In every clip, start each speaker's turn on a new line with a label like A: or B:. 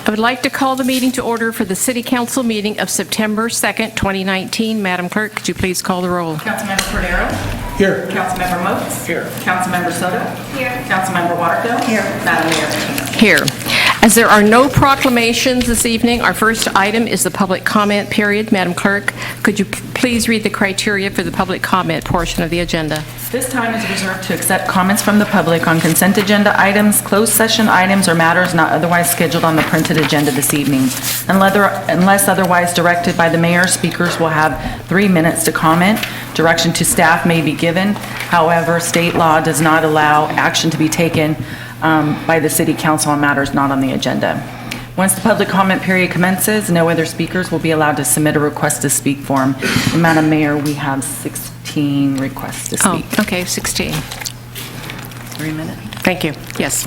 A: I would like to call the meeting to order for the City Council meeting of September 2nd, 2019. Madam Clerk, could you please call the roll?
B: Councilmember Cordero?
C: Here.
B: Councilmember Moats?
C: Here.
B: Councilmember Soto? Here. Councilmember Waterfield? Here. Madam Mayor?
A: Here. As there are no proclamations this evening, our first item is the public comment period. Madam Clerk, could you please read the criteria for the public comment portion of the agenda?
B: This time is reserved to accept comments from the public on consent agenda items, closed session items, or matters not otherwise scheduled on the printed agenda this evening. Unless otherwise directed by the mayor, speakers will have 3 minutes to comment. Direction to staff may be given. However, state law does not allow action to be taken by the city council on matters not on the agenda. Once the public comment period commences, no other speakers will be allowed to submit a request to speak form. And Madam Mayor, we have 16 requests to speak.
A: Oh, okay, 16.
B: 3 minutes.
A: Thank you. Yes.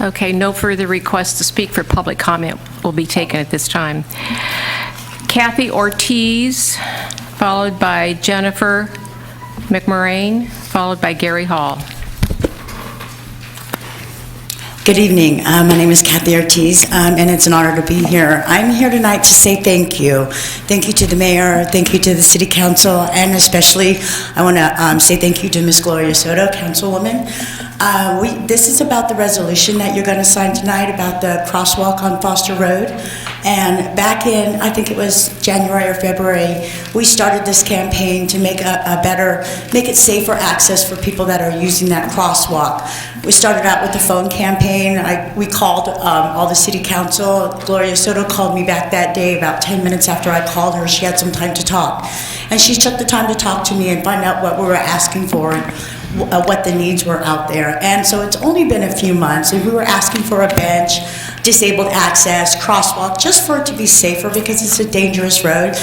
A: Okay, no further requests to speak for public comment will be taken at this time. Kathy Ortiz, followed by Jennifer McMurrain, followed by Gary Hall.
D: Good evening. My name is Kathy Ortiz, and it's an honor to be here. I'm here tonight to say thank you. Thank you to the mayor, thank you to the city council, and especially I want to say thank you to Ms. Gloria Soto, councilwoman. This is about the resolution that you're going to sign tonight about the crosswalk on Foster Road. And back in, I think it was January or February, we started this campaign to make make it safer access for people that are using that crosswalk. We started out with the phone campaign. We called all the city council. Gloria Soto called me back that day about 10 minutes after I called her. She had some time to talk. And she took the time to talk to me and find out what we were asking for and what the needs were out there. And so it's only been a few months, and we were asking for a bench, disabled access, crosswalk, just for it to be safer because it's a dangerous road.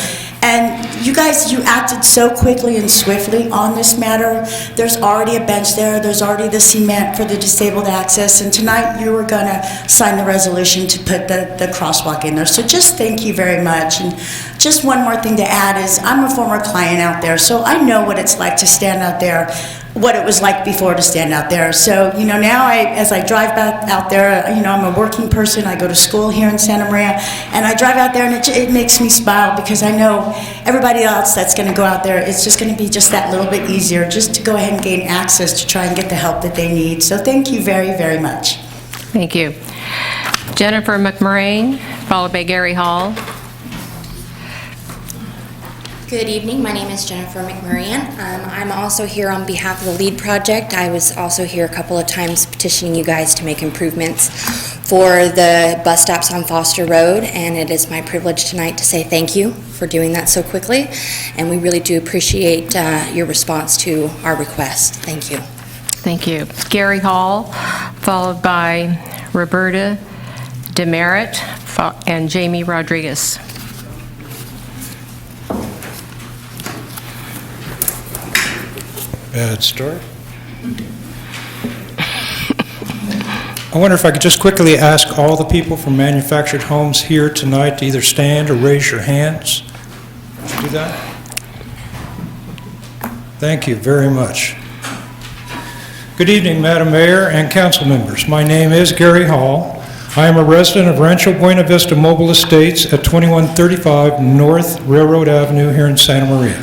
D: And you guys, you acted so quickly and swiftly on this matter. There's already a bench there. There's already the cement for the disabled access. And tonight you were going to sign the resolution to put the crosswalk in there. So just thank you very much. And just one more thing to add is I'm a former client out there, so I know what it's like to stand out there, what it was like before to stand out there. So, you know, now as I drive back out there, you know, I'm a working person. I go to school here in Santa Maria, and I drive out there, and it makes me smile because I know everybody else that's going to go out there, it's just going to be just that little bit easier just to go ahead and gain access to try and get the help that they need. So thank you very, very much.
A: Thank you. Jennifer McMurrain, followed by Gary Hall.
E: Good evening. My name is Jennifer McMurrain. I'm also here on behalf of the LEAD project. I was also here a couple of times petitioning you guys to make improvements for the bus stops on Foster Road, and it is my privilege tonight to say thank you for doing that so quickly, and we really do appreciate your response to our request. Thank you.
A: Thank you. Gary Hall, followed by Roberta Demerit and Jamie Rodriguez.
C: Bad start. I wonder if I could just quickly ask all the people from manufactured homes here tonight to either stand or raise your hands. Would you do that? Thank you very much. Good evening, Madam Mayor and council members. My name is Gary Hall. I am a resident of Rancho Buena Vista Mobile Estates at 2135 North Railroad Avenue here in Santa Maria.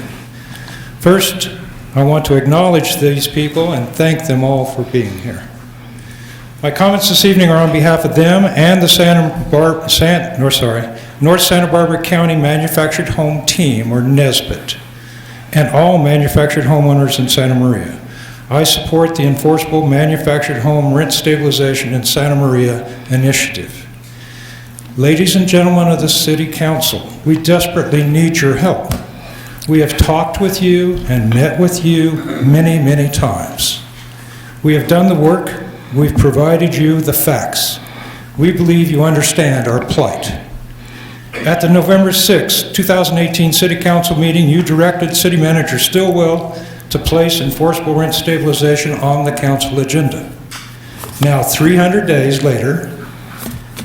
C: First, I want to acknowledge these people and thank them all for being here. My comments this evening are on behalf of them and the North Santa Barbara County Manufactured Home Team, or NSBIT, and all manufactured homeowners in Santa Maria. I support the Enforceable Manufactured Home Rent Stabilization in Santa Maria initiative. Ladies and gentlemen of the City Council, we desperately need your help. We have talked with you and met with you many, many times. We have done the work. We've provided you the facts. We believe you understand our plight. At the November 6, 2018 City Council meeting, you directed City Manager Stillwell to place enforceable rent stabilization on the council agenda. Now, 300 days later,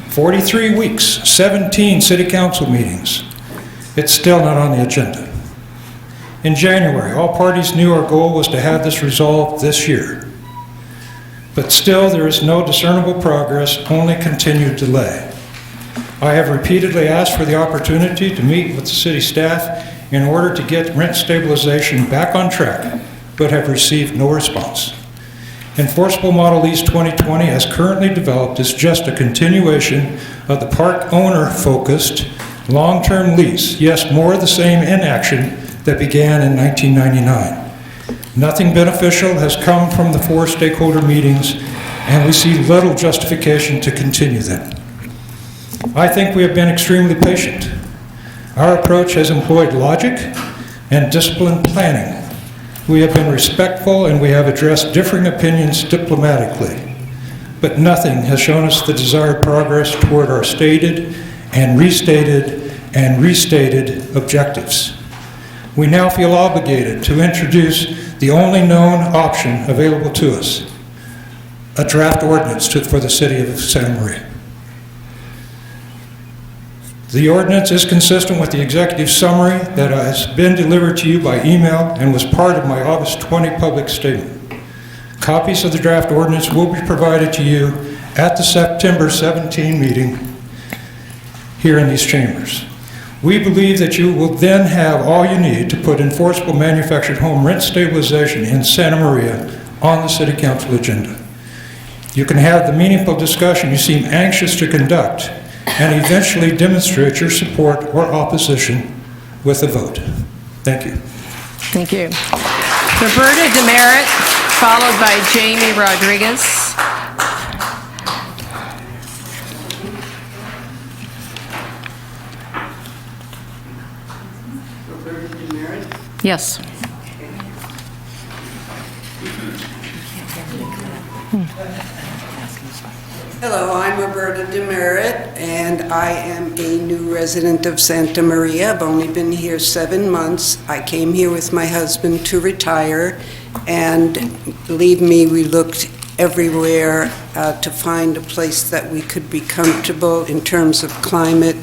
C: 43 weeks, 17 City Council meetings, it's still not on the agenda. In January, all parties knew our goal was to have this resolved this year. But still, there is no discernible progress, only continued delay. I have repeatedly asked for the opportunity to meet with the city staff in order to get rent stabilization back on track, but have received no response. Enforceable Model Lease 2020 as currently developed is just a continuation of the park owner-focused long-term lease, yes, more of the same inaction that began in 1999. Nothing beneficial has come from the 4 stakeholder meetings, and we see little justification to continue them. I think we have been extremely patient. Our approach has employed logic and disciplined planning. We have been respectful and we have addressed differing opinions diplomatically, but nothing has shown us the desired progress toward our stated and restated objectives. We now feel obligated to introduce the only known option available to us, a draft ordinance for the city of Santa Maria. The ordinance is consistent with the executive summary that has been delivered to you by email and was part of my August 20 public statement. Copies of the draft ordinance will be provided to you at the September 17 meeting here in these chambers. We believe that you will then have all you need to put enforceable manufactured home rent stabilization in Santa Maria on the City Council agenda. You can have the meaningful discussion you seem anxious to conduct and eventually demonstrate your support or opposition with a vote. Thank you.
A: Thank you. Roberta Demerit, followed by Jamie Rodriguez. Yes.
F: Hello, I'm Roberta Demerit, and I am a new resident of Santa Maria. I've only been here 7 months. I came here with my husband to retire, and believe me, we looked everywhere to find a place that we could be comfortable in terms of climate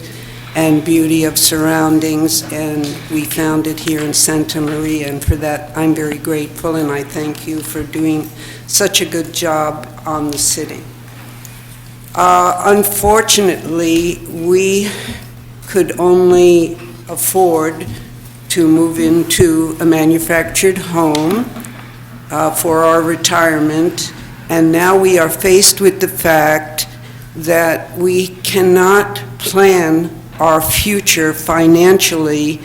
F: and beauty of surroundings, and we found it here in Santa Maria, and for that I'm very grateful, and I thank you for doing such a good job on the city. Unfortunately, we could only afford to move into a manufactured home for our retirement, and now we are faced with the fact that we cannot plan our future financially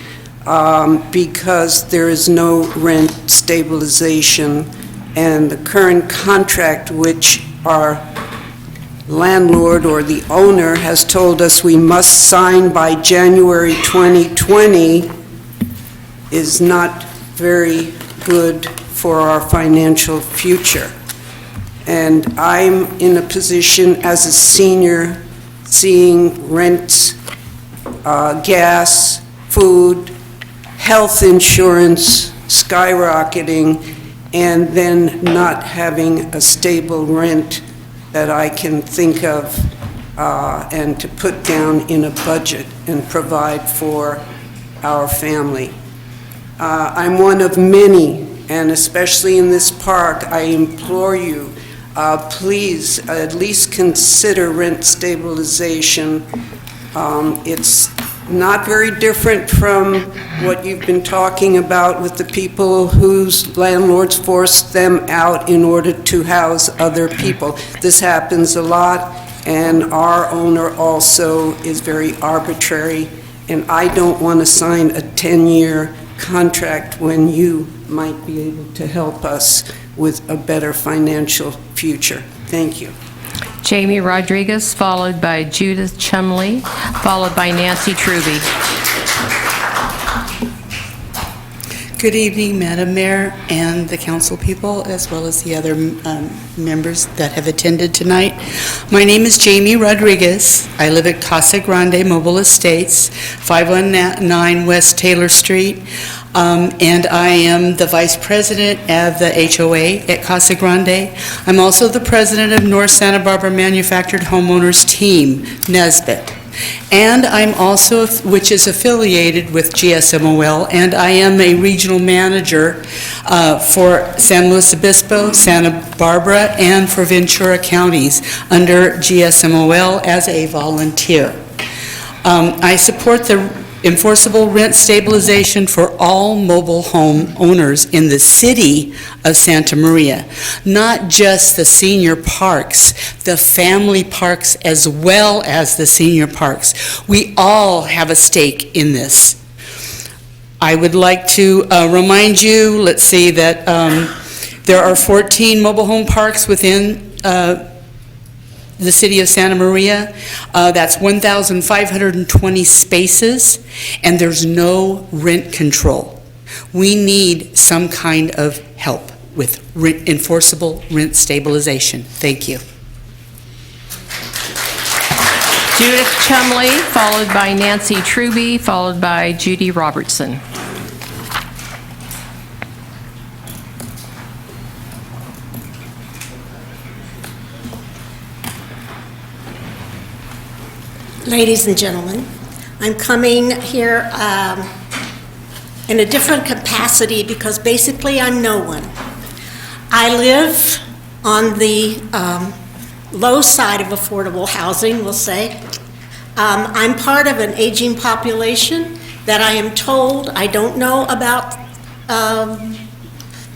F: because there is no rent stabilization, and the current contract which our landlord or the owner has told us we must sign by January 2020 is not very good for our financial future. And I'm in a position as a senior seeing rents, gas, food, health insurance skyrocketing, and then not having a stable rent that I can think of and to put down in a budget and provide for our family. I'm one of many, and especially in this park, I implore you, please at least consider rent stabilization. It's not very different from what you've been talking about with the people whose landlords force them out in order to house other people. This happens a lot, and our owner also is very arbitrary, and I don't want to sign a 10-year contract when you might be able to help us with a better financial future. Thank you.
A: Jamie Rodriguez, followed by Judith Chumley, followed by Nancy Truby.
G: Good evening, Madam Mayor and the council people, as well as the other members that have attended tonight. My name is Jamie Rodriguez. I live at Casa Grande Mobile Estates, 519 West Taylor Street, and I am the Vice President of the HOA at Casa Grande. I'm also the President of North Santa Barbara Manufactured Homeowners Team, Nesbitt. And I'm also, which is affiliated with GSMOL, and I am a regional manager for San Luis Obispo, Santa Barbara, and for Ventura counties under GSMOL as a volunteer. I support the enforceable rent stabilization for all mobile home owners in the city of Santa Maria, not just the senior parks, the family parks as well as the senior parks. We all have a stake in this. I would like to remind you, let's see, that there are 14 mobile home parks within the city of Santa Maria. That's 1,520 spaces, and there's no rent control. We need some kind of help with enforceable rent stabilization. Thank you.
A: Judith Chumley, followed by Nancy Truby, followed by Judy Robertson.
H: Ladies and gentlemen, I'm coming here in a different capacity because basically I'm no one. I live on the low side of affordable housing, we'll say. I'm part of an aging population that I am told I don't know about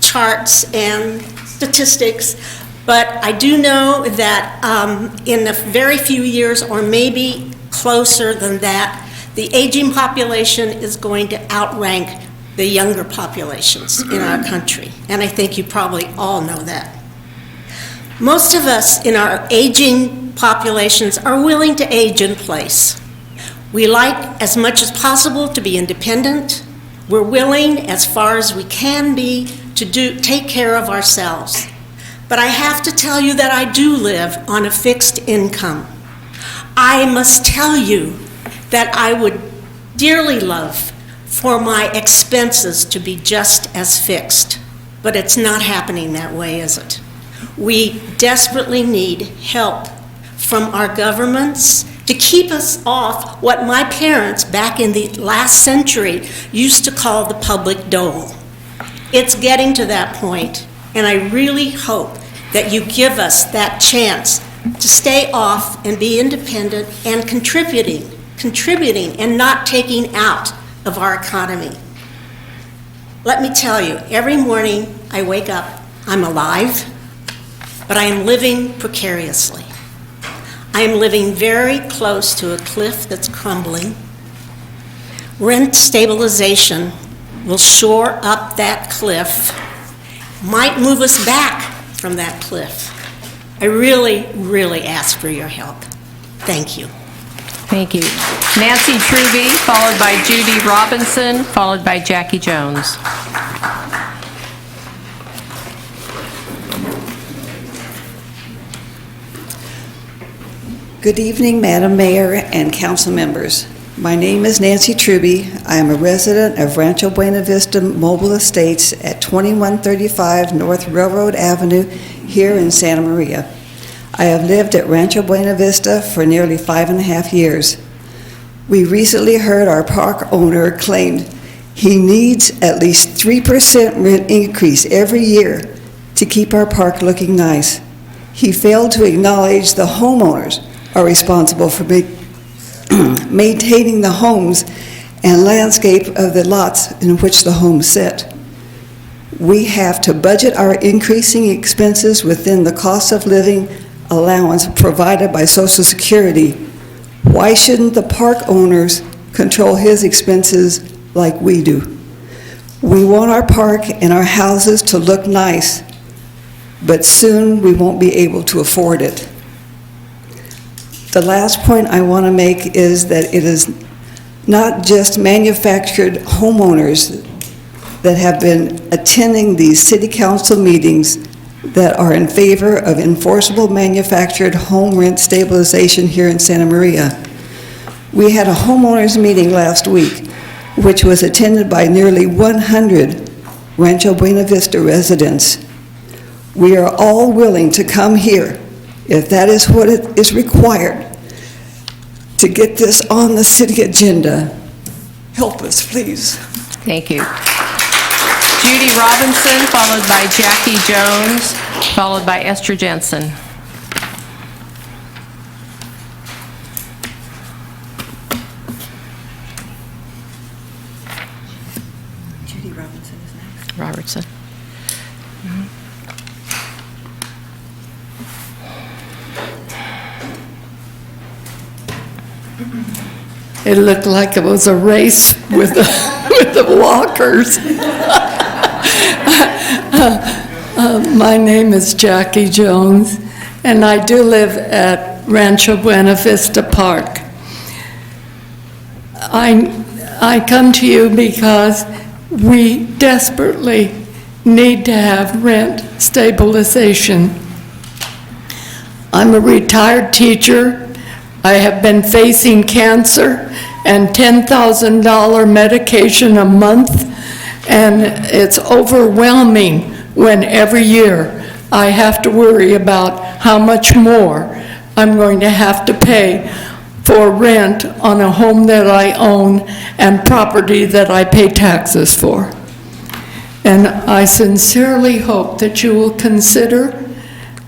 H: charts and statistics, but I do know that in a very few years, or maybe closer than that, the aging population is going to outrank the younger populations in our country. And I think you probably all know that. Most of us in our aging populations are willing to age in place. We like as much as possible to be independent. We're willing, as far as we can be, to take care of ourselves. But I have to tell you that I do live on a fixed income. I must tell you that I would dearly love for my expenses to be just as fixed, but it's not happening that way, is it? We desperately need help from our governments to keep us off what my parents back in the last century used to call the public dole. It's getting to that point, and I really hope that you give us that chance to stay off and be independent and contributing and not taking out of our economy. Let me tell you, every morning I wake up, I'm alive, but I am living precariously. I am living very close to a cliff that's crumbling. Rent stabilization will shore up that cliff, might move us back from that cliff. I really, really ask for your help. Thank you.
A: Thank you. Nancy Truby, followed by Judy Robinson, followed by Jackie Jones.
I: Good evening, Madam Mayor and council members. My name is Nancy Truby. I am a resident of Rancho Buena Vista Mobile Estates at 2135 North Railroad Avenue here in Santa Maria. I have lived at Rancho Buena Vista for nearly 5.5 years. We recently heard our park owner claim he needs at least 3% rent increase every year to keep our park looking nice. He failed to acknowledge the homeowners are responsible for maintaining the homes and landscape of the lots in which the homes sit. We have to budget our increasing expenses within the cost of living allowance provided by Social Security. Why shouldn't the park owners control his expenses like we do? We want our park and our houses to look nice, but soon we won't be able to afford it. The last point I want to make is that it is not just manufactured homeowners that have been attending these city council meetings that are in favor of enforceable manufactured home rent stabilization here in Santa Maria. We had a homeowners meeting last week, which was attended by nearly 100 Rancho Buena Vista residents. We are all willing to come here, if that is what is required, to get this on the city agenda. Help us, please.
A: Thank you. Judy Robinson, followed by Jackie Jones, followed by Esther Jensen.
B: Judy Robinson is next.
A: Robertson.
J: It looked like it was a race with the, with the walkers. My name is Jackie Jones, and I do live at Rancho Buena Vista Park. I come to you because we desperately need to have rent stabilization. I'm a retired teacher. I have been facing cancer and $10,000 medication a month, and it's overwhelming when every year I have to worry about how much more I'm going to have to pay for rent on a home that I own and property that I pay taxes for. And I sincerely hope that you will consider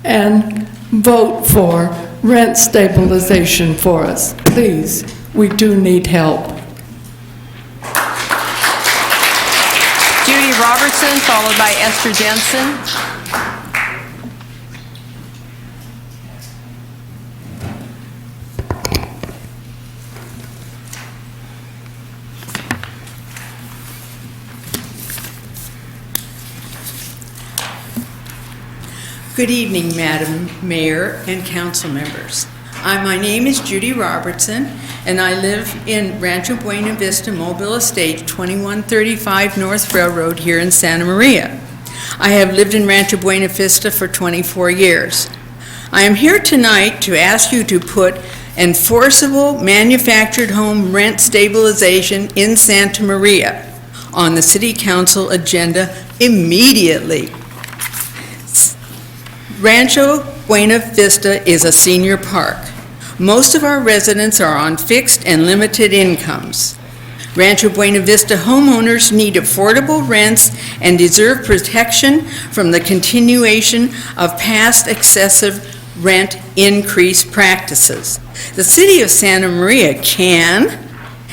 J: and vote for rent stabilization for us. Please, we do need help.
A: Judy Robertson, followed by Esther Jensen.
K: Good evening, Madam Mayor and council members. My name is Judy Robertson, and I live in Rancho Buena Vista Mobile Estate, 2135 North Railroad here in Santa Maria. I have lived in Rancho Buena Vista for 24 years. I am here tonight to ask you to put enforceable manufactured home rent stabilization in Santa Maria on the City Council agenda immediately. Rancho Buena Vista is a senior park. Most of our residents are on fixed and limited incomes. Rancho Buena Vista homeowners need affordable rents and deserve protection from the continuation of past excessive rent increase practices. The City of Santa Maria can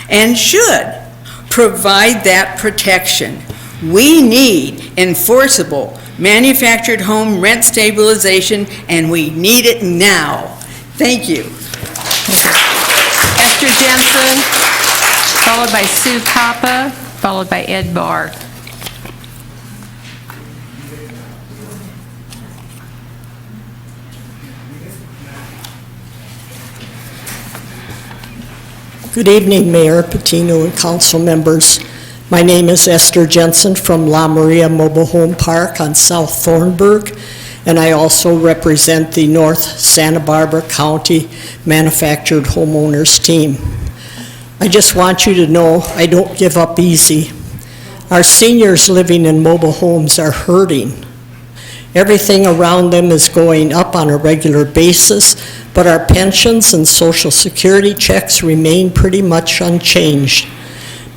K: and should provide that protection. We need enforceable manufactured home rent stabilization, and we need it now. Thank you.
A: Esther Jensen, followed by Sue Kappa, followed by Ed Barr.
L: Good evening, Mayor Patino and council members. My name is Esther Jensen from La Maria Mobile Home Park on South Thornburg, and I also represent the North Santa Barbara County Manufactured Homeowners Team. I just want you to know I don't give up easy. Our seniors living in mobile homes are hurting. Everything around them is going up on a regular basis, but our pensions and Social Security checks remain pretty much unchanged.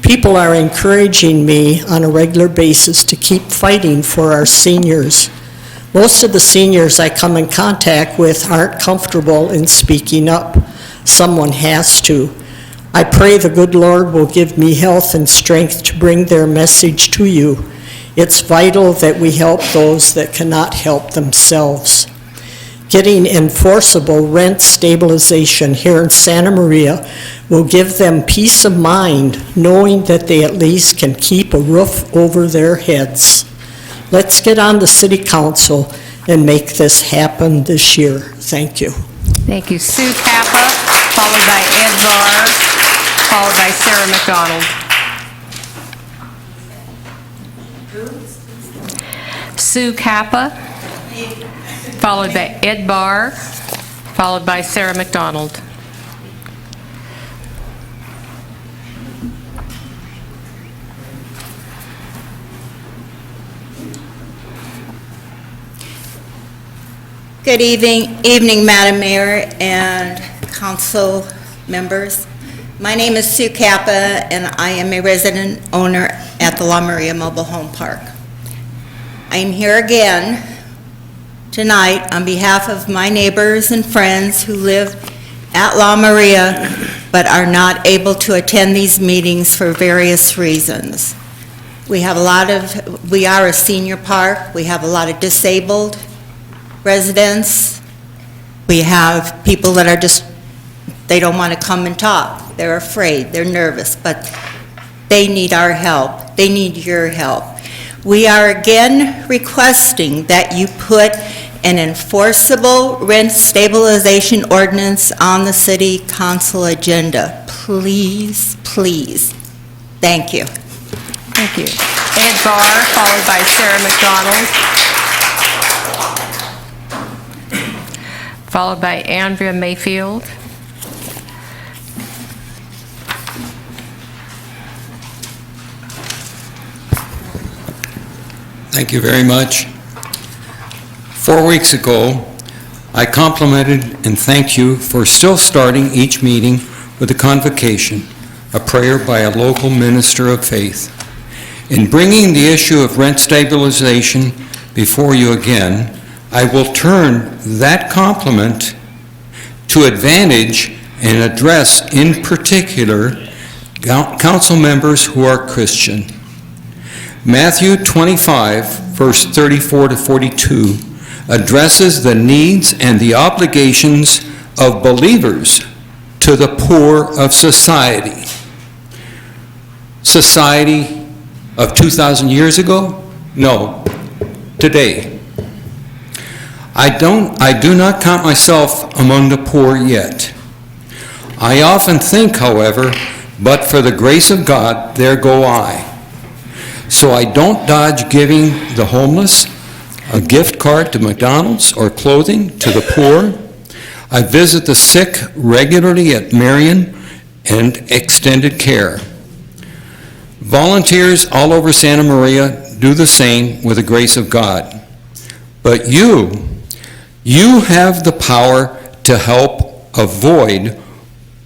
L: People are encouraging me on a regular basis to keep fighting for our seniors. Most of the seniors I come in contact with aren't comfortable in speaking up. Someone has to. I pray the good Lord will give me health and strength to bring their message to you. It's vital that we help those that cannot help themselves. Getting enforceable rent stabilization here in Santa Maria will give them peace of mind, knowing that they at least can keep a roof over their heads. Let's get on the City Council and make this happen this year. Thank you.
A: Thank you. Sue Kappa, followed by Ed Barr, followed by Sarah McDonald. Sue Kappa, followed by Ed Barr, followed by Sarah McDonald.
M: Good evening, Madam Mayor and council members. My name is Sue Kappa, and I am a resident owner at the La Maria Mobile Home Park. I am here again tonight on behalf of my neighbors and friends who live at La Maria but are not able to attend these meetings for various reasons. We are a senior park. We have a lot of disabled residents. We have people that are they don't want to come and talk. They're afraid, they're nervous, but they need our help. They need your help. We are again requesting that you put an enforceable rent stabilization ordinance on the city council agenda. Please, please. Thank you.
A: Thank you. Ed Barr, followed by Sarah McDonald, followed by Andrea Mayfield.
N: Thank you very much. 4 weeks ago, I complimented and thanked you for still starting each meeting with a convocation, a prayer by a local minister of faith. In bringing the issue of rent stabilization before you again, I will turn that compliment to advantage and address in particular council members who are Christian. Matthew 25, verse 34 to 42, addresses the needs and the obligations of believers to the poor of society. Society of 2,000 years ago? No, today. I do not count myself among the poor yet. I often think, however, but for the grace of God, there go I. So I don't dodge giving the homeless a gift card to McDonald's or clothing to the poor. I visit the sick regularly at Marion and Extended Care. Volunteers all over Santa Maria do the same with the grace of God. But you have the power to help avoid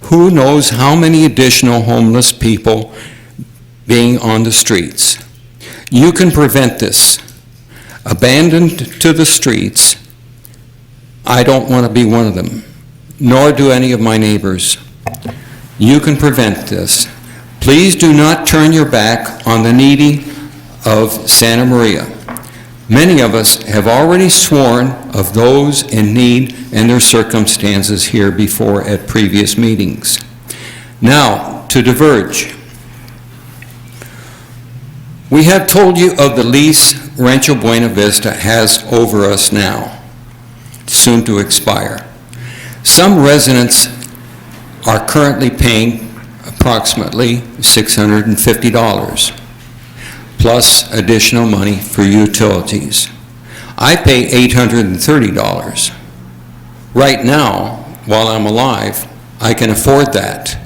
N: who knows how many additional homeless people being on the streets. You can prevent this. Abandoned to the streets, I don't want to be one of them, nor do any of my neighbors. You can prevent this. Please do not turn your back on the needy of Santa Maria. Many of us have already sworn of those in need and their circumstances here before at previous meetings. Now, to diverge. We have told you of the lease Rancho Buena Vista has over us now, soon to expire. Some residents are currently paying approximately $650, plus additional money for utilities. I pay $830. Right now, while I'm alive, I can afford that.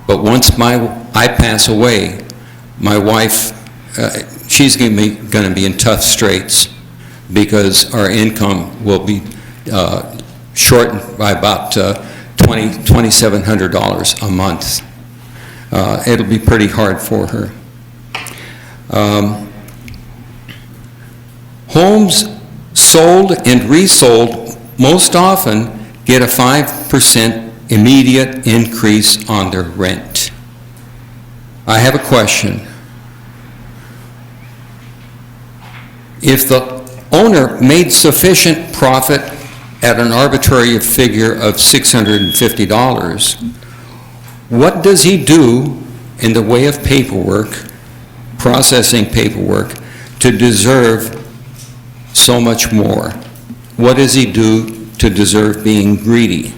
N: But once I pass away, my wife, she's going to be in tough straits because our income will be shortened by about $2,700 a month. It'll be pretty hard for her. Homes sold and resold most often get a 5% immediate increase on their rent. I have a question. If the owner made sufficient profit at an arbitrary figure of $650, what does he do in the way of paperwork, processing paperwork, to deserve so much more? What does he do to deserve being greedy?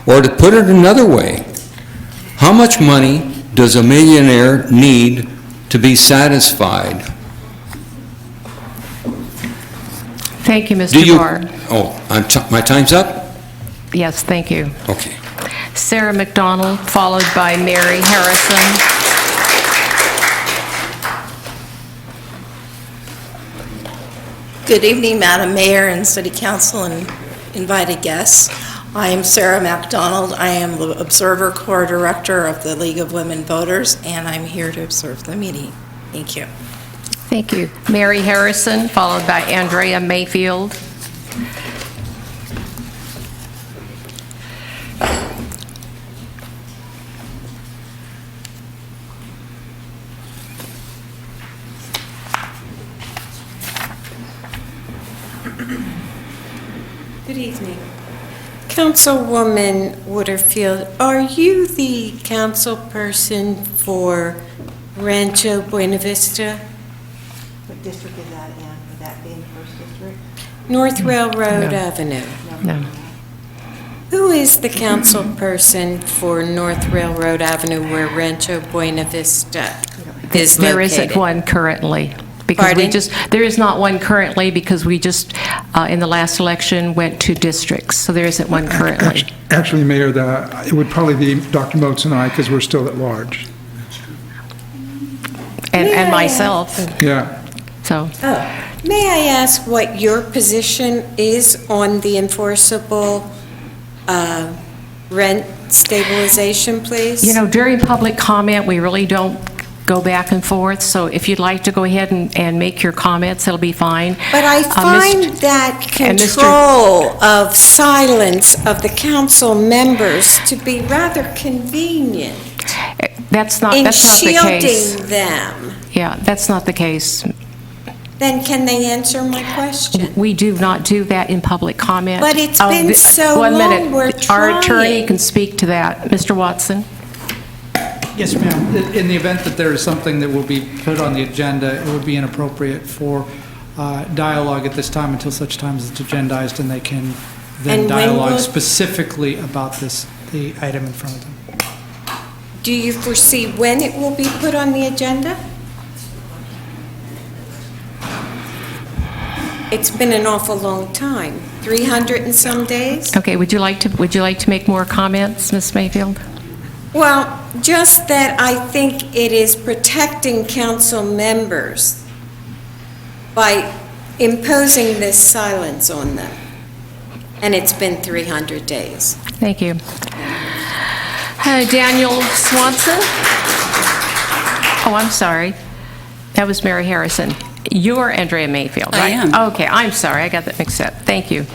N: Or to put it another way, how much money does a millionaire need to be satisfied?
A: Thank you, Mr. Barr.
N: Oh, my time's up?
A: Yes, thank you.
N: Okay.
A: Sarah McDonald, followed by Mary Harrison.
O: Good evening, Madam Mayor and City Council and invited guests. I am Sarah MacDonald. I am the Observer Corps Director of the League of Women Voters, and I'm here to observe the meeting. Thank you.
A: Thank you. Mary Harrison, followed by Andrea Mayfield.
P: Good evening. Councilwoman Waterfield, are you the council person for Rancho Buena Vista?
O: What district is that in? Would that be in the first district?
P: North Railroad Avenue.
A: No.
P: Who is the council person for North Railroad Avenue where Rancho Buena Vista is
A: There
P: located?
A: isn't one currently. Because
P: Pardon?
A: there is not one currently because we just, in the last election, went to districts, so there isn't one currently.
Q: Actually, Mayor, it would probably be Dr. Moats and I, because we're still at large.
A: And myself,
Q: Yeah.
A: so.
P: May I ask what your position is on the enforceable rent stabilization, please?
A: You know, during public comment, we really don't go back and forth, so if you'd like to go ahead and make your comments, it'll be fine.
P: But I find that control of silence of the council members to be rather convenient
A: That's not
P: in
A: the case.
P: shielding them.
A: Yeah, that's not the case.
P: Then can they answer my question?
A: We do not do that in public comment.
P: But it's been so
A: One
P: long,
A: minute.
P: we're
A: Our attorney
P: trying.
A: can speak to that. Mr. Watson?
R: Yes, ma'am. In the event that there is something that will be put on the agenda, it would be inappropriate for dialogue at this time until such time as it's agendized, and they can then
P: And when
R: dialogue
P: will-
R: specifically about the item in front of them.
P: Do you foresee when it will be put on the agenda? It's been an awful long time, 300 and some days?
A: Okay, would you like to make more comments, Ms. Mayfield?
P: Well, just that I think it is protecting council members by imposing this silence on them. And it's been 300 days.
A: Thank you. Daniel Swanson? Oh, I'm sorry. That was Mary Harrison. You're Andrea Mayfield, right?
S: I am.
A: Okay, I'm sorry, I got that mixed up. Thank you.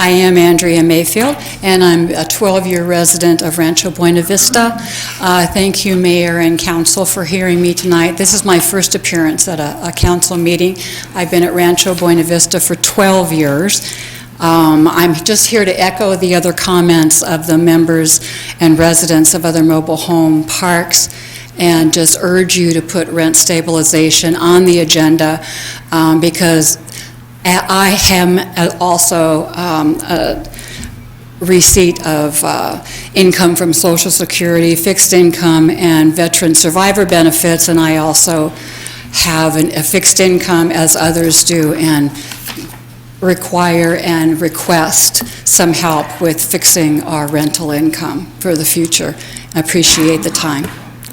S: I am Andrea Mayfield, and I'm a 12-year resident of Rancho Buena Vista. Thank you, Mayor and Council, for hearing me tonight. This is my first appearance at a council meeting. I've been at Rancho Buena Vista for 12 years. I'm just here to echo the other comments of the members and residents of other mobile home parks, and just urge you to put rent stabilization on the agenda, because I am also a receipt of income from Social Security, fixed income, and veteran survivor benefits, and I also have a fixed income as others do, and require and request some help with fixing our rental income for the future. I appreciate the time.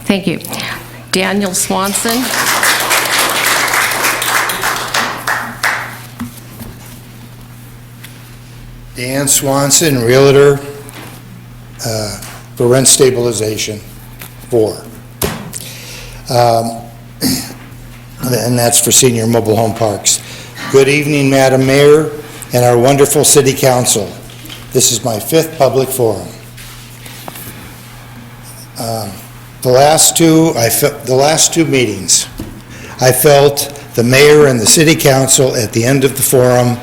A: Thank you. Daniel Swanson?
T: Dan Swanson, Realtor, for rent stabilization, 4. And that's for senior mobile home parks. Good evening, Madam Mayor and our wonderful City Council. This is my 5th public forum. The last two meetings, I felt the mayor and the City Council at the end of the forum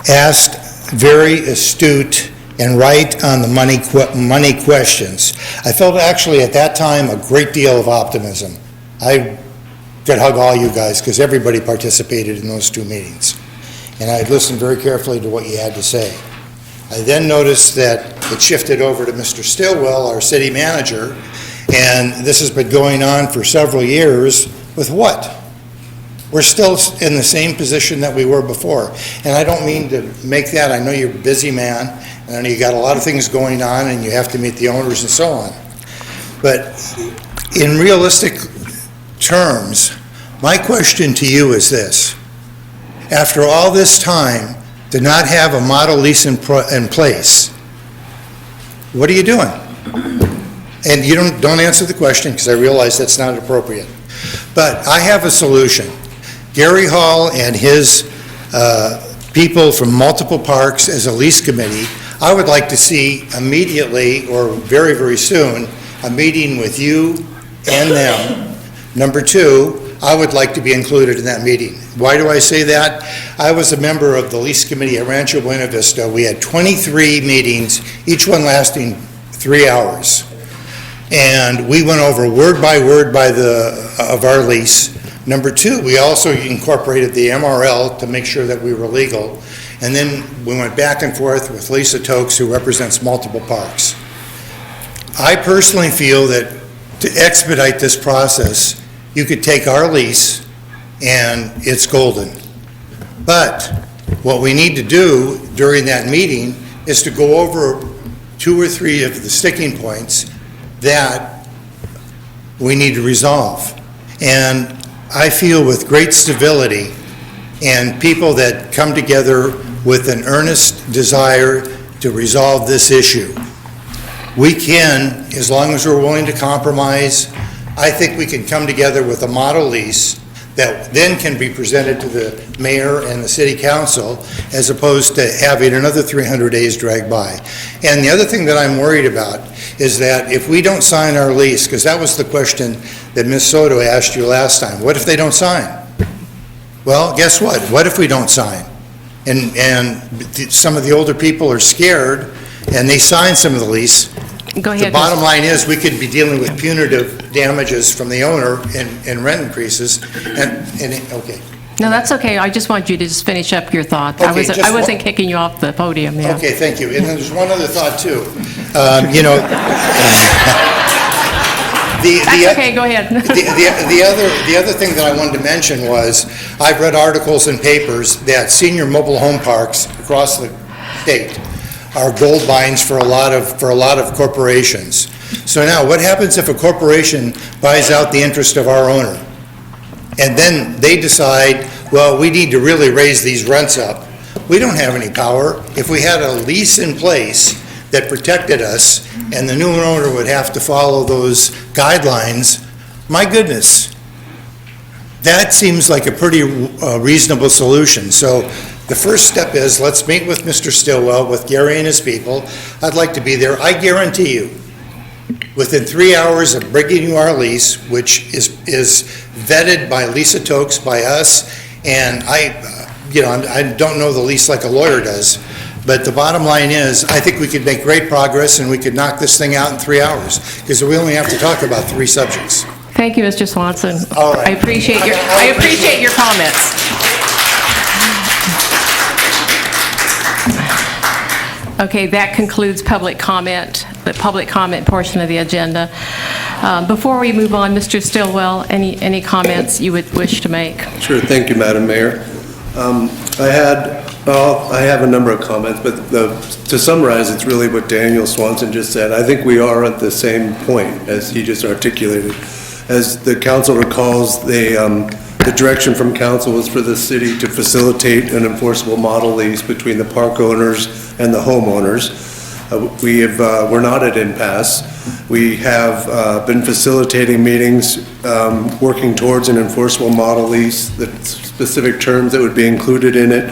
T: asked very astute and right on the money questions. I felt actually at that time a great deal of optimism. I could hug all you guys because everybody participated in those 2 meetings. And I listened very carefully to what you had to say. I then noticed that it shifted over to Mr. Stillwell, our city manager, and this has been going on for several years with what? We're still in the same position that we were before. And I don't mean to make that, I know you're a busy man, and I know you got a lot of things going on, and you have to meet the owners and so on. But in realistic terms, my question to you is this. After all this time, to not have a model lease in place, What are you doing? And you don't answer the question, because I realize that's not appropriate. But I have a solution. Gary Hall and his people from multiple parks as a lease committee, I would like to see immediately, or very, very soon, a meeting with you and them. Number two, I would like to be included in that meeting. Why do I say that? I was a member of the lease committee at Rancho Buena Vista. We had 23 meetings, each one lasting 3 hours. And we went over word by word of our lease. Number two, we also incorporated the MRL to make sure that we were legal. And then we went back and forth with Lisa Tokes, who represents multiple parks. I personally feel that to expedite this process, you could take our lease and it's golden. But what we need to do during that meeting is to go over 2 or 3 of the sticking points that we need to resolve. And I feel with great civility and people that come together with an earnest desire to resolve this issue, we can, as long as we're willing to compromise, I think we can come together with a model lease that then can be presented to the mayor and the city council, as opposed to having another 300 days drag by. And the other thing that I'm worried about is that if we don't sign our lease, because that was the question that Ms. Soto asked you last time, what if they don't sign? Well, guess what? What if we don't sign? And some of the older people are scared, and they sign some of the lease.
A: Go ahead.
T: The bottom line is, we could be dealing with punitive damages from the owner and rent increases, okay.
A: No, that's okay. I just want you to just finish up your thought. I
T: Okay,
A: wasn't kicking you off the podium, yeah.
T: Okay, thank you. And then there's one other thought, too.
A: That's okay, go ahead.
T: The other thing that I wanted to mention was, I've read articles in papers that senior mobile home parks across the state are gold mines for a lot of corporations. So now, what happens if a corporation buys out the interest of our owner? And then they decide, well, we need to really raise these rents up. We don't have any power. If we had a lease in place that protected us, and the new owner would have to follow those guidelines, my goodness, that seems like a pretty reasonable solution. So the first step is, let's meet with Mr. Stillwell, with Gary and his people. I'd like to be there. I guarantee you, within 3 hours of bringing you our lease, which is vetted by Lisa Tokes, by us, and I don't know the lease like a lawyer does, but the bottom line is, I think we could make great progress, and we could knock this thing out in 3 hours, because we only have to talk about 3 subjects.
A: Thank you, Mr. Swanson.
T: All right.
A: I appreciate your comments. Okay, that concludes public comment, the public comment portion of the agenda. Before we move on, Mr. Stillwell, any comments you would wish to make?
U: Sure, thank you, Madam Mayor. I have a number of comments, but to summarize, it's really what Daniel Swanson just said. I think we are at the same point as he just articulated. As the council recalls, the direction from council was for the city to facilitate an enforceable model lease between the park owners and the homeowners. We're not at impasse. We have been facilitating meetings, working towards an enforceable model lease, the specific terms that would be included in it,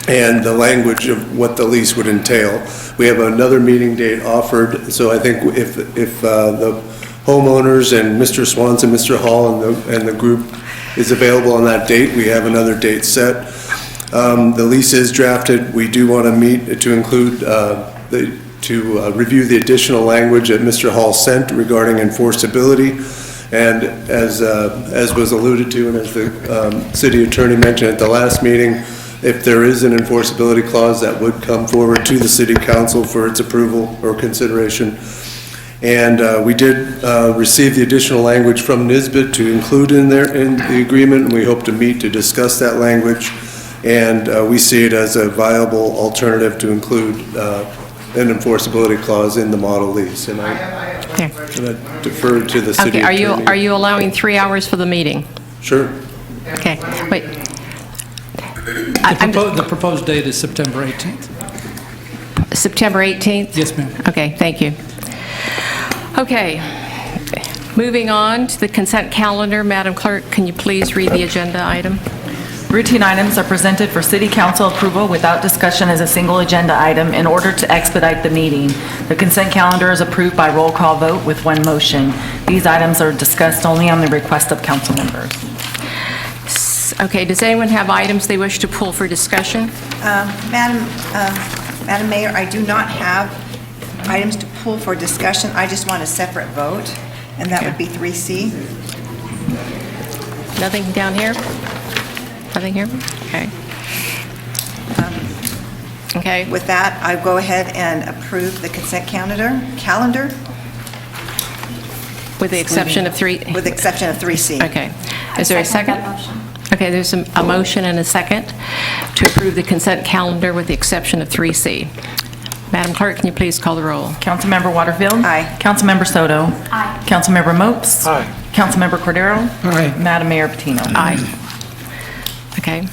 U: and the language of what the lease would entail. We have another meeting date offered, so I think if the homeowners and Mr. Swanson, Mr. Hall, and the group is available on that date, we have another date set. The lease is drafted. We do want to meet to include, review the additional language that Mr. Hall sent regarding enforceability. And as was alluded to, and as the city attorney mentioned at the last meeting, if there is an enforceability clause, that would come forward to the city council for its approval or consideration. And we did receive the additional language from NSBIT to include in the agreement, and we hope to meet to discuss that language. And we see it as a viable alternative to include an enforceability clause in the model lease. And I defer to the city attorney.
A: Are you allowing 3 hours for the meeting?
U: Sure.
A: Okay, wait.
R: The proposed date is September 18th.
A: September 18th?
R: Yes, ma'am.
A: Okay, thank you. Okay, moving on to the consent calendar. Madam Clerk, can you please read the agenda item?
B: Routine items are presented for city council approval without discussion as a single agenda item in order to expedite the meeting. The consent calendar is approved by roll call vote with one motion. These items are discussed only on the request of council members.
A: Okay, does anyone have items they wish to pull for discussion?
D: Madam Mayor, I do not have items to pull for discussion. I just want a separate vote, and that would be 3C.
A: Nothing down here? Nothing here? Okay. Okay.
D: With that, I go ahead and approve the consent calendar.
A: With the exception of 3?
D: With the exception of 3C.
A: Okay. Is there a second? Okay, there's a motion and a second to approve the consent calendar with the exception of 3C. Madam Clerk, can you please call the roll?
B: Councilmember Waterfield?
D: Aye.
B: Councilmember Soto?
D: Aye.
B: Councilmember Mopes?
Q: Aye.
B: Councilmember Cordero?
Q: Aye.
B: Madam Mayor Patino?
A: Aye. Okay.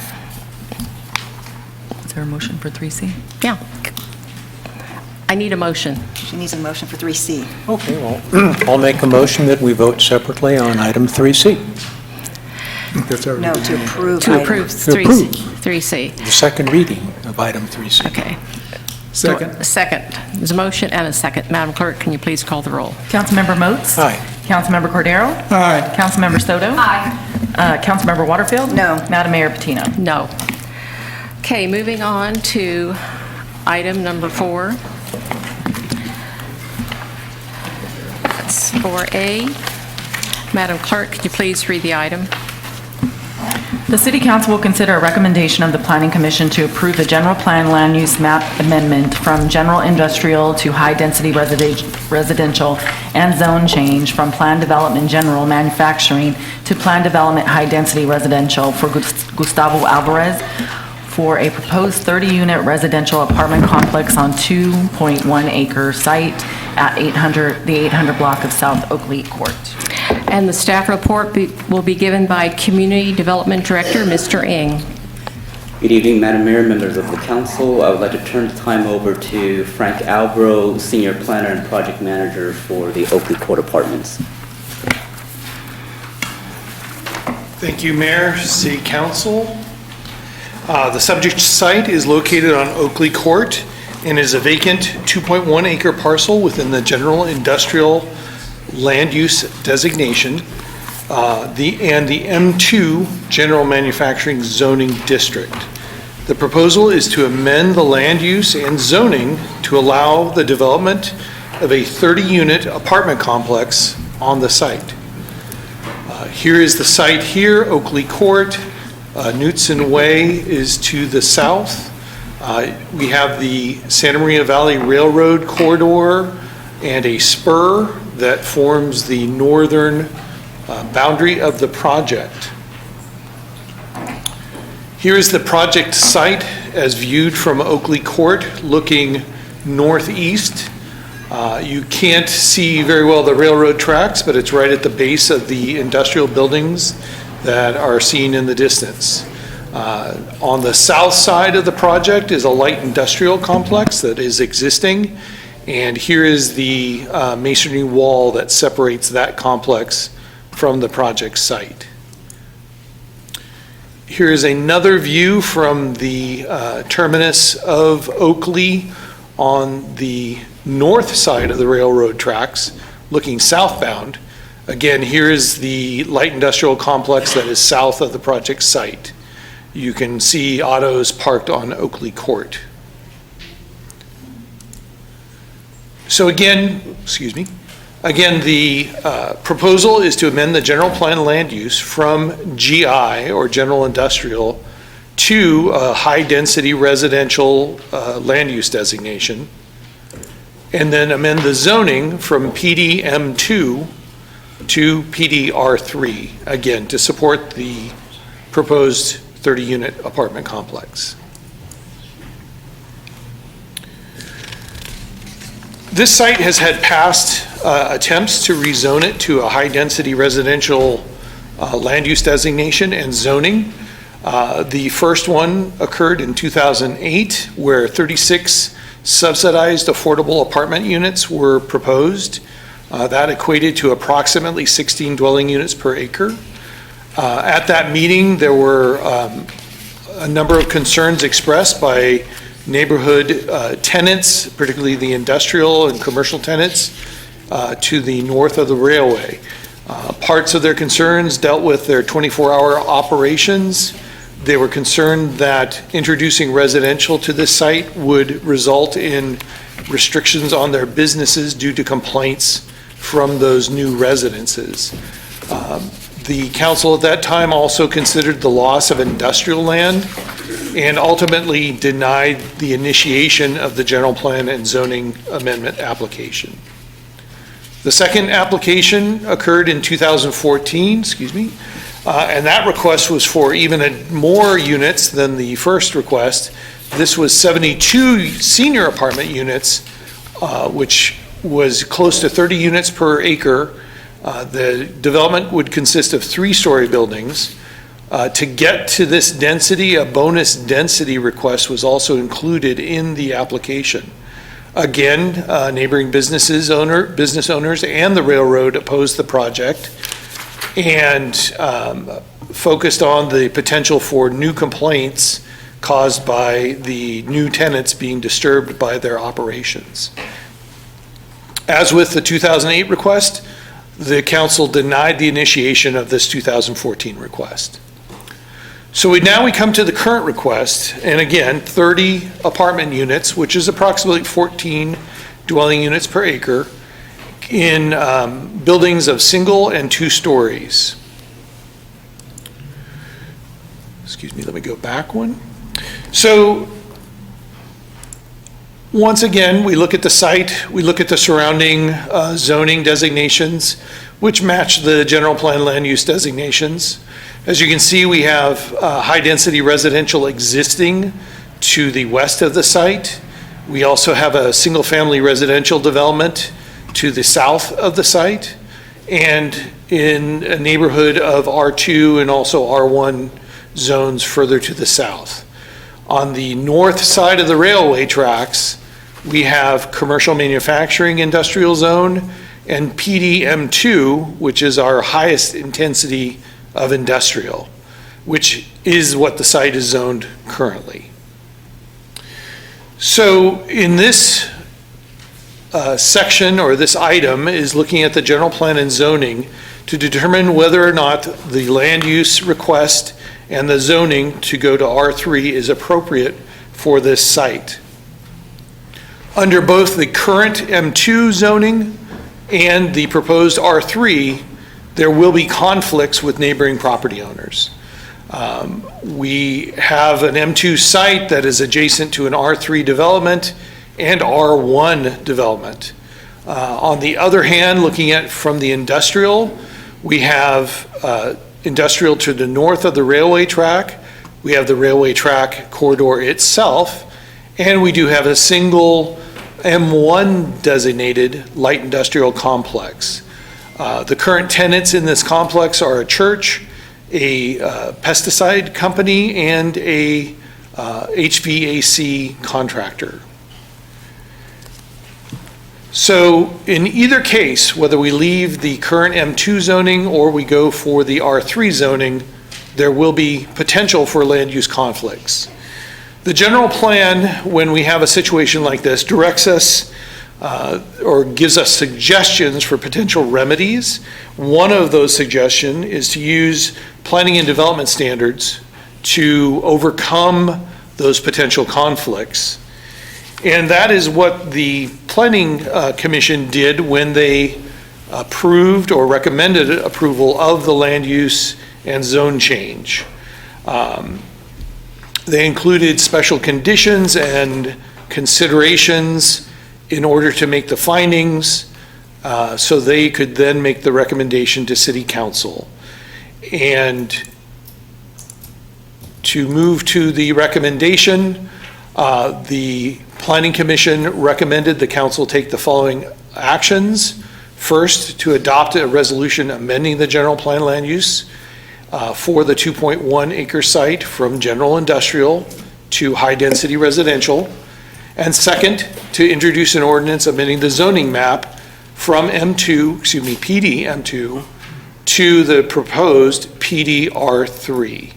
B: Is there a motion for 3C?
A: Yeah. I need a motion.
D: She needs a motion for 3C.
V: Okay, well, I'll make a motion that we vote separately on item 3C.
Q: That's already
D: No, to approve.
A: To
D: item.
A: approve
V: To approve.
A: 3C.
V: The second reading of item 3C.
A: Okay.
Q: Second.
A: Second. There's a motion and a second. Madam Clerk, can you please call the roll?
B: Councilmember Mopes?
V: Aye.
B: Councilmember Cordero?
Q: Aye.
B: Councilmember Soto?
A: Aye.
B: Councilmember Waterfield?
D: No.
B: Madam Mayor Patino?
A: No. Okay, moving on to item number 4. That's 4A. Madam Clerk, could you please read the item?
B: The City Council will consider a recommendation of the Planning Commission to approve the general plan land use map amendment from general industrial to high-density residential and zone change from plan development general manufacturing to plan development high-density residential for Gustavo Alvarez for a proposed 30-unit residential apartment complex on 2.1-acre site at the 800 block of South Oakley Court.
A: And the staff report will be given by Community Development Director, Mr. Ng.
W: Good evening, Madam Mayor, members of the council. I would like to turn the time over to Frank Albro, Senior Planner and Project Manager for the Oakley Court Apartments.
X: Thank you, Mayor, City Council. The subject site is located on Oakley Court and is a vacant 2.1-acre parcel within the general industrial land use designation, the M2 General Manufacturing Zoning District. The proposal is to amend the land use and zoning to allow the development of a 30-unit apartment complex on the site. Here is the site here, Oakley Court. Knutson Way is to the south. We have the Santa Maria Valley Railroad corridor and a spur that forms the northern boundary of the project. Here is the project site as viewed from Oakley Court looking northeast. You can't see very well the railroad tracks, but it's right at the base of the industrial buildings that are seen in the distance. On the south side of the project is a light industrial complex that is existing, and here is the masonry wall that separates that complex from the project site. Here is another view from the terminus of Oakley on the north side of the railroad tracks, looking southbound. Again, here is the light industrial complex that is south of the project site. You can see autos parked on Oakley Court. So again, the proposal is to amend the general plan land use from GI, or general industrial, to a high-density residential land use designation, and then amend the zoning from PDM2 to PDR3, again, to support the proposed 30-unit apartment complex. This site has had past attempts to rezone it to a high-density residential land use designation and zoning. The first one occurred in 2008, where 36 subsidized affordable apartment units were proposed. That equated to approximately 16 dwelling units per acre. At that meeting, there were a number of concerns expressed by neighborhood tenants, particularly the industrial and commercial tenants, to the north of the railway. Parts of their concerns dealt with their 24-hour operations. They were concerned that introducing residential to this site would result in restrictions on their businesses due to complaints from those new residences. The council at that time also considered the loss of industrial land and ultimately denied the initiation of the general plan and zoning amendment application. The second application occurred in 2014, and that request was for even more units than the first request. This was 72 senior apartment units, which was close to 30 units per acre. The development would consist of 3-story buildings. To get to this density, a bonus density request was also included in the application. Again, neighboring business owners and the railroad opposed the project and focused on the potential for new complaints caused by the new tenants being disturbed by their operations. As with the 2008 request, the council denied the initiation of this 2014 request. So now we come to the current request, and again, 30 apartment units, which is approximately 14 dwelling units per acre in buildings of single and 2 stories. Excuse me, let me go back one. So once again, we look at the site, we look at the surrounding zoning designations, which match the general plan land use designations. As you can see, we have high-density residential existing to the west of the site. We also have a single-family residential development to the south of the site, and in a neighborhood of R2 and also R1 zones further to the south. On the north side of the railway tracks, we have commercial manufacturing industrial zone and PDM2, which is our highest intensity of industrial, which is what the site is zoned currently. So in this section, or this item, is looking at the general plan and zoning to determine whether or not the land use request and the zoning to go to R3 is appropriate for this site. Under both the current M2 zoning and the proposed R3, there will be conflicts with neighboring property owners. We have an M2 site that is adjacent to an R3 development and R1 development. On the other hand, looking at from the industrial, we have industrial to the north of the railway track. We have the railway track corridor itself, and we do have a single M1 designated light industrial complex. The current tenants in this complex are a church, a pesticide company, and a HVAC contractor. So in either case, whether we leave the current M2 zoning or we go for the R3 zoning, there will be potential for land use conflicts. The general plan, when we have a situation like this, directs us or gives us suggestions for potential remedies. One of those suggestions is to use planning and development standards to overcome those potential conflicts. And that is what the Planning Commission did when they approved or recommended approval of the land use and zone change. They included special conditions and considerations in order to make the findings so they could then make the recommendation to City Council. And to move to the recommendation, the Planning Commission recommended the council take the following actions. First, to adopt a resolution amending the general plan land use for the 2.1 acre site from general industrial to high density residential. And second, to introduce an ordinance amending the zoning map from PD M2 to the proposed PD R3.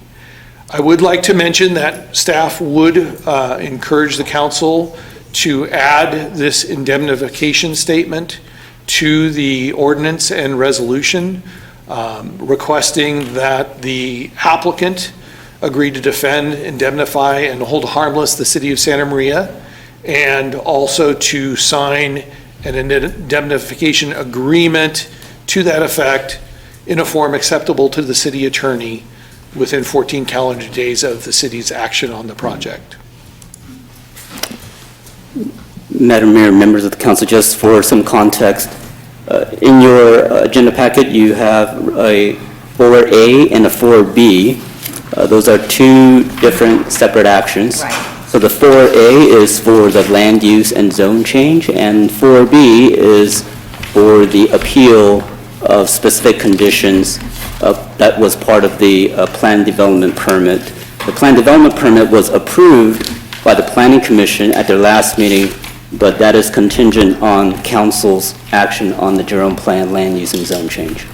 X: I would like to mention that staff would encourage the council to add this indemnification statement to the ordinance and resolution, requesting that the applicant agree to defend, indemnify, and hold harmless the city of Santa Maria, and also to sign an indemnification agreement to that effect in a form acceptable to the city attorney within 14 calendar days of the city's action on the project.
W: Madam Mayor, members of the council, just for some context, in your agenda packet, you have a 4A and a 4B. Those are two different separate actions.
D: Right.
W: So the 4A is for the land use and zone change, and 4B is for the appeal of specific conditions that was part of the plan development permit. The plan development permit was approved by the Planning Commission at their last meeting, but that is contingent on council's action on the Jerome Plan land use and zone change.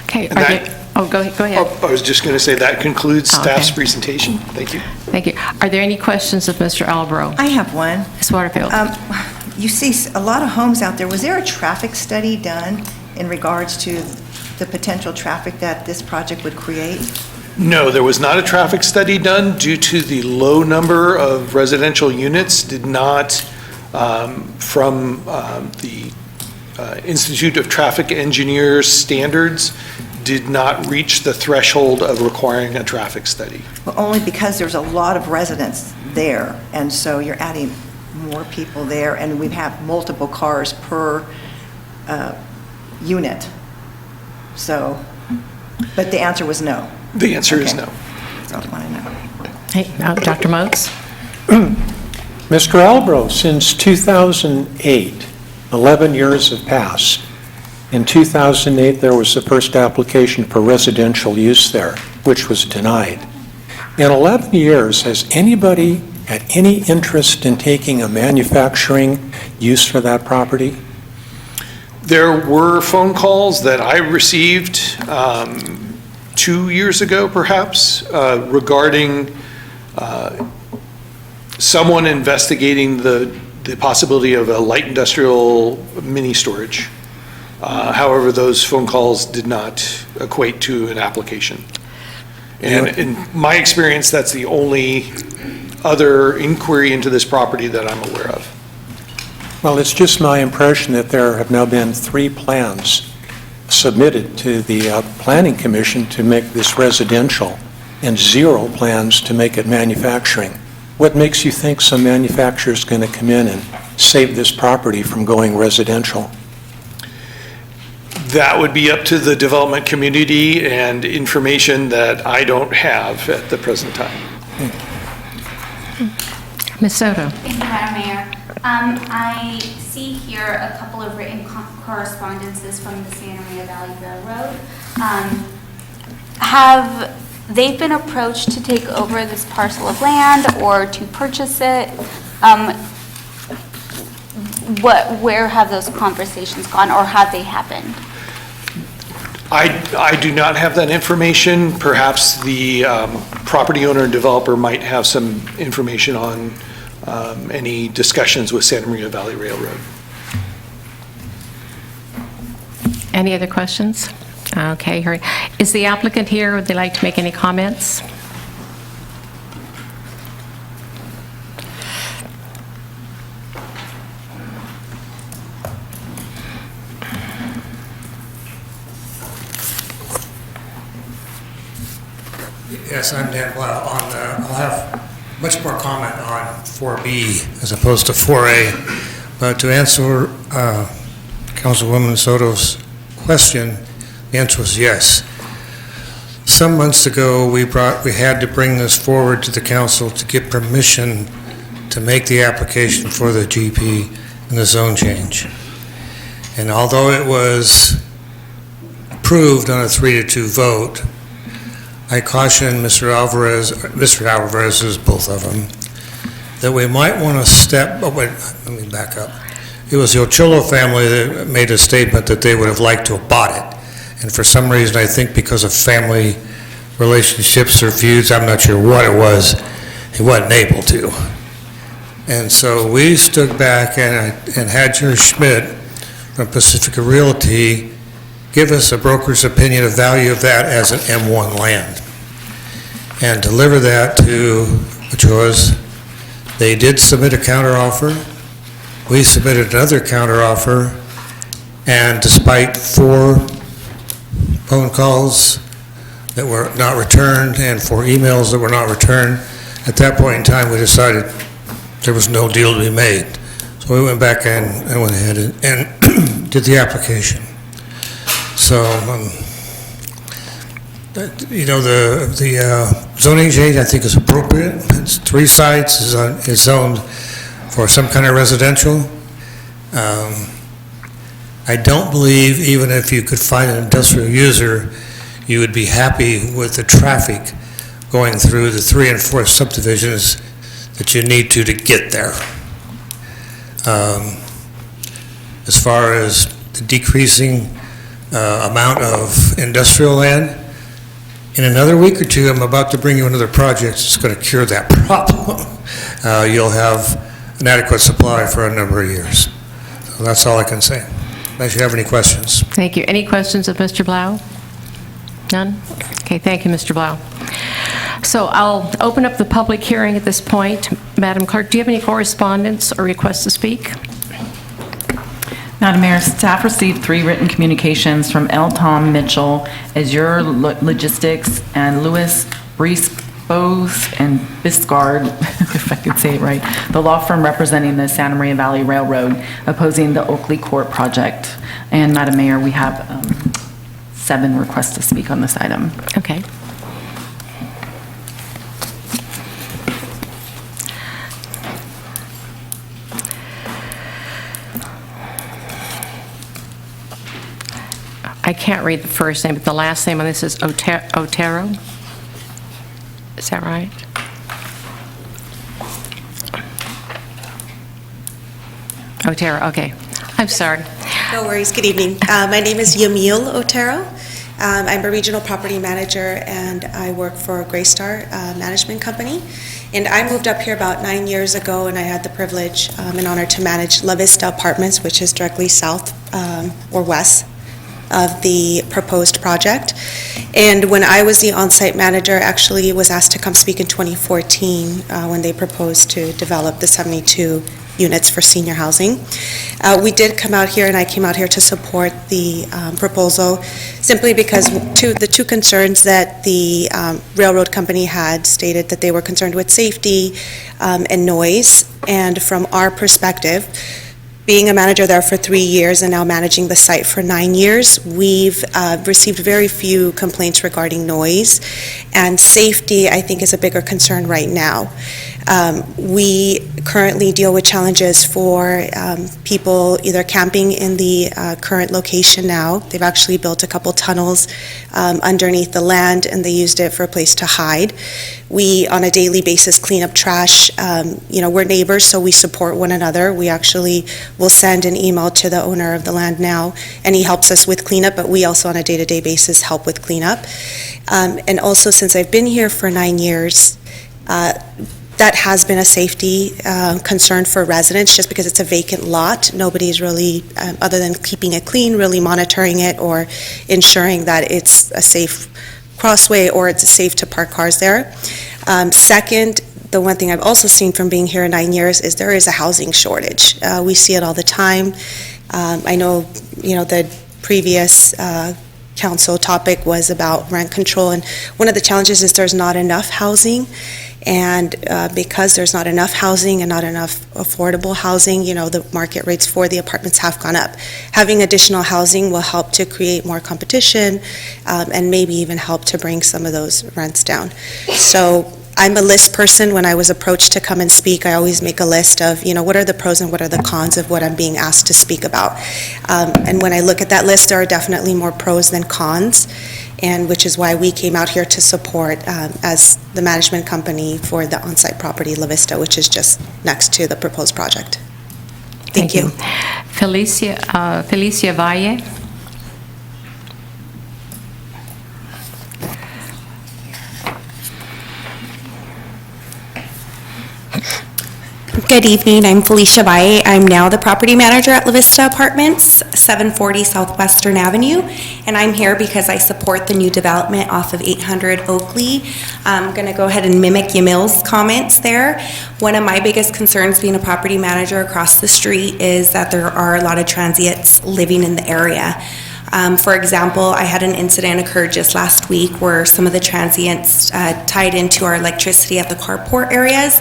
A: Okay,
X: And
A: are
X: that-
A: there, go ahead.
X: I was just going to say that concludes
A: Oh,
X: staff's
A: okay.
X: presentation. Thank you.
A: Thank you. Are there any questions of Mr. Albro?
D: I have one.
A: Ms. Waterfield?
D: You see a lot of homes out there. Was there a traffic study done in regards to the potential traffic that this project would create?
X: No, there was not a traffic study done due to the low number of residential units did not, from the Institute of Traffic Engineers standards, did not reach the threshold of requiring a traffic study.
D: Well, only because there's a lot of residents there, and so you're adding more people there, and we have multiple cars per unit. So, but the answer was no.
X: The answer is
D: Okay.
X: no.
D: That's all I want to know.
A: Hey, Dr. Moats?
V: Mr. Albro, since 2008, 11 years have passed. In 2008, there was the first application for residential use there, which was denied. In 11 years, has anybody had any interest in taking a manufacturing use for that property?
X: There were phone calls that I received 2 years ago, perhaps, regarding someone investigating the possibility of a light industrial mini storage. However, those phone calls did not equate to an application. And in my experience, that's the only other inquiry into this property that I'm aware of.
V: Well, it's just my impression that there have now been 3 plans submitted to the Planning Commission to make this residential and 0 plans to make it manufacturing. What makes you think some manufacturer is going to come in and save this property from going residential?
X: That would be up to the development community and information that I don't have at the present time.
A: Ms. Soto?
C: Thank you, Madam Mayor. I see here a couple of written correspondences from the Santa Maria Valley Railroad. Have they been approached to take over this parcel of land or to purchase it? Where have those conversations gone, or have they happened?
X: I do not have that information. Perhaps the property owner and developer might have some information on any discussions with Santa Maria Valley Railroad.
A: Any other questions? Okay, hearing. Is the applicant here? Would they like to make any comments?
E: Yes, I'm Dan. Well, I'll have much more comment on 4B as opposed to 4A. But to answer Councilwoman Soto's question, the answer was yes. Some months ago, we had to bring this forward to the council to get permission to make the application for the GP and the zone change. And although it was approved on a 3-2 vote, I caution Mr. Alvarez is both of them, that we might want to wait, let me back up. It was the Ochillo family that made a statement that they would have liked to have bought it. And for some reason, I think because of family relationships or feuds, I'm not sure what it was, he wasn't able to. And so we stood back and had George Schmidt from Pacifica Realty give us a broker's opinion of value of that as an M1 land and deliver that to Ochoa's. They did submit a counteroffer. We submitted another counteroffer, and despite 4 phone calls that were not returned and 4 emails that were not returned, at that point in time, we decided there was no deal to be made. So we went back and went ahead and did the application. So, the zoning change, I think, is appropriate. It's 3 sites, is zoned for some kind of residential. I don't believe, even if you could find an industrial user, you would be happy with the traffic going through the 3 and 4 subdivisions that you need to get there. As far as the decreasing amount of industrial land, in another week or 2, I'm about to bring you another project that's going to cure that problem. You'll have an adequate supply for a number of years. So that's all I can say. Unless you have any questions.
A: Thank you. Any questions of Mr. Blau? None? Okay, thank you, Mr. Blau. So I'll open up the public hearing at this point. Madam Clerk, do you have any correspondence or requests to speak?
B: Madam Mayor, staff received 3 written communications from L. Tom Mitchell, Azure Logistics, and Louis Briesbos and Biscard, if I could say it right, the law firm representing the Santa Maria Valley Railroad, opposing the Oakley Court project. And Madam Mayor, we have 7 requests to speak on this item.
A: Okay. I can't read the first name, but the last name on this is Otero. Is that right? Otero, okay. I'm sorry.
F: No worries. Good evening. My name is Yamil Otero. I'm a regional property manager, and I work for Greystar Management Company. And I moved up here about 9 years ago, and I had the privilege and honor to manage La Vista Apartments, which is directly south or west of the proposed project. And when I was the on-site manager, actually was asked to come speak in 2014 when they proposed to develop the 72 units for senior housing. We did come out here, and I came out here to support the proposal simply because the two concerns that the railroad company had stated that they were concerned with safety and noise. And from our perspective, being a manager there for 3 years and now managing the site for 9 years, we've received very few complaints regarding noise, and safety, I think, is a bigger concern right now. We currently deal with challenges for people either camping in the current location now. They've actually built a couple tunnels underneath the land, and they used it for a place to hide. We, on a daily basis, clean up trash. We're neighbors, so we support one another. We actually will send an email to the owner of the land now, and he helps us with cleanup, but we also, on a day-to-day basis, help with cleanup. And also, since I've been here for 9 years, that has been a safety concern for residents, just because it's a vacant lot. Nobody's really, other than keeping it clean, really monitoring it or ensuring that it's a safe crossway or it's safe to park cars there. Second, the one thing I've also seen from being here 9 years is there is a housing shortage. We see it all the time. I know, the previous council topic was about rent control, and one of the challenges is there's not enough housing. And because there's not enough housing and not enough affordable housing, the market rates for the apartments have gone up. Having additional housing will help to create more competition and maybe even help to bring some of those rents down. So I'm a list person. When I was approached to come and speak, I always make a list of, what are the pros and what are the cons of what I'm being asked to speak about. And when I look at that list, there are definitely more pros than cons. and which is why we came out here to support as the management company for the on-site property La Vista, which is just next to the proposed project. Thank you.
A: Felicia Valle.
F: Good evening, I'm Felicia Valle. I'm now the property manager at La Vista Apartments, 740 Southwestern Avenue, and I'm here because I support the new development off of 800 Oakley. I'm going to go ahead and mimic Yamil's comments there. One of my biggest concerns being a property manager across the street is that there are a lot of transients living in the area. For example, I had an incident occur just last week where some of the transients tied into our electricity at the carport areas.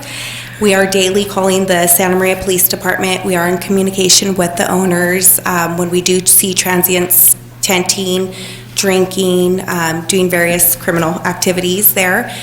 F: We are daily calling the Santa Maria Police Department. We are in communication with the owners when we do see transients tenting, drinking, doing various criminal activities there.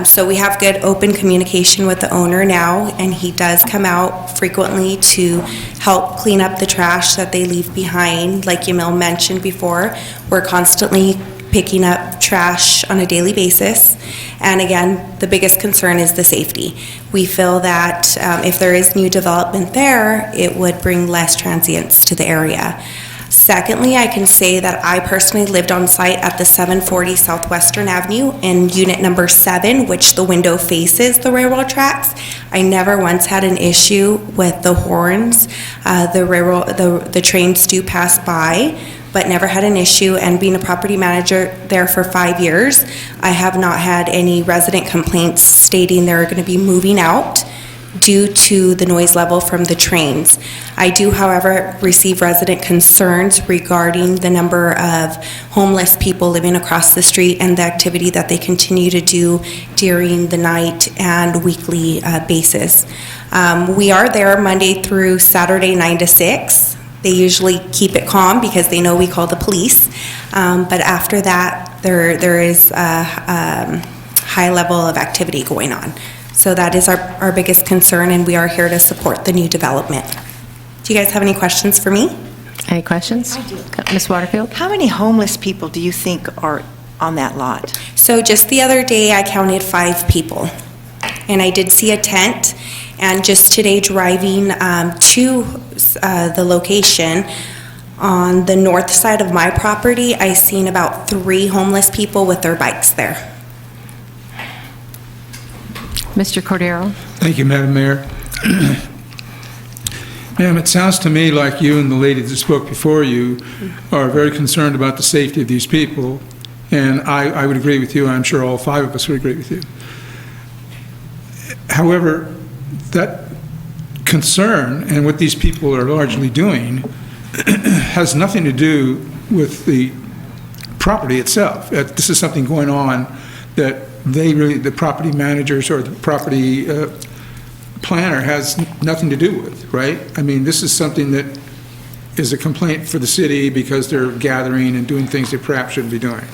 F: So we have good open communication with the owner now, and he does come out frequently to help clean up the trash that they leave behind. Like Yamil mentioned before, we're constantly picking up trash on a daily basis. And again, the biggest concern is the safety. We feel that if there is new development there, it would bring less transients to the area. Secondly, I can say that I personally lived on site at the 740 Southwestern Avenue in unit number 7, which the window faces the railroad tracks. I never once had an issue with the horns. The trains do pass by, but never had an issue. And being a property manager there for 5 years, I have not had any resident complaints stating they're going to be moving out due to the noise level from the trains. I do, however, receive resident concerns regarding the number of homeless people living across the street and the activity that they continue to do during the night and weekly basis. We are there Monday through Saturday, 9 to 6. They usually keep it calm because they know we call the police. But after that, there is a high level of activity going on. So that is our biggest concern, and we are here to support the new development. Do you guys have any questions for me?
A: Any questions?
D: I do.
A: Ms. Waterfield?
D: How many homeless people do you think are on that lot?
F: So just the other day, I counted 5 people, and I did see a tent. And just today, driving to the location, on the north side of my property, I seen about 3 homeless people with their bikes there.
A: Mr. Cordero?
Q: Thank you, Madam Mayor. Ma'am, it sounds to me like you and the lady that spoke before you are very concerned about the safety of these people, and I would agree with you. I'm sure all 5 of us would agree with you. However, that concern and what these people are largely doing has nothing to do with the property itself. This is something going on that the property managers or the property planner has nothing to do with, right? I mean, this is something that is a complaint for the city because they're gathering and doing things they perhaps shouldn't be doing.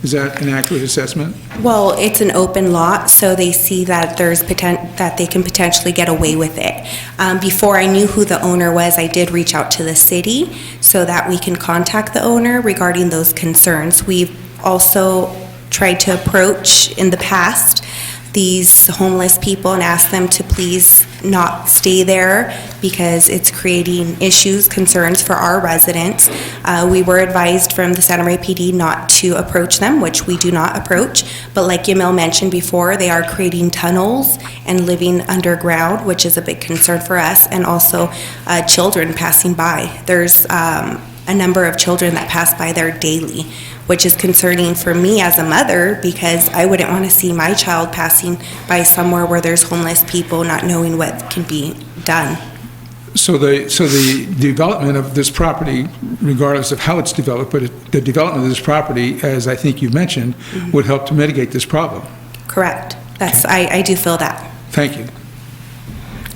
Q: Is that an accurate assessment?
F: Well, it's an open lot, so they see that that they can potentially get away with it. Before I knew who the owner was, I did reach out to the city so that we can contact the owner regarding those concerns. We've also tried to approach in the past these homeless people and ask them to please not stay there because it's creating issues, concerns for our residents. We were advised from the Santa Maria PD not to approach them, which we do not approach, but like Yamil mentioned before, they are creating tunnels and living underground, which is a big concern for us, and also children passing by. There's a number of children that pass by there daily, which is concerning for me as a mother because I wouldn't want to see my child passing by somewhere where there's homeless people not knowing what can be done.
Q: So the development of this property, regardless of how it's developed, but the development of this property, as I think you mentioned, would help to mitigate this problem.
F: Correct. I do feel that.
Q: Thank you.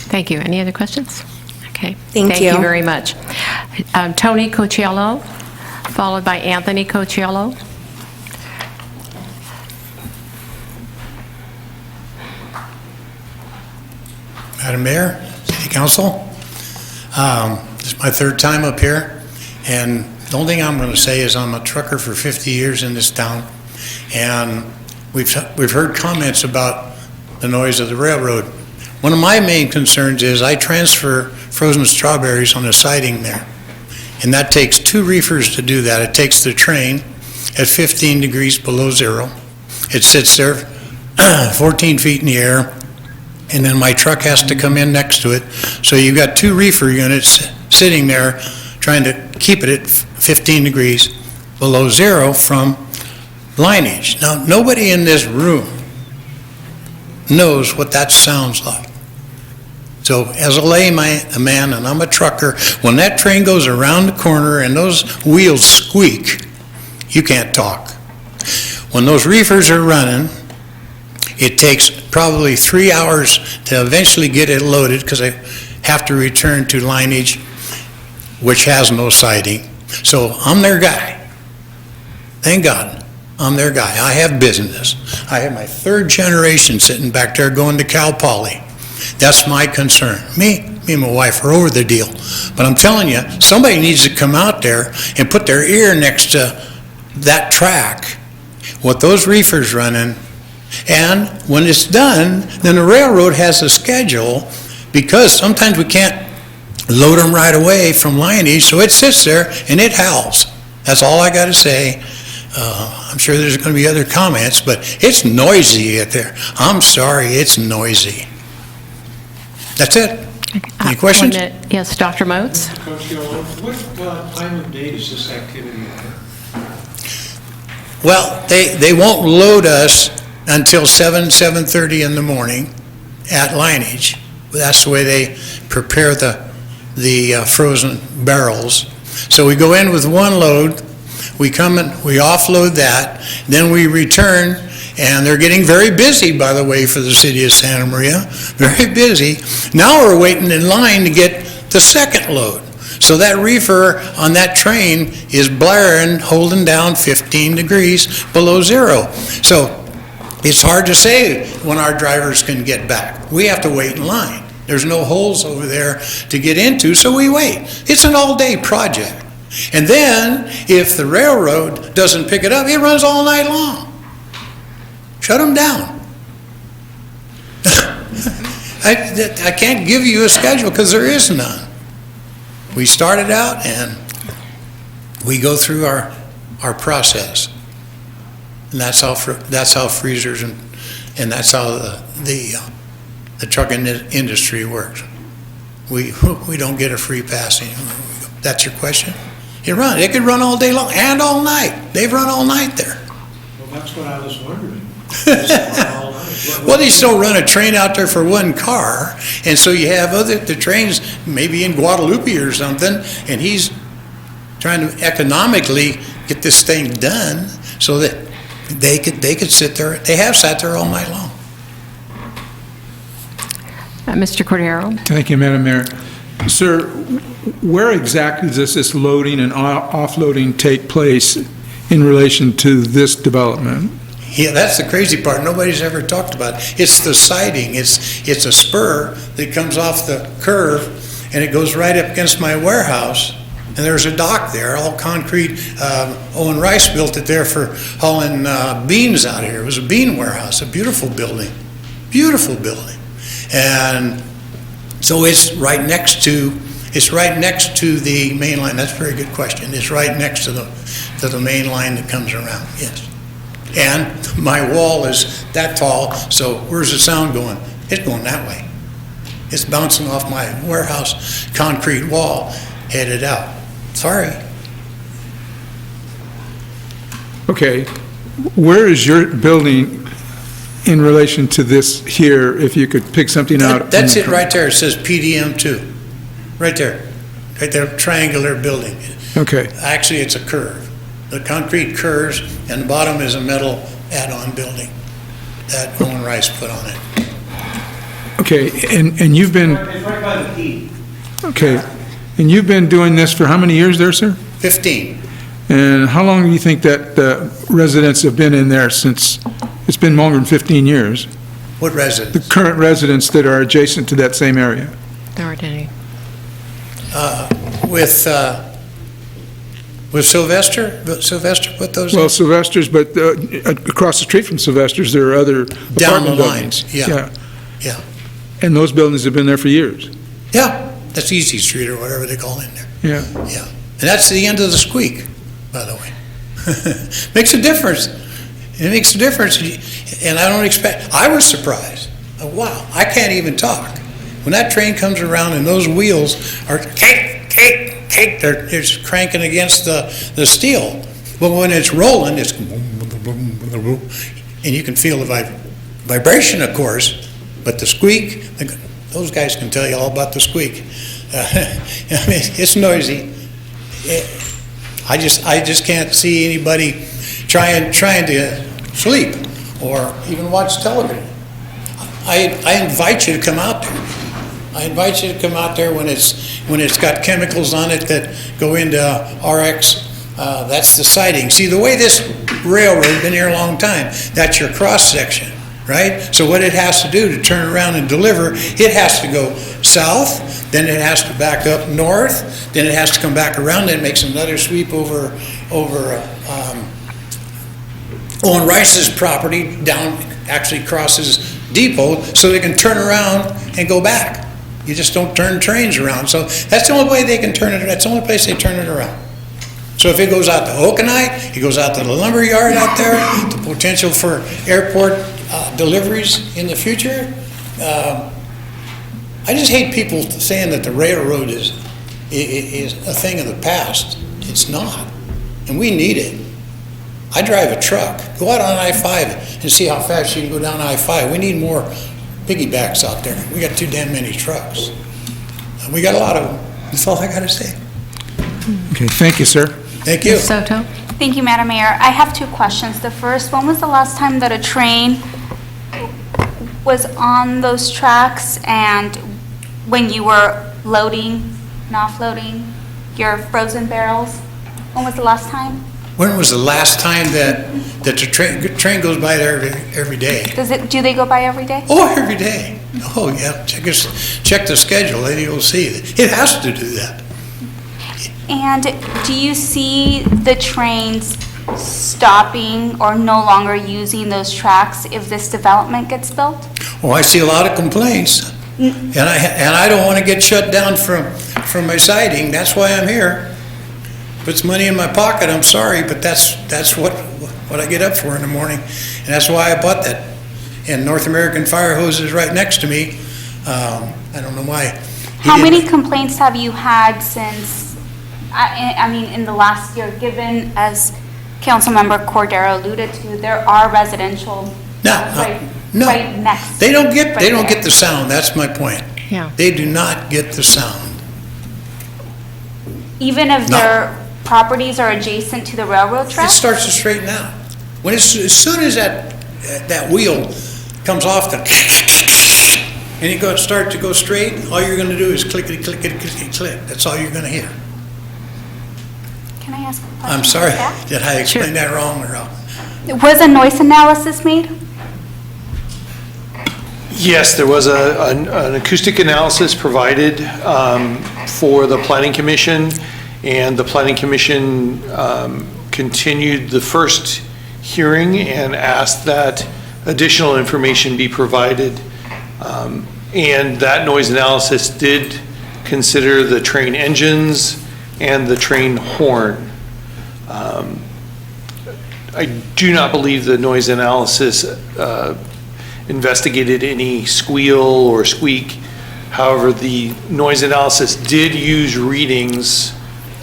A: Thank you. Any other questions? Okay.
F: Thank you.
A: Thank you very much. Tony Cocciello, followed by Anthony Cocciello.
G: Madam Mayor, City Council, this is my 3rd time up here, and
E: The only thing I'm going to say is I'm a trucker for 50 years in this town, and we've heard comments about the noise of the railroad. One of my main concerns is I transfer frozen strawberries on the siding there, and that takes 2 reefers to do that. It takes the train at 15 degrees below zero. It sits there 14 feet in the air, and then my truck has to come in next to it. So you've got 2 reefer units sitting there trying to keep it at 15 degrees below zero from lineage. Now, nobody in this room knows what that sounds like. So as a layman, and I'm a trucker, when that train goes around the corner and those wheels squeak, you can't talk. When those reefers are running, it takes probably 3 hours to eventually get it loaded because I have to return to lineage, which has no siding. So I'm their guy. Thank God, I'm their guy. I have business. I have my 3rd generation sitting back there going to Cal Poly. That's my concern. Me and my wife are over the deal. But I'm telling you, somebody needs to come out there and put their ear next to that track with those reefers running. And when it's done, then the railroad has a schedule, because sometimes we can't load them right away from lineage, so it sits there and it howls. That's all I got to say. I'm sure there's going to be other comments, but it's noisy out there. I'm sorry, it's noisy. That's it. Any questions?
A: 1 minute. Yes, Dr. Moats?
V: Coach Gillen, what time of day is this activity occur?
E: Well, they won't load us until 7:30 in the morning at lineage. That's the way they prepare the frozen barrels. So we go in with 1 load, we come in, we offload that, then we return, and they're getting very busy, by the way, for the city of Santa Maria, very busy. Now we're waiting in line to get the 2nd load. So that reefer on that train is blaring, holding down 15 degrees below zero. So it's hard to say when our drivers can get back. We have to wait in line. There's no holes over there to get into, so we wait. It's an all-day project. And then, if the railroad doesn't pick it up, it runs all night long. Shut them down. I can't give you a schedule because there is none. We started out and we go through our process. And that's how freezers and that's how the trucking industry works. We don't get a free pass anymore. That's your question? It could run all day long and all night. They've run all night there.
V: Well, that's what I was wondering.
E: Well, they still run a train out there for 1 car, and so you have the trains maybe in Guadalupe or something, and he's trying to economically get this thing done so that they could sit there. They have sat there all night long.
A: Mr. Cordero?
Q: Thank you, Madam Mayor. Sir, where exactly does this loading and offloading take place in relation to this development?
E: Yeah, that's the crazy part. Nobody's ever talked about it. It's the siding. It's a spur that comes off the curve, and it goes right up against my warehouse. And there's a dock there, all concrete. Owen Rice built it there for hauling beans out here. It was a bean warehouse, a beautiful building. Beautiful building. And so it's right next to the main line. That's a very good question. It's right next to the main line that comes around, yes. And my wall is that tall, so where's the sound going? It's going that way. It's bouncing off my warehouse concrete wall, headed out. Sorry.
Q: Okay, where is your building in relation to this here, if you could pick something out?
E: That's it right there. It says PDM 2. Right there. Right there, triangular building.
Q: Okay.
E: Actually, it's a curve. The concrete curves, and the bottom is a metal add-on building that Owen Rice put on it.
Q: Okay, and you've been...
E: It's right by the P.
Q: Okay, and you've been doing this for how many years there, sir?
E: 15.
Q: And how long do you think that residents have been in there since? It's been longer than 15 years.
E: What residents?
Q: The current residents that are adjacent to that same area.
A: There aren't any.
E: Was Sylvester put those in?
Q: Well, Sylvester's, but across the street from Sylvester's, there are other
E: Down the
Q: apartment
E: lines,
Q: buildings.
E: yeah.
Q: And those buildings have been there for years.
E: Yeah, that's Easy Street or whatever they call it in there.
Q: Yeah.
E: Yeah. And that's the end of the squeak, by the way. Makes a difference. It makes a difference. And I don't expect, I was surprised. Wow, I can't even talk. When that train comes around and those wheels are they're just cranking against the steel. But when it's rolling, it's and you can feel the vibration, of course, but the squeak, those guys can tell you all about the squeak. I mean, it's noisy. I just can't see anybody trying to sleep or even watch television. I invite you to come out there. I invite you to come out there when it's got chemicals on it that go into RX. That's the siding. See, the way this railroad, been here a long time, that's your cross section, right? So what it has to do to turn around and deliver, it has to go south, then it has to back up north, then it has to come back around, then it makes another sweep over Owen Rice's property, down, actually crosses Depot, so they can turn around and go back. You just don't turn trains around. So that's the only way they can turn it, that's the only place they turn it around. So if it goes out to Okanite, it goes out to the lumber yard out there, the potential for airport deliveries in the future. I just hate people saying that the railroad is a thing of the past. It's not, and we need it. I drive a truck. Go out on I-5 and see how fast you can go down I-5. We need more piggybacks out there. We got too damn many trucks. And we got a lot of them. That's all I got to say.
Q: Okay, thank you, sir.
E: Thank you.
A: Ms. Soto?
C: Thank you, Madam Mayor. I have two questions. The first, when was the last time that a train was on those tracks and when you were loading and offloading your frozen barrels? When was the last time?
E: When was the last time that the train goes by there every day?
C: Do they go by every day?
E: Oh, every day. Oh, yeah. Check the schedule, then you'll see. It has to do that.
C: And do you see the trains stopping or no longer using those tracks if this development gets built?
E: Oh, I see a lot of complaints. And I don't want to get shut down from my siding. That's why I'm here. Puts money in my pocket, I'm sorry, but that's what I get up for in the morning. And that's why I bought that. And North American Fire Hose is right next to me. I don't know why.
C: How many complaints have you had since, I mean, in the last year, given, as Councilmember Cordero alluded to, there are residential right next.
E: They don't get the sound, that's my point.
A: Yeah.
E: They do not get the sound.
C: Even if their properties are adjacent to the railroad
E: It
C: track?
E: starts to straighten out. As soon as that wheel comes off and it starts to go straight, all you're going to do is clickety, clickety, clickety, click. That's all you're going to hear.
C: Can I ask a question?
E: I'm sorry,
C: about that?
E: did I explain that wrong or?
C: Was a noise analysis made?
X: Yes, there was an acoustic analysis provided for the Planning Commission, and the Planning Commission continued the first hearing and asked that additional information be provided. And that noise analysis did consider the train engines and the train horn. I do not believe the noise analysis investigated any squeal or squeak. However, the noise analysis did use readings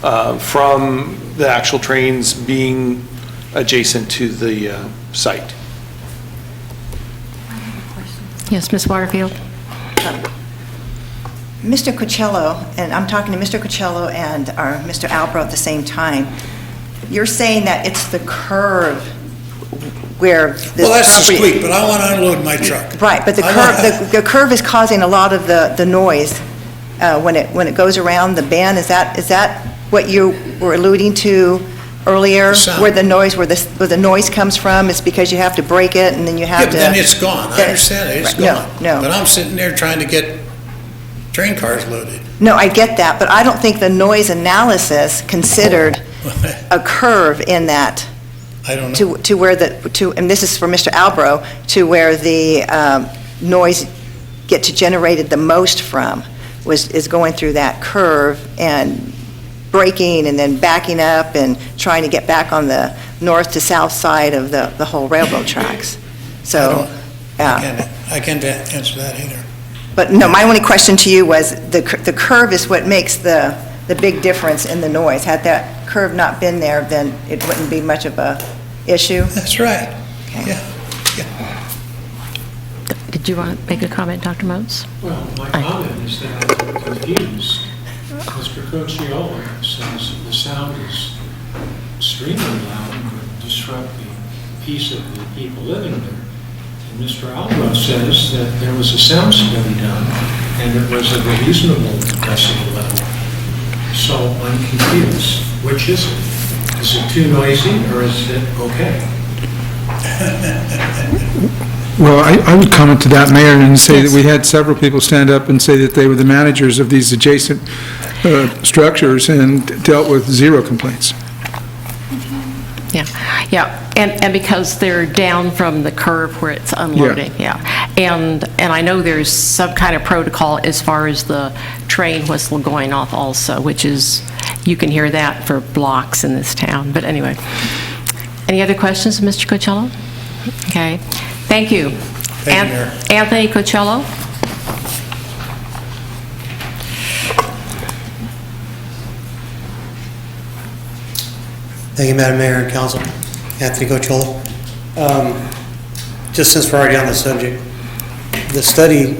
X: from the actual trains being adjacent to the site.
A: Yes, Ms. Waterfield?
D: Mr. Cocello, and I'm talking to Mr. Cocello and Mr. Albro at the same time, you're saying that it's the curve where this
E: Well, that's the
D: property-
E: squeak, but I want to unload my truck.
D: Right, but the curve is causing a lot of the noise when it goes around the bend. Is that what you were alluding to earlier?
E: Sound.
D: Where the noise comes from? It's because you have to break it and then you have
E: Yeah,
D: to...
E: but then it's gone. I understand it, it's
D: Right, no,
E: gone.
D: no.
E: But I'm sitting there trying to get train cars loaded.
D: No, I get that, but I don't think the noise analysis considered a curve in that?
E: I don't know.
D: To where and this is for Mr. Albro, to where the noise gets generated the most from, is going through that curve and braking and then backing up and trying to get back on the north to south side of the whole railroad tracks. So,
E: I can't answer that either.
D: but no, my only question to you was, the curve is what makes the big difference in the noise. Had that curve not been there, then it wouldn't be much of a issue?
E: That's right.
D: Okay.
E: Yeah.
A: Did you want to make a comment, Dr. Moats?
V: Well, my comment is that I'm confused. Mr. Cochiolo says the sound is extremely loud and would disrupt the peace of the people living there. And Mr. Albro says that there was a sound study done and it was at a reasonable decibel level. So I'm confused. Which is it? Is it too noisy or is it okay?
Q: Well, I would comment to that, Mayor, and say that we had several people stand up and say that they were the managers of these adjacent structures and dealt with zero complaints.
A: Yeah, and because they're down from the curve where it's unloading, yeah. And I know there's some kind of protocol as far as the train whistle going off also, which is, you can hear that for blocks in this town. But anyway, any other questions, Mr. Cocello? Okay, thank you.
E: Thank you, Mayor.
A: Anthony Cocello?
G: Thank you, Madam Mayor and Council. Anthony Cocello. Just since we're already on the subject, the study,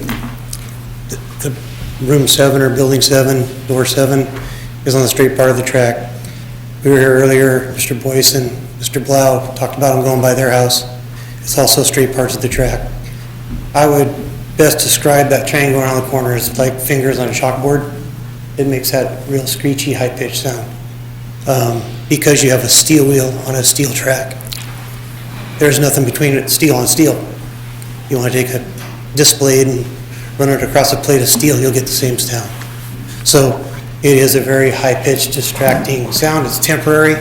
G: the room 7 or building 7, door 7, is on the straight part of the track. We were here earlier, Mr. Boyce and Mr. Blau talked about them going by their house. It's also straight parts of the track. I would best describe that train going around the corner as like fingers on a chalkboard. It makes that real screechy, high-pitched sound. Because you have a steel wheel on a steel track. There's nothing between steel and steel. You want to take a disc blade and run it across a plate of steel, you'll get the same sound. So it is a very high-pitched, distracting sound. It's temporary.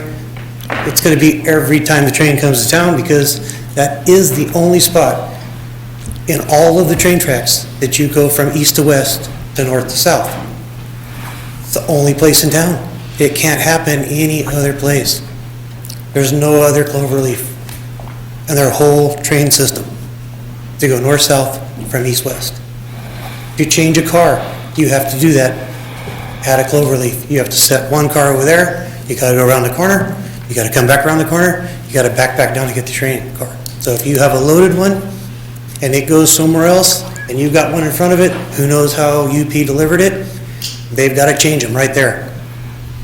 G: It's going to be every time the train comes to town because that is the only spot in all of the train tracks that you go from east to west to north to south. It's the only place in town. It can't happen any other place. There's no other Cloverleaf in their whole train system to go north-south from east-west. If you change a car, you have to do that at a Cloverleaf. You have to set one car over there, you gotta go around the corner, you gotta come back around the corner, you gotta back down to get the train car. So if you have a loaded one and it goes somewhere else and you've got one in front of it, who knows how UP delivered it, they've gotta change them right there.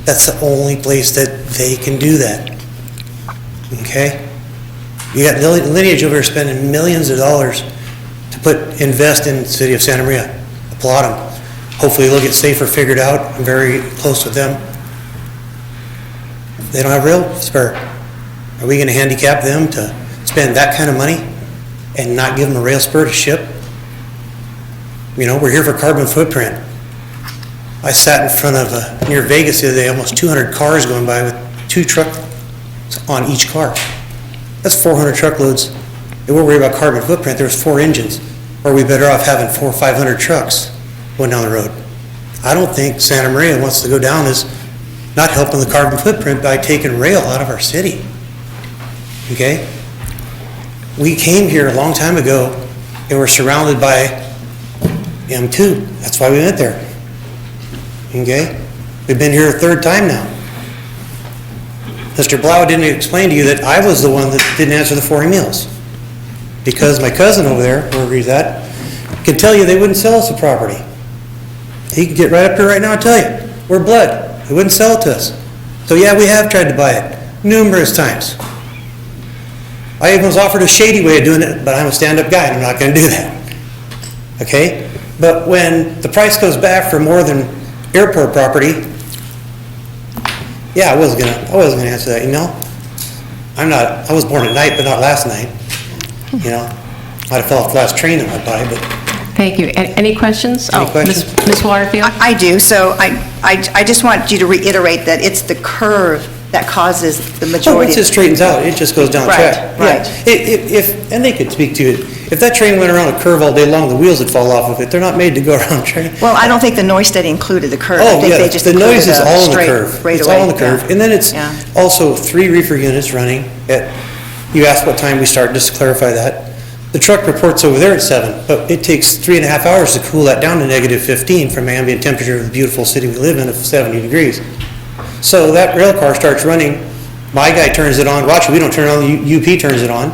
G: That's the only place that they can do that. Okay? You got Lineage over here spending millions of dollars to invest in the city of Santa Maria. Applaud them. Hopefully they'll get safer figured out. I'm very close with them. They don't have rail spur. Are we going to handicap them to spend that kind of money and not give them a rail spur to ship? You know, we're here for carbon footprint. I sat in front of, near Vegas the other day, almost 200 cars going by with 2 trucks on each car. That's 400 truckloads. They weren't worried about carbon footprint, there was 4 engines. Or are we better off having 400 or 500 trucks going down the road? I don't think Santa Maria wants to go down as not helping the carbon footprint by taking rail out of our city. Okay? We came here a long time ago and were surrounded by M2. That's why we went there. Okay? We've been here a 3rd time now. Mr. Blau didn't explain to you that I was the one that didn't answer the 4 emails. Because my cousin over there, wherever he's at, can tell you they wouldn't sell us the property. He can get right up here right now and tell you, we're blood. They wouldn't sell it to us. So yeah, we have tried to buy it numerous times. I even was offered a shady way of doing it, but I'm a stand-up guy and I'm not going to do that. Okay? But when the price goes back for more than airport property, yeah, I wasn't gonna answer that, you know? I was born at night, but not last night. You know? Might have fell off the last train that went by, but.
A: Thank you. Any questions?
D: Any questions?
A: Ms. Waterfield?
D: I do. So I just want you to reiterate that it's the curve that causes the
G: But
D: majority.
G: once it straightens out, it just goes down the
D: Right,
G: track.
D: right.
G: Yeah. If, and they could speak to it, if that train went around a curve all day long, the wheels would fall off of it. They're not made to go around train.
D: Well, I don't think the noise study included the curve. I
G: Oh,
D: think
G: yeah,
D: they just
G: the
D: included
G: noise is
D: a
G: all in the
D: straight
G: curve. It's
D: straightaway,
G: all in the curve.
D: yeah.
G: And then it's
D: Yeah.
G: also 3 reefer units running at, you asked what time we start, just to clarify that. The truck reports over there at 7, but it takes 3.5 hours to cool that down to -15 from ambient temperature of the beautiful city we live in of 70 degrees. So that rail car starts running, my guy turns it on, watch, we don't turn it on, the UP turns it on,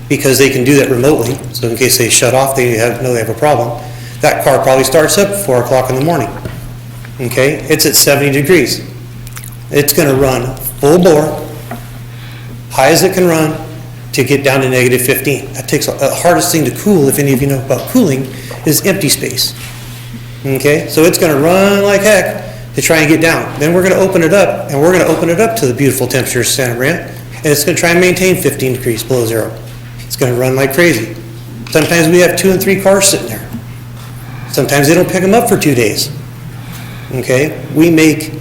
G: because they can do that remotely, so in case they shut off, they know they have a problem. That car probably starts up at 4 o'clock in the morning, okay? It's at 70 degrees. It's gonna run full bore, high as it can run, to get down to -15. That takes, the hardest thing to cool, if any of you know about cooling, is empty space. Okay, so it's gonna run like heck to try and get down. Then we're gonna open it up, and we're gonna open it up to the beautiful temperatures of Santa Maria, and it's gonna try and maintain 15 degrees below zero. It's gonna run like crazy. Sometimes we have 2 and 3 cars sitting there. Sometimes they don't pick them up for 2 days. Okay, we make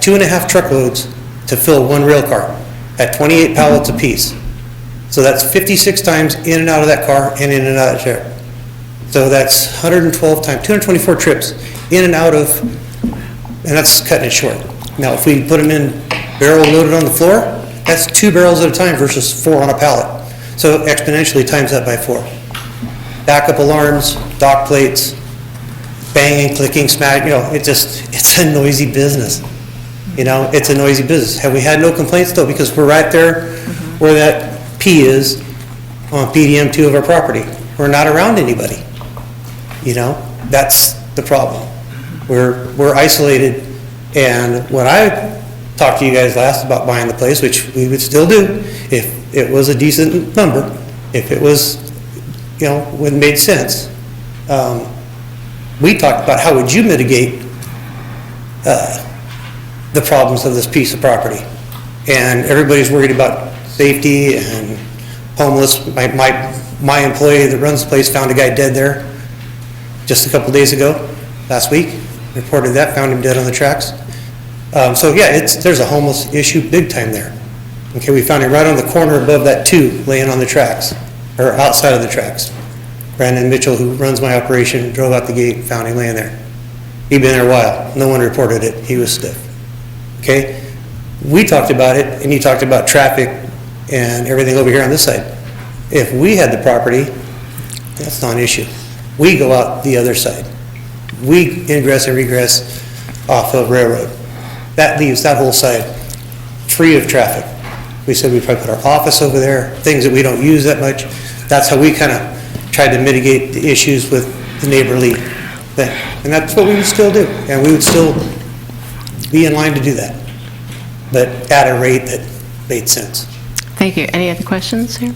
G: 2.5 truckloads to fill 1 rail car at 28 pallets apiece. So that's 56 times in and out of that car and in and out of there. So that's 112 times, 224 trips in and out of, and that's cutting it short. Now, if we put them in barrel loaded on the floor, that's 2 barrels at a time versus 4 on a pallet. So exponentially times that by 4. Backup alarms, dock plates, banging, clicking, smack, it's a noisy business. It's a noisy business. Have we had no complaints though? Because we're right there where that P is on PDM 2 of our property. We're not around anybody. That's the problem. We're isolated, and when I talked to you guys last about buying the place, which we would still do, if it was a decent number, if it was, when it made sense, we talked about how would you mitigate the problems of this piece of property. And everybody's worried about safety and homeless. My employee that runs the place found a guy dead there just a couple days ago, last week. Reported that, found him dead on the tracks. So yeah, there's a homeless issue big time there. Okay, we found him right on the corner above that 2, laying on the tracks, or outside of the tracks. Brandon Mitchell, who runs my operation, drove out the gate and found him laying there. He'd been there a while. No one reported it. He was stiff. Okay? We talked about it, and you talked about traffic and everything over here on this side. If we had the property, that's not an issue. We go out the other side. We ingress and regress off of Railroad. That leaves that whole side free of traffic. We said we'd probably put our office over there, things that we don't use that much. That's how we kind of tried to mitigate the issues with the neighborly thing. And that's what we would still do. And we would still be in line to do that, but at a rate that made sense.
A: Thank you. Any other questions here?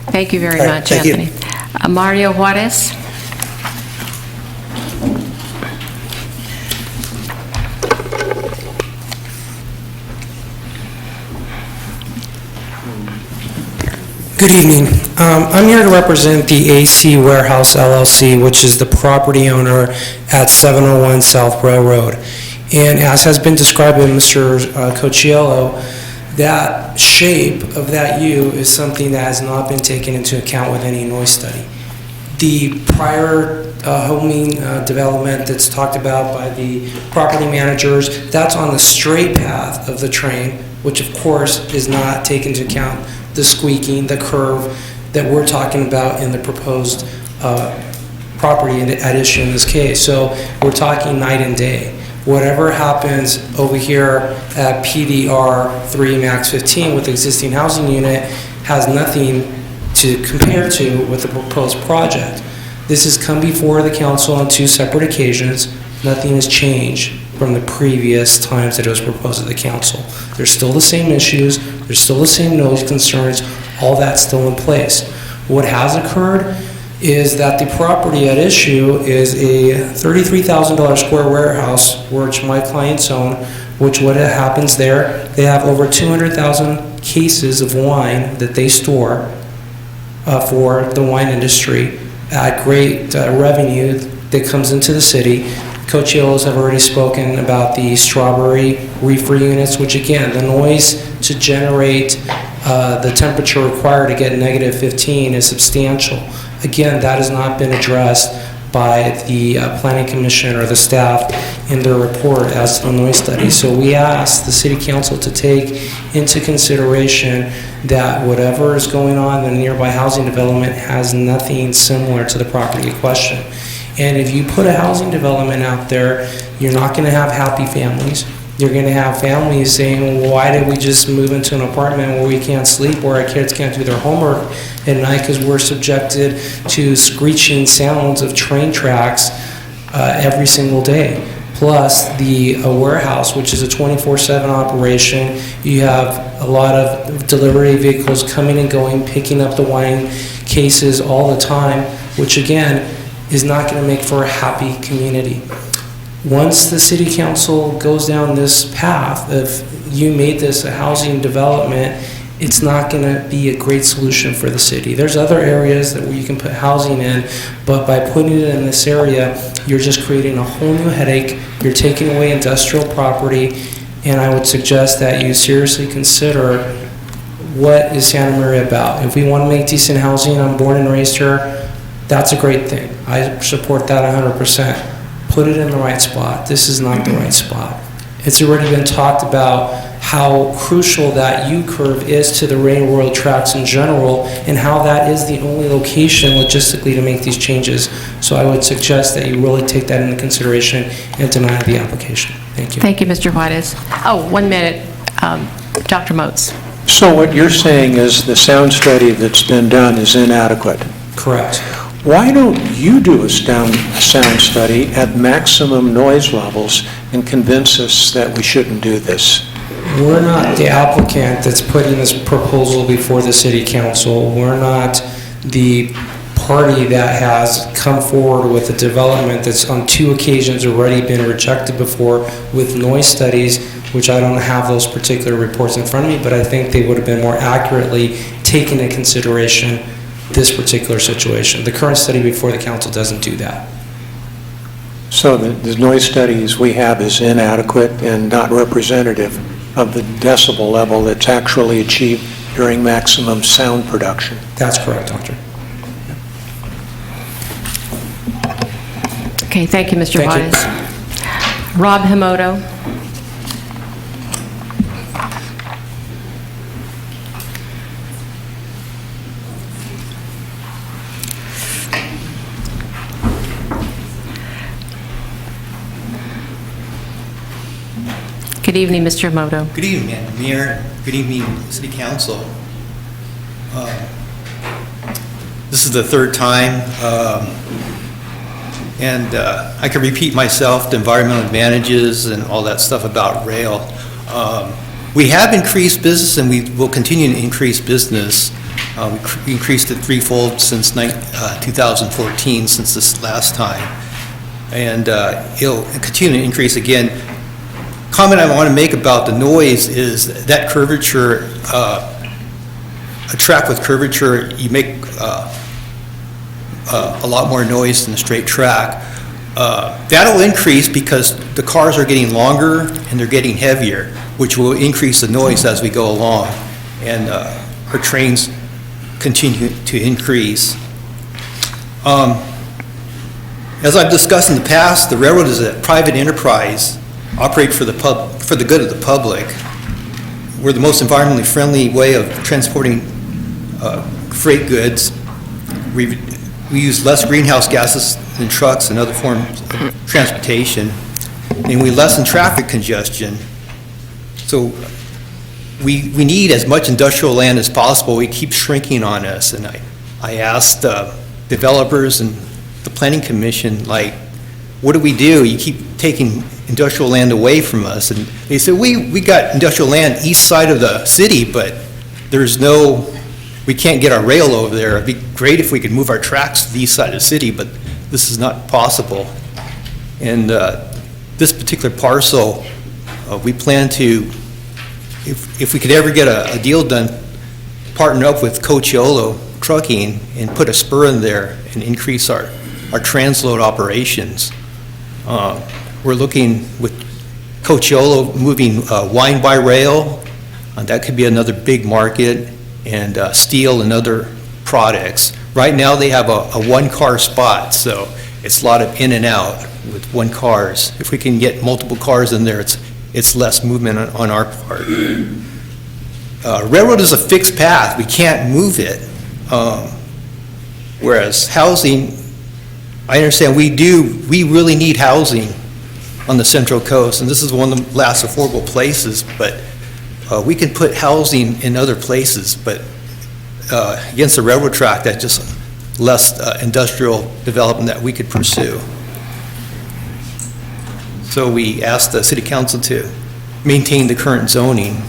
A: Thank you very
G: All right,
A: much,
G: thank you.
A: Anthony. Mario Juarez?
H: Good evening. I'm here to represent the AC Warehouse LLC, which is the property owner at 701 South Railroad. And as has been described by Mr. Cocchiello, that shape of that U is something that has not been taken into account with any noise study. The prior homing development that's talked about by the property managers, that's on the straight path of the train, which of course is not taken into account the squeaking, the curve that we're talking about in the proposed property at issue in this case. So we're talking night and day. Whatever happens over here at PDR 3 Max 15 with the existing housing unit has nothing to compare to with the proposed project. This has come before the council on 2 separate occasions. Nothing has changed from the previous times that it was proposed to the council. There's still the same issues, there's still the same noise concerns, all that's still in place. What has occurred is that the property at issue is a $33,000 square warehouse, which my clients own, which what happens there, they have over 200,000 cases of wine that they store for the wine industry at great revenue that comes into the city. Co-chairs have already spoken about the strawberry reefer units, which again, the noise to generate the temperature required to get -15 is substantial. Again, that has not been addressed by the Planning Commission or the staff in their report as to the noise study. So we ask the City Council to take into consideration that whatever is going on in the nearby housing development has nothing similar to the property in question. And if you put a housing development out there, you're not going to have happy families. You're going to have families saying, well, why did we just move into an apartment where we can't sleep, where our kids can't do their homework at night because we're subjected to screeching sounds of train tracks every single day. Plus the warehouse, which is a 24/7 operation. You have a lot of delivery vehicles coming and going, picking up the wine cases all the time, which again is not going to make for a happy community. Once the city council goes down this path, if you made this a housing development, it's not going to be a great solution for the city. There's other areas that where you can put housing in, but by putting it in this area, you're just creating a whole new headache. You're taking away industrial property, and I would suggest that you seriously consider what is Santa Maria about. If we want to make decent housing, I'm born and raised here, that's a great thing. I support that 100%. Put it in the right spot. This is not the right spot. It's already been talked about how crucial that U-curve is to the railroad tracks in general, and how that is the only location logistically to make these changes. So I would suggest that you really take that into consideration and deny the application. Thank you.
A: Thank you, Mr. Juarez. Oh, 1 minute, Dr. Moats.
V: So what you're saying is the sound study that's been done is inadequate?
H: Correct.
V: Why don't you do a sound study at maximum noise levels and convince us that we shouldn't do this?
H: We're not the applicant that's putting this proposal before the city council. We're not the party that has come forward with a development that's on 2 occasions already been rejected before with noise studies, which I don't have those particular reports in front of me, but I think they would have been more accurately taken into consideration this particular situation. The current study before the council doesn't do that.
V: So the noise studies we have is inadequate and not representative of the decibel level that's actually achieved during maximum sound production.
H: That's correct, Doctor.
A: Okay, thank you, Mr.
H: Thank you.
A: Juarez. Rob Himoto. Good evening, Mr. Himoto.
I: Good evening, Madam Mayor. Good evening, City Council. This is the third time, and I can repeat myself, the environmental advantages and all that stuff about rail. We have increased business, and we will continue to increase business. We increased it threefold since 2014, since this last time, and it'll continue to increase again. Comment I want to make about the noise is that curvature, a track with curvature, you make a lot more noise than a straight track. That'll increase because the cars are getting longer and they're getting heavier, which will increase the noise as we go along. And our trains continue to increase. As I've discussed in the past, the railroad is a private enterprise, operate for the good of the public. We're the most environmentally friendly way of transporting freight goods. We use less greenhouse gases than trucks and other forms of transportation, and we lessen traffic congestion. So we need as much industrial land as possible. We keep shrinking on us, and I asked developers and the Planning Commission, like, what do we do? You keep taking industrial land away from us. And they said, we got industrial land east side of the city, but we can't get our rail over there. It'd be great if we could move our tracks to the east side of the city, but this is not possible. And this particular parcel, we plan to, if we could ever get a deal done, partner up with Cochiolo Trucking and put a spur in there and increase our transload operations. We're looking with Coachella moving wine by rail. That could be another big market, and steel and other products. Right now, they have a one-car spot, so it's a lot of in and out with one cars. If we can get multiple cars in there, it's less movement on our part. Railroad is a fixed path. We can't move it. Whereas housing, I understand we really need housing on the Central Coast, and this is one of the last affordable places, but we can put housing in other places, but against the railroad track, that's just less industrial development that we could pursue. So we asked the City Council to maintain the current zoning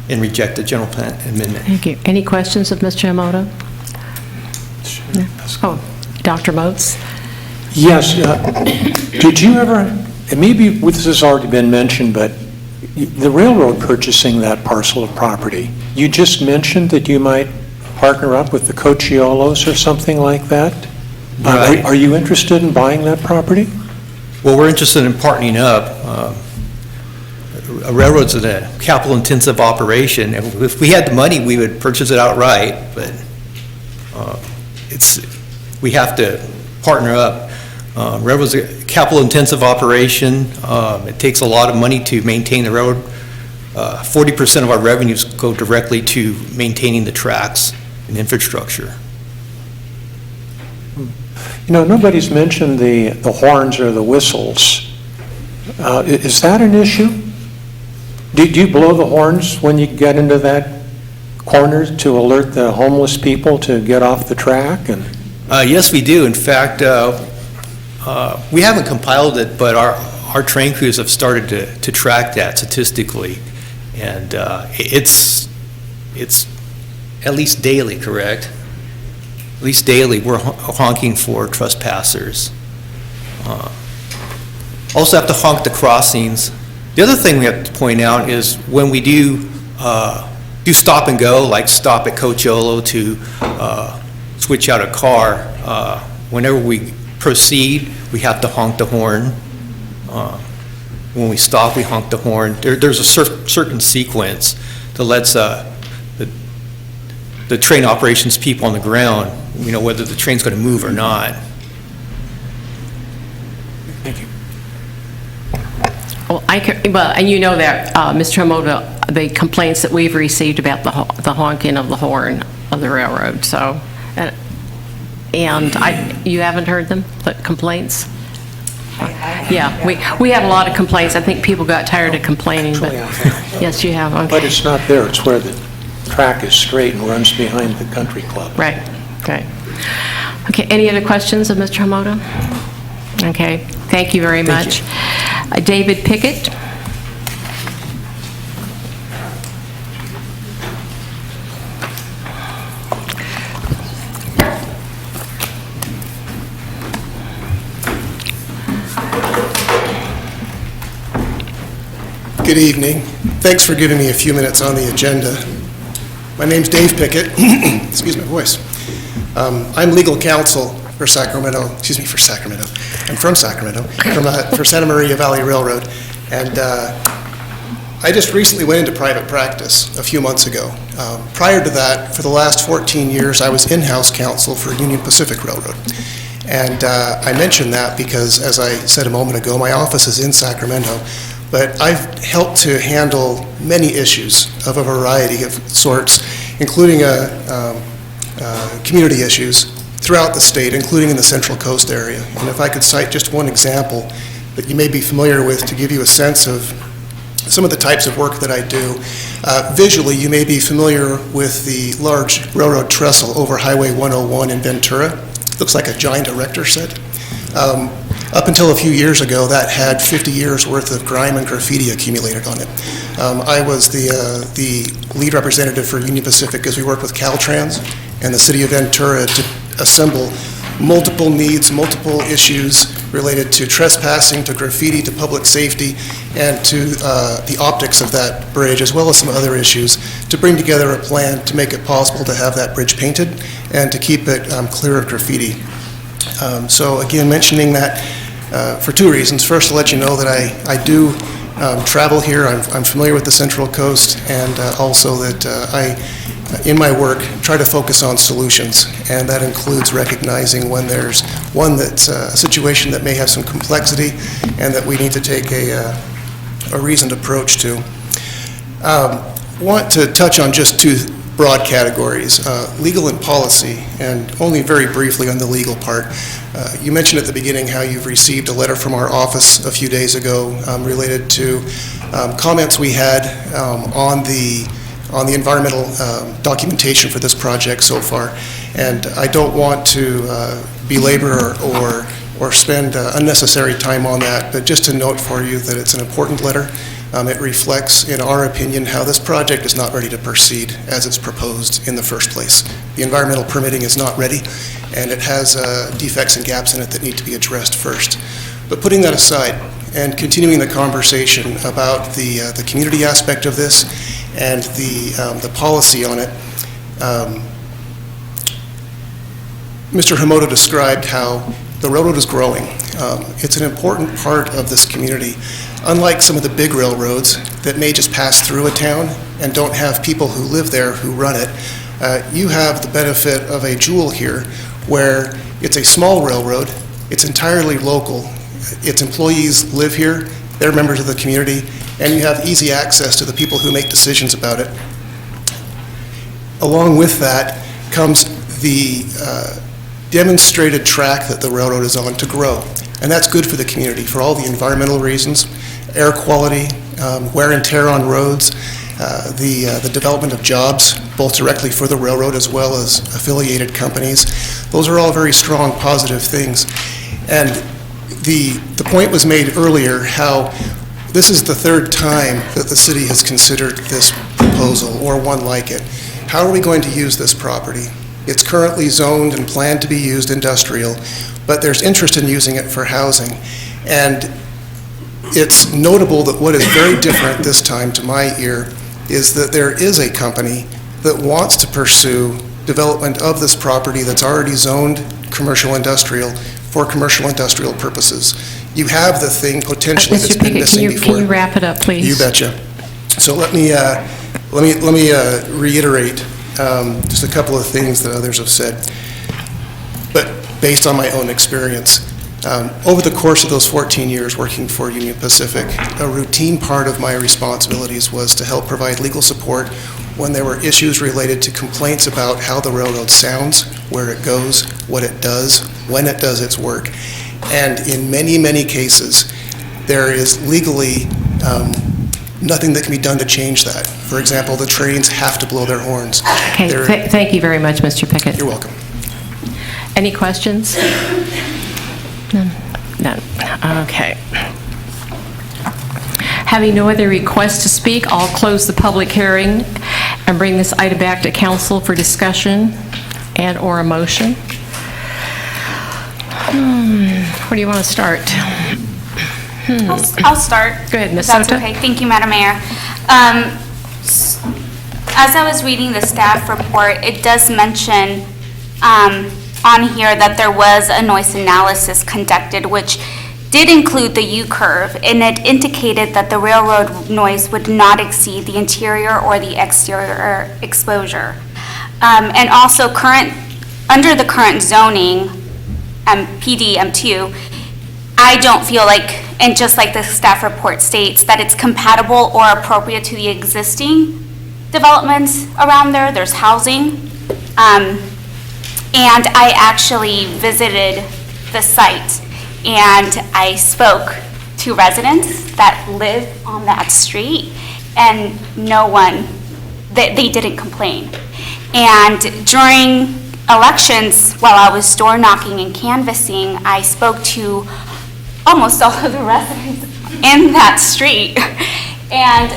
I: and reject the general plan amendment.
A: Thank you. Any questions of Mr. Yamamoto? No? Oh, Dr. Moats?
V: Yes. Did you ever, and maybe this has already been mentioned, but the railroad purchasing that parcel of property, you just mentioned that you might partner up with the Cochiolos or something like that?
I: Right.
V: Are you interested in buying that property?
I: Well, we're interested in partnering up. A railroad's a capital-intensive operation, and if we had the money, we would purchase it outright, but we have to partner up. Railroad's a capital-intensive operation. It takes a lot of money to maintain the railroad. 40% of our revenues go directly to maintaining the tracks and infrastructure.
V: You know, nobody's mentioned the horns or the whistles. Is that an issue? Do you blow the horns when you get into that corner to alert the homeless people to get off the track? And
I: yes, we do. In fact, we haven't compiled it, but our train crews have started to track that statistically, and it's at least daily, correct? At least daily, we're honking for trespassers. Also have to honk the crossings. The other thing we have to point out is when we do stop and go, like stop at Coachella to switch out a car, whenever we proceed, we have to honk the horn. When we stop, we honk the horn. There's a certain sequence that lets the train operations people on the ground, whether the train's going to move or not.
V: Thank you.
A: Well, and you know that, Mr. Yamamoto, the complaints that we've received about the honking of the horn of the railroad, so, you haven't heard them, the complaints? Yeah, we had a lot of complaints. I think people got tired of complaining, but, yes, you have, okay.
V: But it's not there. It's where the track is straight and runs behind the country club.
A: Right, okay. Okay, any other questions of Mr. Yamamoto? Okay, thank you very much. David Pickett.
J: Good evening. Thanks for giving me a few minutes on the agenda. My name's Dave Pickett. Excuse my voice. I'm legal counsel for Sacramento. I'm from Sacramento, for Santa Maria Valley Railroad. And I just recently went into private practice a few months ago. Prior to that, for the last 14 years, I was in-house counsel for Union Pacific Railroad. And I mention that because, as I said a moment ago, my office is in Sacramento. But I've helped to handle many issues of a variety of sorts, including community issues throughout the state, including in the Central Coast area. And if I could cite just one example that you may be familiar with to give you a sense of some of the types of work that I do. Visually, you may be familiar with the large railroad trestle over Highway 101 in Ventura. It looks like a giant erector set. Up until a few years ago, that had 50 years worth of grime and graffiti accumulated on it. I was the lead representative for Union Pacific as we worked with Caltrans and the city of Ventura to assemble multiple needs, multiple issues related to trespassing, to graffiti, to public safety, and to the optics of that bridge, as well as some other issues, to bring together a plan to make it possible to have that bridge painted and to keep it clear of graffiti. So again, mentioning that for two reasons. First, to let you know that I do travel here. I'm familiar with the Central Coast, and also that I, in my work, try to focus on solutions, and that includes recognizing when there's one that's a situation that may have some complexity and that we need to take a reasoned approach to. Want to touch on just two broad categories, legal and policy, and only very briefly on the legal part. You mentioned at the beginning how you've received a letter from our office a few days ago related to comments we had on the environmental documentation for this project so far. And I don't want to belabor or spend unnecessary time on that, but just to note for you that it's an important letter. It reflects, in our opinion, how this project is not ready to proceed as it's proposed in the first place. The environmental permitting is not ready, and it has defects and gaps in it that need to be addressed first. But putting that aside and continuing the conversation about the community aspect of this and the policy on it, Mr. Hamoto described how the railroad is growing. It's an important part of this community. Unlike some of the big railroads that may just pass through a town and don't have people who live there who run it, you have the benefit of a jewel here where it's a small railroad, it's entirely local, its employees live here, they're members of the community, and you have easy access to the people who make decisions about it. Along with that comes the demonstrated track that the railroad is on to grow. And that's good for the community for all the environmental reasons, air quality, wear and tear on roads, the development of jobs, both directly for the railroad as well as affiliated companies. Those are all very strong, positive things. And the point was made earlier how this is the third time that the city has considered this proposal or one like it. How are we going to use this property? It's currently zoned and planned to be used industrial, but there's interest in using it for housing. And it's notable that what is very different this time to my ear is that there is a company that wants to pursue development of this property that's already zoned commercial industrial for commercial industrial purposes. You have the thing potentially that's been missing before.
A: Can you wrap it up, please?
J: You betcha. So let me reiterate just a couple of things that others have said, but based on my own experience. Over the course of those 14 years working for Union Pacific, a routine part of my responsibilities was to help provide legal support when there were issues related to complaints about how the railroad sounds, where it goes, what it does, when it does its work. And in many, many cases, there is legally nothing that can be done to change that. For example, the trains have to blow their horns.
A: Okay, thank you very much, Mr. Pickett.
J: You're welcome.
A: Any questions? None. Okay. Having no other requests to speak, I'll close the public hearing and bring this item back to council for discussion and/or a motion. Where do you want to start?
C: I'll start.
A: Go ahead, Ms.
C: That's
A: Soto.
C: okay. Thank you, Madam Mayor. As I was reading the staff report, it does mention on here that there was a noise analysis conducted, which did include the U-curve, and it indicated that the railroad noise would not exceed the interior or the exterior exposure. And also under the current zoning, PD M2, I don't feel like, and just like the staff report states, that it's compatible or appropriate to the existing developments around there. There's housing. And I actually visited the site and I spoke to residents that live on that street, and no one, they didn't complain. And during elections, while I was door knocking and canvassing, I spoke to almost all of the residents in that street. And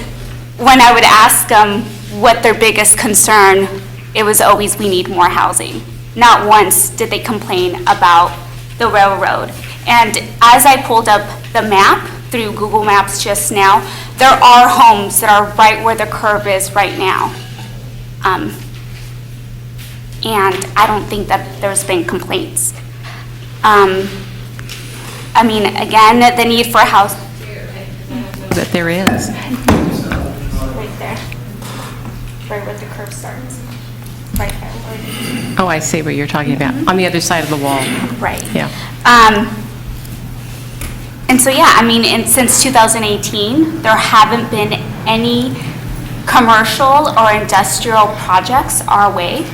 C: when I would ask them what their biggest concern, it was always, we need more housing. Not once did they complain about the railroad. And as I pulled up the map through Google Maps just now, there are homes that are right where the curve is right now. And I don't think that there's been complaints. I mean, again, the need for a house.
A: That there is.
C: Right there. Right where the curve starts. Right there.
A: Oh, I see what you're talking about. On the other side of the wall.
C: Right.
A: Yeah.
C: And so, yeah, I mean, since 2018, there haven't been any commercial or industrial projects our way.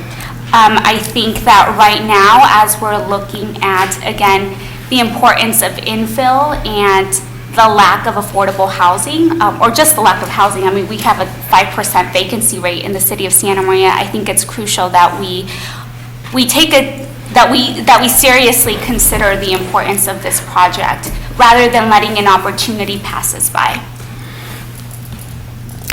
C: I think that right now, as we're looking at, again, the importance of infill and the lack of affordable housing, or just the lack of housing. I mean, we have a 5% vacancy rate in the city of Santa Maria. I think it's crucial that we seriously consider the importance of this project rather than letting an opportunity pass us by.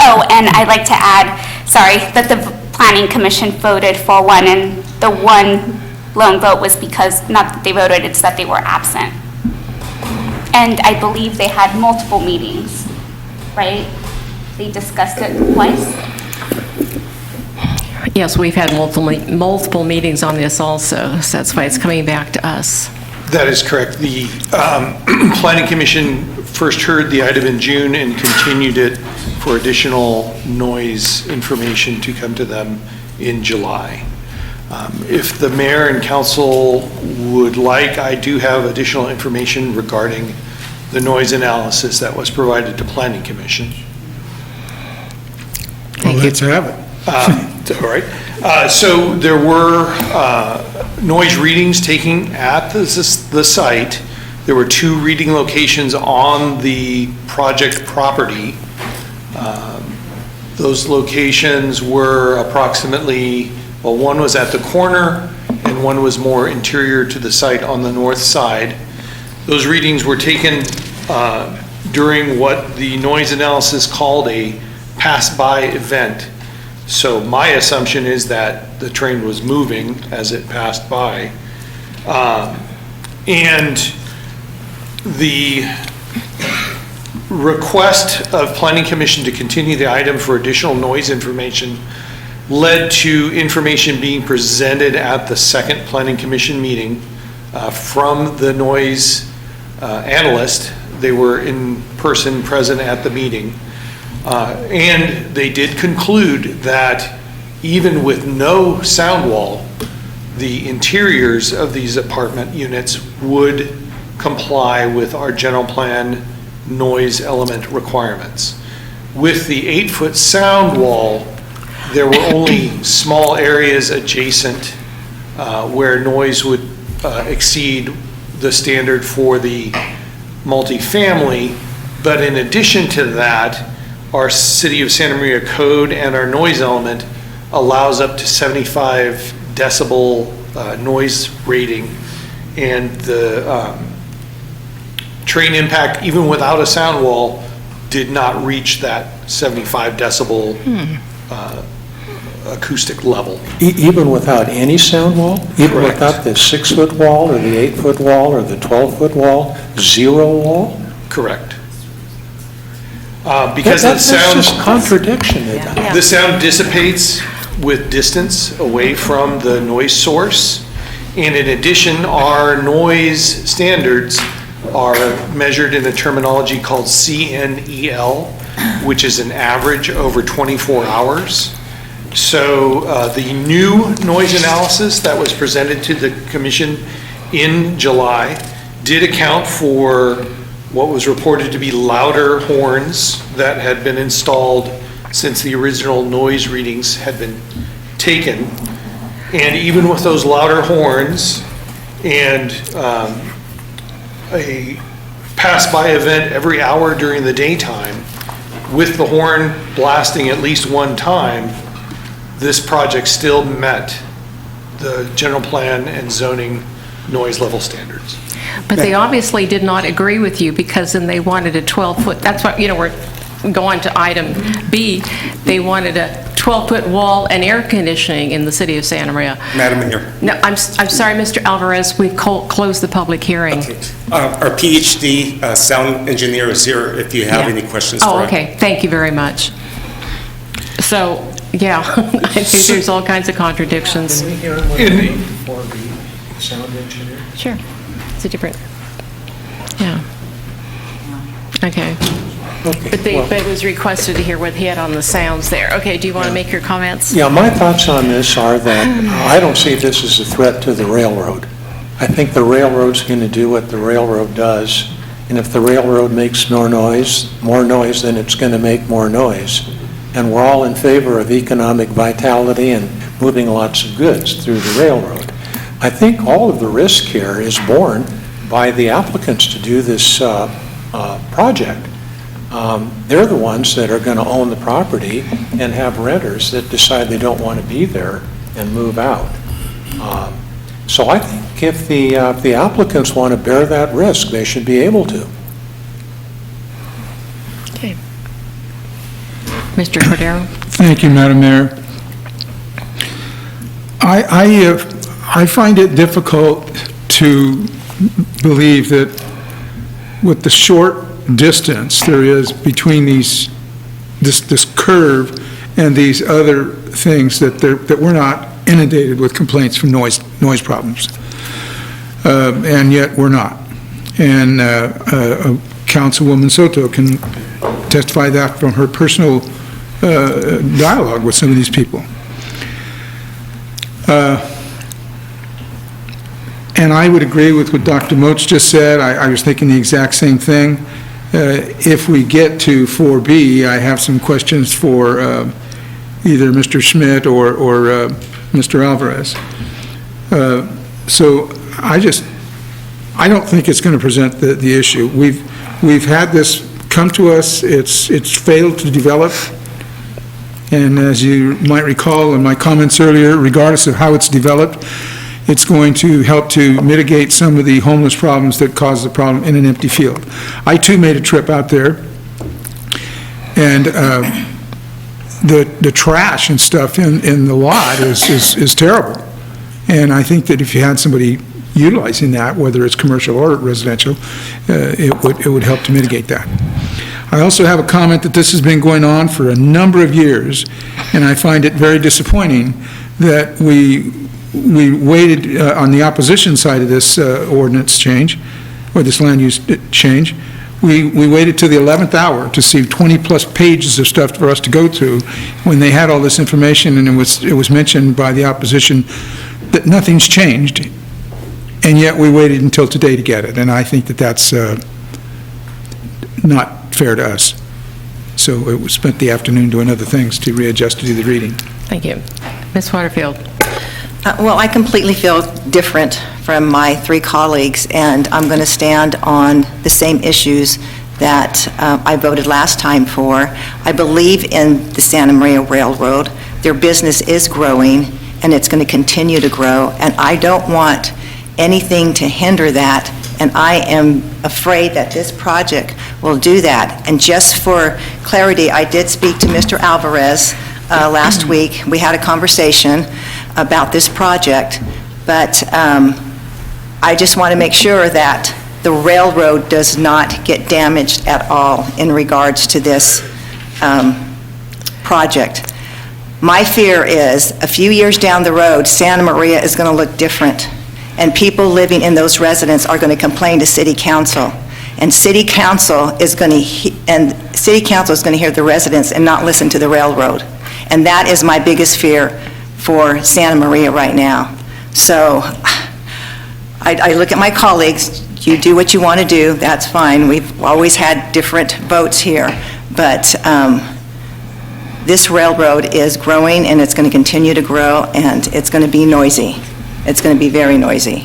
C: Oh, and I'd like to add, sorry, that the Planning Commission voted for one, and the one lone vote was because, not that they voted, it's that they were absent. And I believe they had multiple meetings, right? They discussed it twice?
A: Yes, we've had multiple meetings on this also, so that's why it's coming back to us.
X: That is correct. The Planning Commission first heard the item in June and continued it for additional noise information to come to them in July. If the mayor and council would like, I do have additional information regarding the noise analysis that was provided to Planning Commission.
Q: Well, let's have it.
X: All right. So there were noise readings taken at the site. There were 2 reading locations on the project property. Those locations were approximately, well, one was at the corner and one was more interior to the site on the north side. Those readings were taken during what the noise analysis called a pass-by event. So my assumption is that the train was moving as it passed by. And the request of Planning Commission to continue the item for additional noise information led to information being presented at the second Planning Commission meeting from the noise analyst. They were in person present at the meeting. And they did conclude that even with no sound wall, the interiors of these apartment units would comply with our general plan noise element requirements. With the 8-foot sound wall, there were only small areas adjacent where noise would exceed the standard for the multifamily. But in addition to that, our City of Santa Maria code and our noise element allows up to 75 decibel noise rating. And the train impact, even without a sound wall, did not reach that 75 decibel acoustic level.
V: Even without any sound wall? Even
X: Correct.
V: without the 6-foot wall, or the 8-foot wall, or the 12-foot wall? 0 wall?
X: Correct. Because the sound...
V: That's just contradiction.
X: The sound dissipates with distance away from the noise source. And in addition, our noise standards are measured in a terminology called CNEL, which is an average over 24 hours. So the new noise analysis that was presented to the commission in July did account for what was reported to be louder horns that had been installed since the original noise readings had been taken. And even with those louder horns and a pass-by event every hour during the daytime, with the horn blasting at least one time, this project still met the general plan and zoning noise level standards.
A: But they obviously did not agree with you because then they wanted a 12-foot, that's what, we're going to item B. They wanted a 12-foot wall and air conditioning in the city of Santa Maria.
K: Madam Mayor.
A: No, I'm sorry, Mr. Alvarez, we've closed the public hearing.
K: Okay. Our PhD sound engineer is here if you have any questions for him.
A: Oh, okay, thank you very much. So Yeah, I think there's all kinds of contradictions.
Q: In
V: Sound engineer?
A: Sure. It's a different, yeah. Okay. But it was requested to hear what he had on the sounds there. Okay, do you want to make your comments?
V: Yeah, my thoughts on this are that I don't see this as a threat to the railroad. I think the railroad's going to do what the railroad does, and if the railroad makes more noise, then it's going to make more noise. And we're all in favor of economic vitality and moving lots of goods through the railroad. I think all of the risk here is borne by the applicants to do this project. They're the ones that are going to own the property and have renters that decide they don't want to be there and move out. So I think if the applicants want to bear that risk, they should be able to.
A: Okay. Mr. Cordero?
Q: Thank you, Madam Mayor. I find it difficult to believe that with the short distance there is between this curve and these other things that we're not inundated with complaints from noise problems, and yet we're not. And Councilwoman Soto can testify that from her personal dialogue with some of these people. And I would agree with what Dr. Moats just said. I was thinking the exact same thing. If we get to 4B, I have some questions for either Mr. Schmidt or Mr. Alvarez. So I don't think it's going to present the issue. We've had this come to us. It's failed to develop. And as you might recall in my comments earlier, regardless of how it's developed, it's going to help to mitigate some of the homeless problems that cause the problem in an empty field. I too made a trip out there, and the trash and stuff in the lot is terrible. And I think that if you had somebody utilizing that, whether it's commercial or residential, it would help to mitigate that. I also have a comment that this has been going on for a number of years, and I find it very disappointing that we waited on the opposition side of this ordinance change, or this land use change. We waited till the 11th hour to see 20-plus pages of stuff for us to go through when they had all this information, and it was mentioned by the opposition that nothing's changed, and yet we waited until today to get it, and I think that that's not fair to us. So we spent the afternoon doing other things to readjust to do the reading.
A: Thank you. Ms. Waterfield?
D: Well, I completely feel different from my three colleagues, and I'm going to stand on the same issues that I voted last time for. I believe in the Santa Maria Railroad. Their business is growing, and it's going to continue to grow, and I don't want anything to hinder that, and I am afraid that this project will do that. And just for clarity, I did speak to Mr. Alvarez last week. We had a conversation about this project, but I just want to make sure that the railroad does not get damaged at all in regards to this project. My fear is a few years down the road, Santa Maria is going to look different, and people living in those residences are going to complain to City Council, and City Council is going to hear the residents and not listen to the railroad. And that is my biggest fear for Santa Maria right now. So I look at my colleagues. You do what you want to do, that's fine. We've always had different votes here, but this railroad is growing, and it's going to continue to grow, and it's going to be noisy. It's going to be very noisy.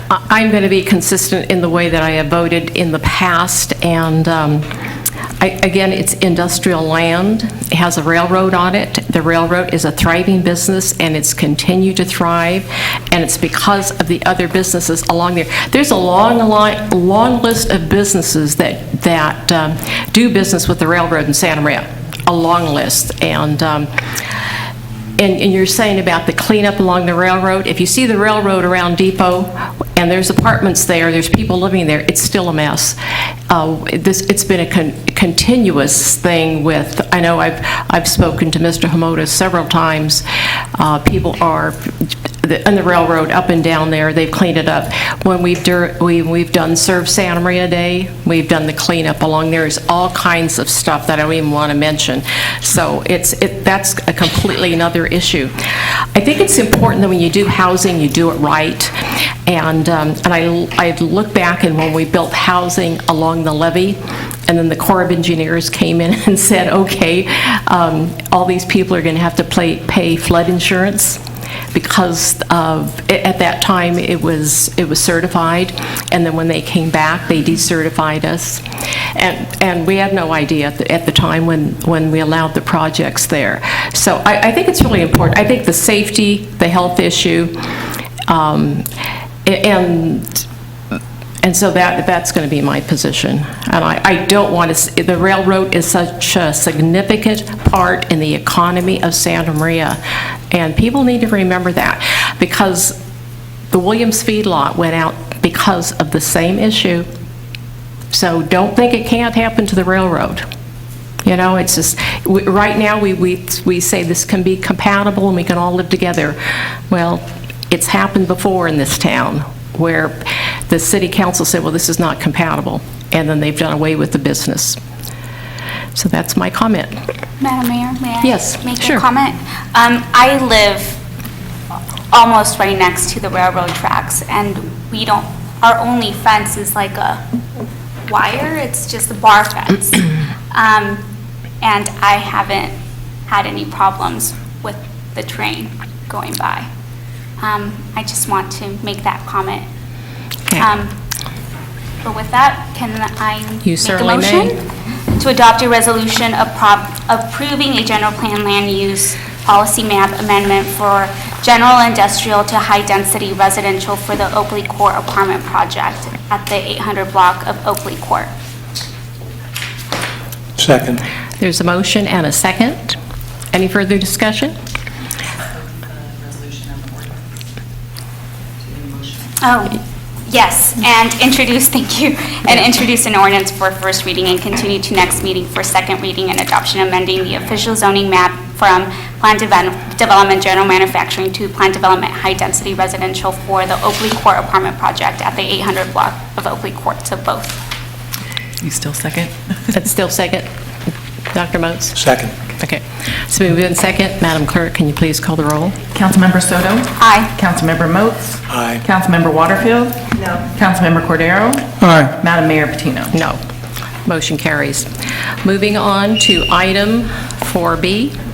A: I'm going to be consistent in the way that I have voted in the past, and again, it's industrial land. It has a railroad on it. The railroad is a thriving business, and it's continued to thrive, and it's because of the other businesses along there. There's a long list of businesses that do business with the railroad in Santa Maria, a long list. And you're saying about the cleanup along the railroad. If you see the railroad around Depot and there's apartments there, there's people living there, it's still a mess. It's been a continuous thing with, I know I've spoken to Mr. Hamoda several times. People are, on the railroad up and down there, they've cleaned it up. When we've done Serve Santa Maria Day, we've done the cleanup along there. There's all kinds of stuff that I don't even want to mention. So that's a completely another issue. I think it's important that when you do housing, you do it right. And I look back, and when we built housing along the levee, and then the Corps of Engineers came in and said, okay, all these people are going to have to pay flood insurance, because at that time it was certified, and then when they came back, they decertified us, and we had no idea at the time when we allowed the projects there. So I think it's really important. I think the safety, the health issue, and so that's going to be my position. And I don't want to, the railroad is such a significant part in the economy of Santa Maria, and people need to remember that, because the Williams feedlot went out because of the same issue. So don't think it can't happen to the railroad. You know, it's just, right now we say this can be compatible and we can all live together. Well, it's happened before in this town, where the city council said, well, this is not compatible, and then they've done away with the business. So that's my comment.
C: Madam Mayor, may I
A: Yes,
C: make
A: sure.
C: a comment? I live almost right next to the railroad tracks, and our only fence is like a wire, it's just a bar fence. And I haven't had any problems with the train going by. I just want to make that comment. But with that, can I
A: You
C: make a
A: certainly
C: motion?
A: may.
C: To adopt a resolution approving a general plan land use policy map amendment for general industrial to high-density residential for the Oakley Court apartment project at the 800 block of Oakley Court.
V: Second.
A: There's a motion and a second. Any further discussion?
C: Oh, yes, and thank you, and introduce an ordinance for first reading and continue to next meeting for second reading and adoption, amending the official zoning map from Plan Development General Manufacturing to Plan Development High Density Residential for the Oakley Court apartment project at the 800 block of Oakley Court, to both.
B: You still second?
A: That's still second. Dr. Moats?
V: Second.
A: Okay. So we move in second. Madam Clerk, can you please call the roll?
B: Councilmember Soto?
C: Aye.
B: Councilmember Moats?
V: Aye.
B: Councilmember Waterfield?
D: No.
B: Councilmember Cordero?
Q: Aye.
B: Madam Mayor Patino?
A: No. Motion carries. Moving on to item 4B.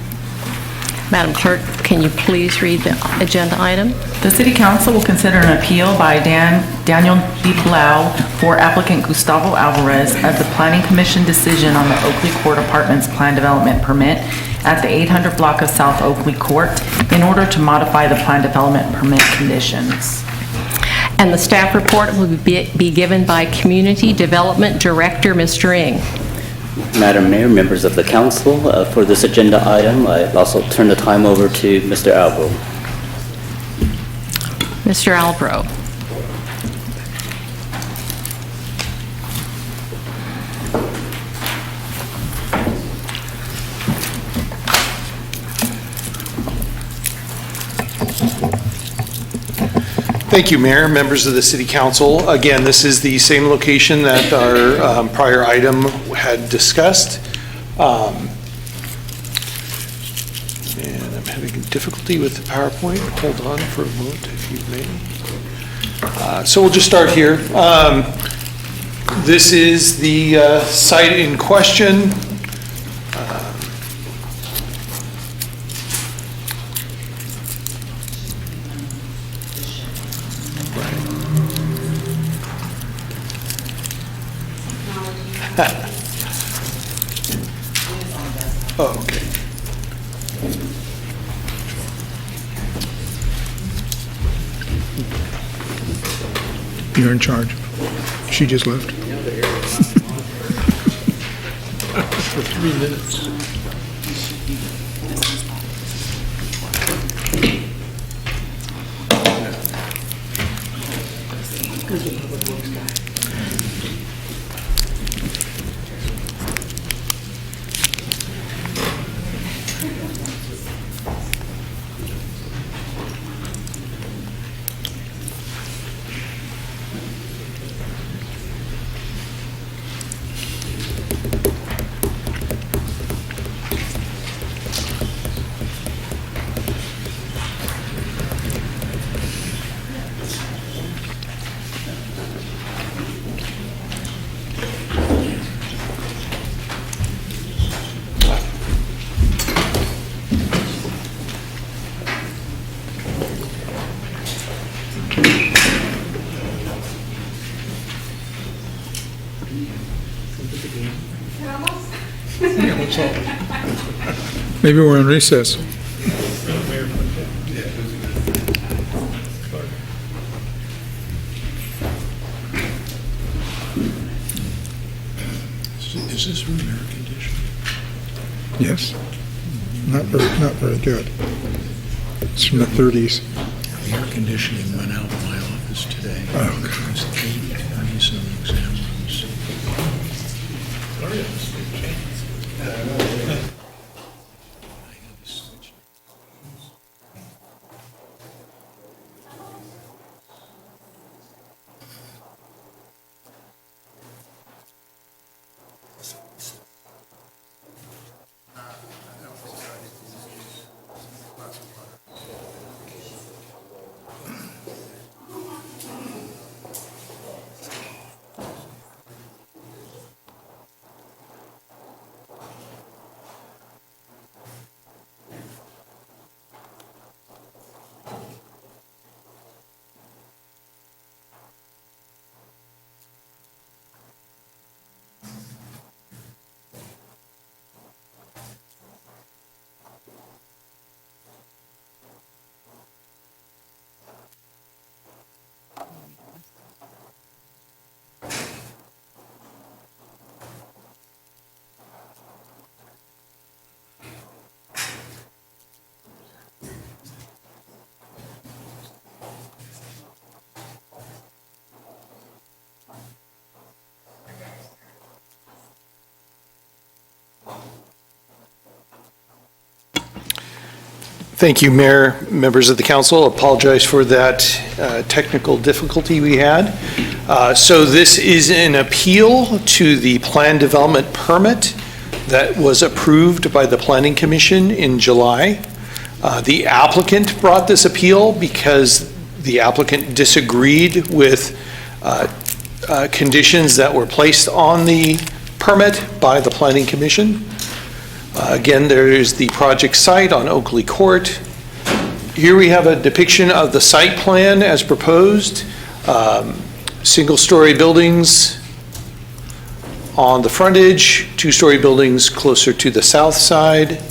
A: Madam Clerk, can you please read the agenda item?
B: The City Council will consider an appeal by Daniel D. Blau for applicant Gustavo Alvarez of the Planning Commission decision on the Oakley Court Apartments Plan Development Permit at the 800 block of South Oakley Court in order to modify the Plan Development Permit conditions.
A: And the staff report will be given by Community Development Director, Mr. Ng.
W: Madam Mayor, members of the council, for this agenda item, I also turn the time over to Mr. Albro.
A: Mr. Albro.
X: Thank you, Mayor, members of the City Council. Again, this is the same location that our prior item had discussed. And I'm having difficulty with the PowerPoint. Hold on for a moment, if you may. So we'll just start here. This is the site in question. Oh, okay.
Q: You're in charge. She just left.
V: For 3 minutes.
Q: Maybe we're in recess.
V: Is this room air conditioned?
Q: Yes. Not very good. It's from the 30s.
V: The air conditioning went out of my office today.
Q: Oh, God.
V: It's 80 degrees in the exam rooms.
X: Thank you, Mayor, members of the council. Apologize for that technical difficulty we had. So this is an appeal to the plan development permit that was approved by the Planning Commission in July. The applicant brought this appeal because the applicant disagreed with conditions that were placed on the permit by the Planning Commission. Again, there is the project site on Oakley Court. Here we have a depiction of the site plan as proposed. Single-story buildings on the frontage, two-story buildings closer to the south side.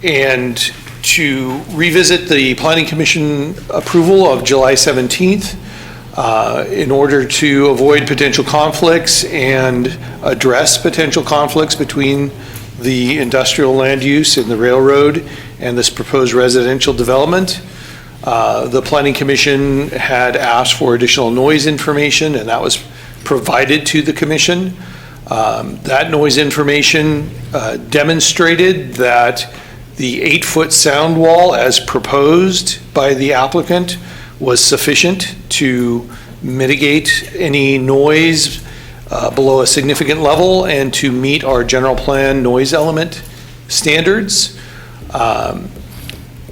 X: And to revisit the Planning Commission approval of July 17th, in order to avoid potential conflicts and address potential conflicts between the industrial land use in the railroad and this proposed residential development. The Planning Commission had asked for additional noise information, and that was provided to the commission. That noise information demonstrated that the 8-foot sound wall as proposed by the applicant was sufficient to mitigate any noise below a significant level and to meet our general plan noise element standards.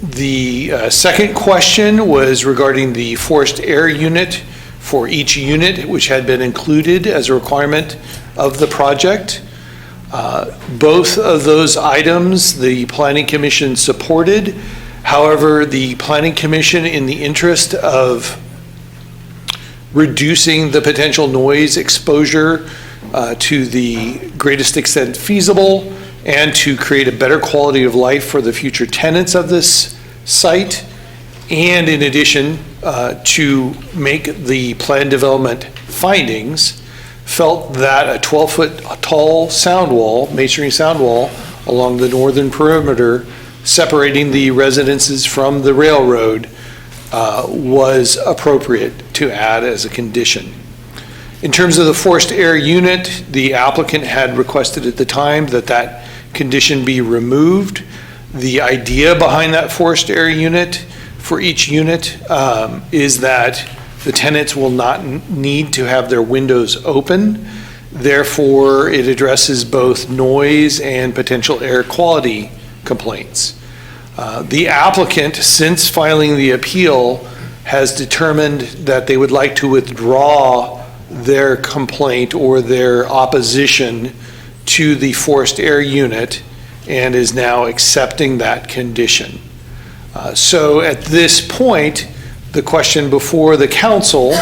X: The second question was regarding the forced air unit for each unit, which had been included as a requirement of the project. Both of those items the Planning Commission supported. However, the Planning Commission, in the interest of reducing the potential noise exposure to the greatest extent feasible and to create a better quality of life for the future tenants of this site, and in addition to make the plan development findings, felt that a 12-foot tall sound wall, masonry sound wall, along the northern perimeter separating the residences from the railroad was appropriate to add as a condition. In terms of the forced air unit, the applicant had requested at the time that that condition be removed. The idea behind that forced air unit for each unit is that the tenants will not need to have their windows open. Therefore, it addresses both noise and potential air quality complaints. The applicant, since filing the appeal, has determined that they would like to withdraw their complaint or their opposition to the forced air unit and is now accepting that condition. So at this point, the question before the council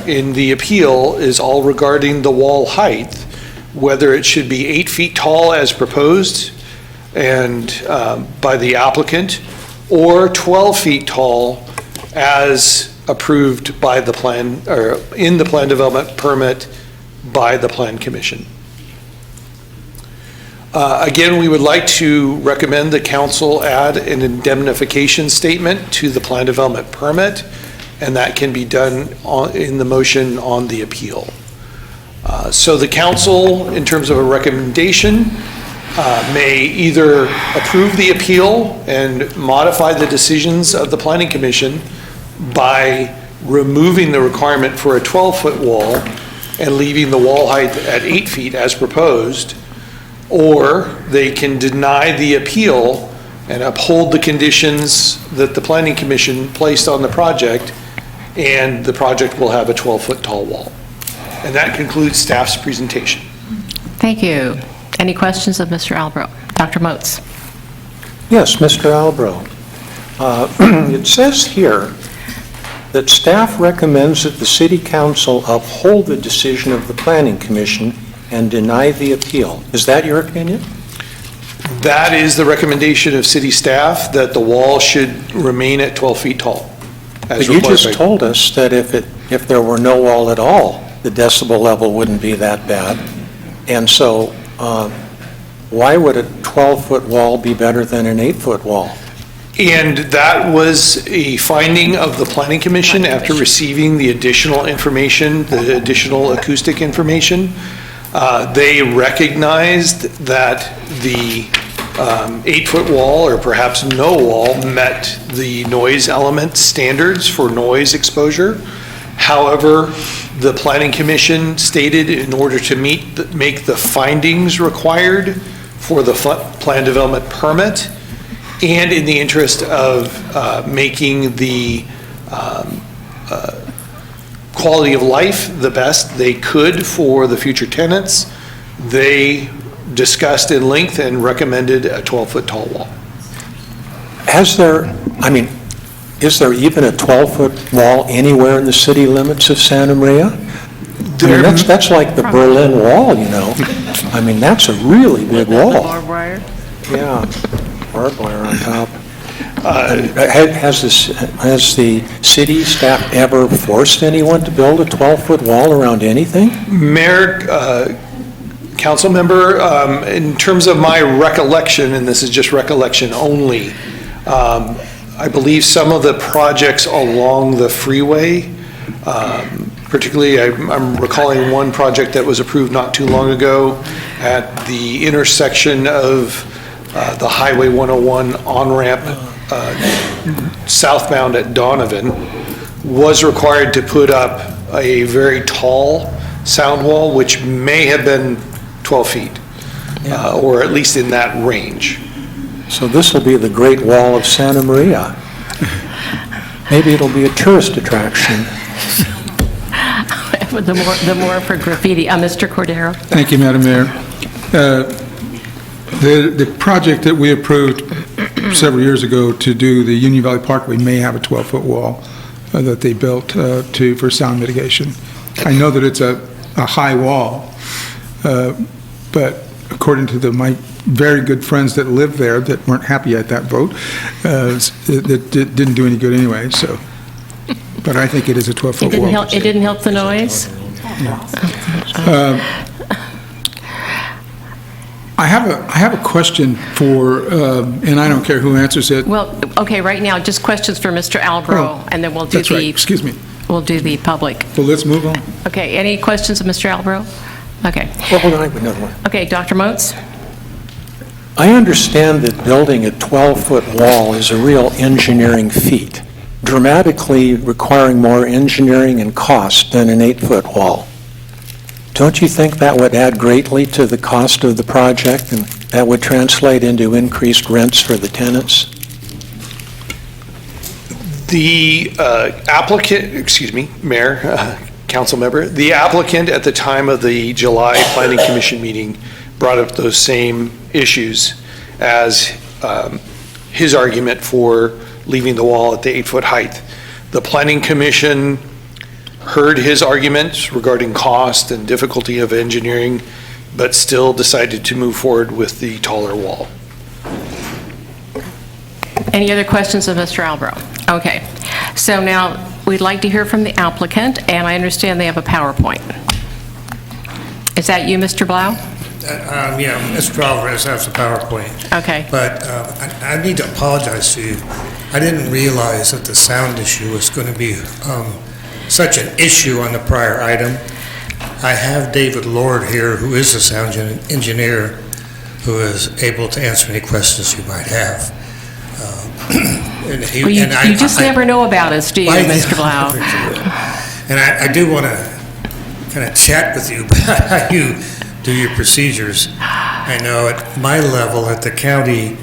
X: in the appeal is all regarding the wall height, whether it should be 8 feet tall as proposed and by the applicant, or 12 feet tall as approved by the plan, or in the plan development permit by the Plan Commission. Again, we would like to recommend the council add an indemnification statement to the plan development permit, and that can be done in the motion on the appeal. So the council, in terms of a recommendation, may either approve the appeal and modify the decisions of the Planning Commission by removing the requirement for a 12-foot wall and leaving the wall height at 8 feet as proposed, or they can deny the appeal and uphold the conditions that the Planning Commission placed on the project, and the project will have a 12-foot tall wall. And that concludes staff's presentation.
A: Thank you. Any questions of Mr. Albro? Dr. Moats?
V: Yes, Mr. Albro. It says here that staff recommends that the City Council uphold the decision of the Planning Commission and deny the appeal. Is that your opinion?
X: That is the recommendation of city staff, that the wall should remain at 12 feet tall.
V: But you just told us that if there were no wall at all, the decibel level wouldn't be that bad. And so why would a 12-foot wall be better than an 8-foot wall?
X: And that was a finding of the Planning Commission after receiving the additional information, the additional acoustic information. They recognized that the 8-foot wall, or perhaps no wall, met the noise element standards for noise exposure. However, the Planning Commission stated in order to make the findings required for the plan development permit, and in the interest of making the quality of life the best they could for the future tenants, they discussed in length and recommended a 12-foot tall wall.
V: Is there even a 12-foot wall anywhere in the city limits of Santa Maria? That's like the Berlin Wall, you know. I mean, that's a really big wall.
A: Barbed wire?
V: Yeah, barbed wire on top. Has the city staff ever forced anyone to build a 12-foot wall around anything?
X: Mayor, council member, in terms of my recollection, and this is just recollection only, I believe some of the projects along the freeway, particularly I'm recalling one project that was approved not too long ago at the intersection of the Highway 101 on-ramp southbound at Donovan, was required to put up a very tall sound wall, which may have been 12 feet, or at least in that range.
V: So this will be the Great Wall of Santa Maria. Maybe it'll be a tourist attraction.
A: The more for graffiti. Mr. Cordero?
Q: Thank you, Madam Mayor. The project that we approved several years ago to do the Union Valley Parkway may have a 12-foot wall that they built for sound mitigation. I know that it's a high wall, but according to my very good friends that live there that weren't happy at that vote, it didn't do any good anyway, so. But I think it is a 12-foot wall.
A: It didn't help the noise?
Q: I have a question for, and I don't care who answers it.
A: Well, okay, right now, just questions for Mr. Albro,
Q: Oh,
A: and then we'll do
Q: that's right.
A: the...
Q: Excuse me.
A: We'll do the public.
Q: So let's move on.
A: Okay, any questions of Mr. Albro? Okay.
V: Well, hold on, I have another one.
A: Okay, Dr. Moats?
V: I understand that building a 12-foot wall is a real engineering feat, dramatically requiring more engineering and cost than an 8-foot wall. Don't you think that would add greatly to the cost of the project, and that would translate into increased rents for the tenants?
X: The applicant, excuse me, Mayor, council member, the applicant at the time of the July Planning Commission meeting brought up those same issues as his argument for leaving the wall at the 8-foot height. The Planning Commission heard his arguments regarding cost and difficulty of engineering, but still decided to move forward with the taller wall.
A: Any other questions of Mr. Albro? Okay, so now we'd like to hear from the applicant, and I understand they have a PowerPoint. Is that you, Mr. Blau?
E: Yeah, Mr. Alvarez has a PowerPoint.
A: Okay.
E: But I need to apologize to you. I didn't realize that the sound issue was going to be such an issue on the prior item. I have David Lord here, who is a sound engineer, who is able to answer any questions you might have.
A: Well, you just never know about us, do you, Mr. Blau?
E: And I do want to kind of chat with you about how you do your procedures. I know at my level, at the county,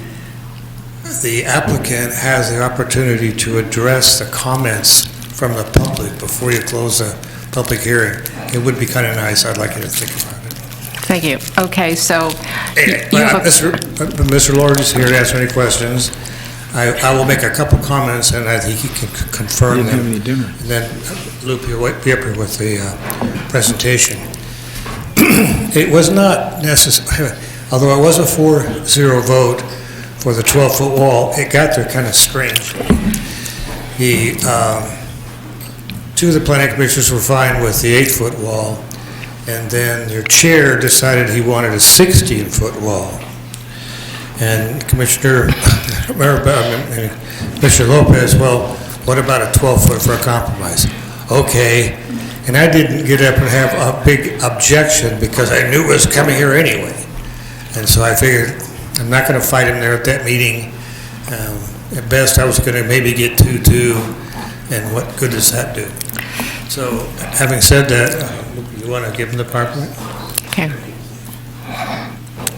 E: the applicant has the opportunity to address the comments from the public before you close the public hearing. It would be kind of nice. I'd like you to think about it.
A: Thank you. Okay, so...
E: Mr. Lord is here to answer any questions. I will make a couple comments, and I think he can confirm them.
Q: You didn't have any dinner.
E: And then loop you up here with the presentation. It was not necessary, although it was a 4-0 vote for the 12-foot wall, it got there kind of strange. Two of the planning commissioners were fine with the 8-foot wall, and then your chair decided he wanted a 16-foot wall. And Commissioner Lopez, well, what about a 12-foot for a compromise? Okay, and I didn't get up and have a big objection because I knew it was coming here anyway. And so I figured I'm not going to fight him there at that meeting. At best, I was going to maybe get 2-2, and what good does that do? So having said that, you want to give him the PowerPoint?
A: Okay.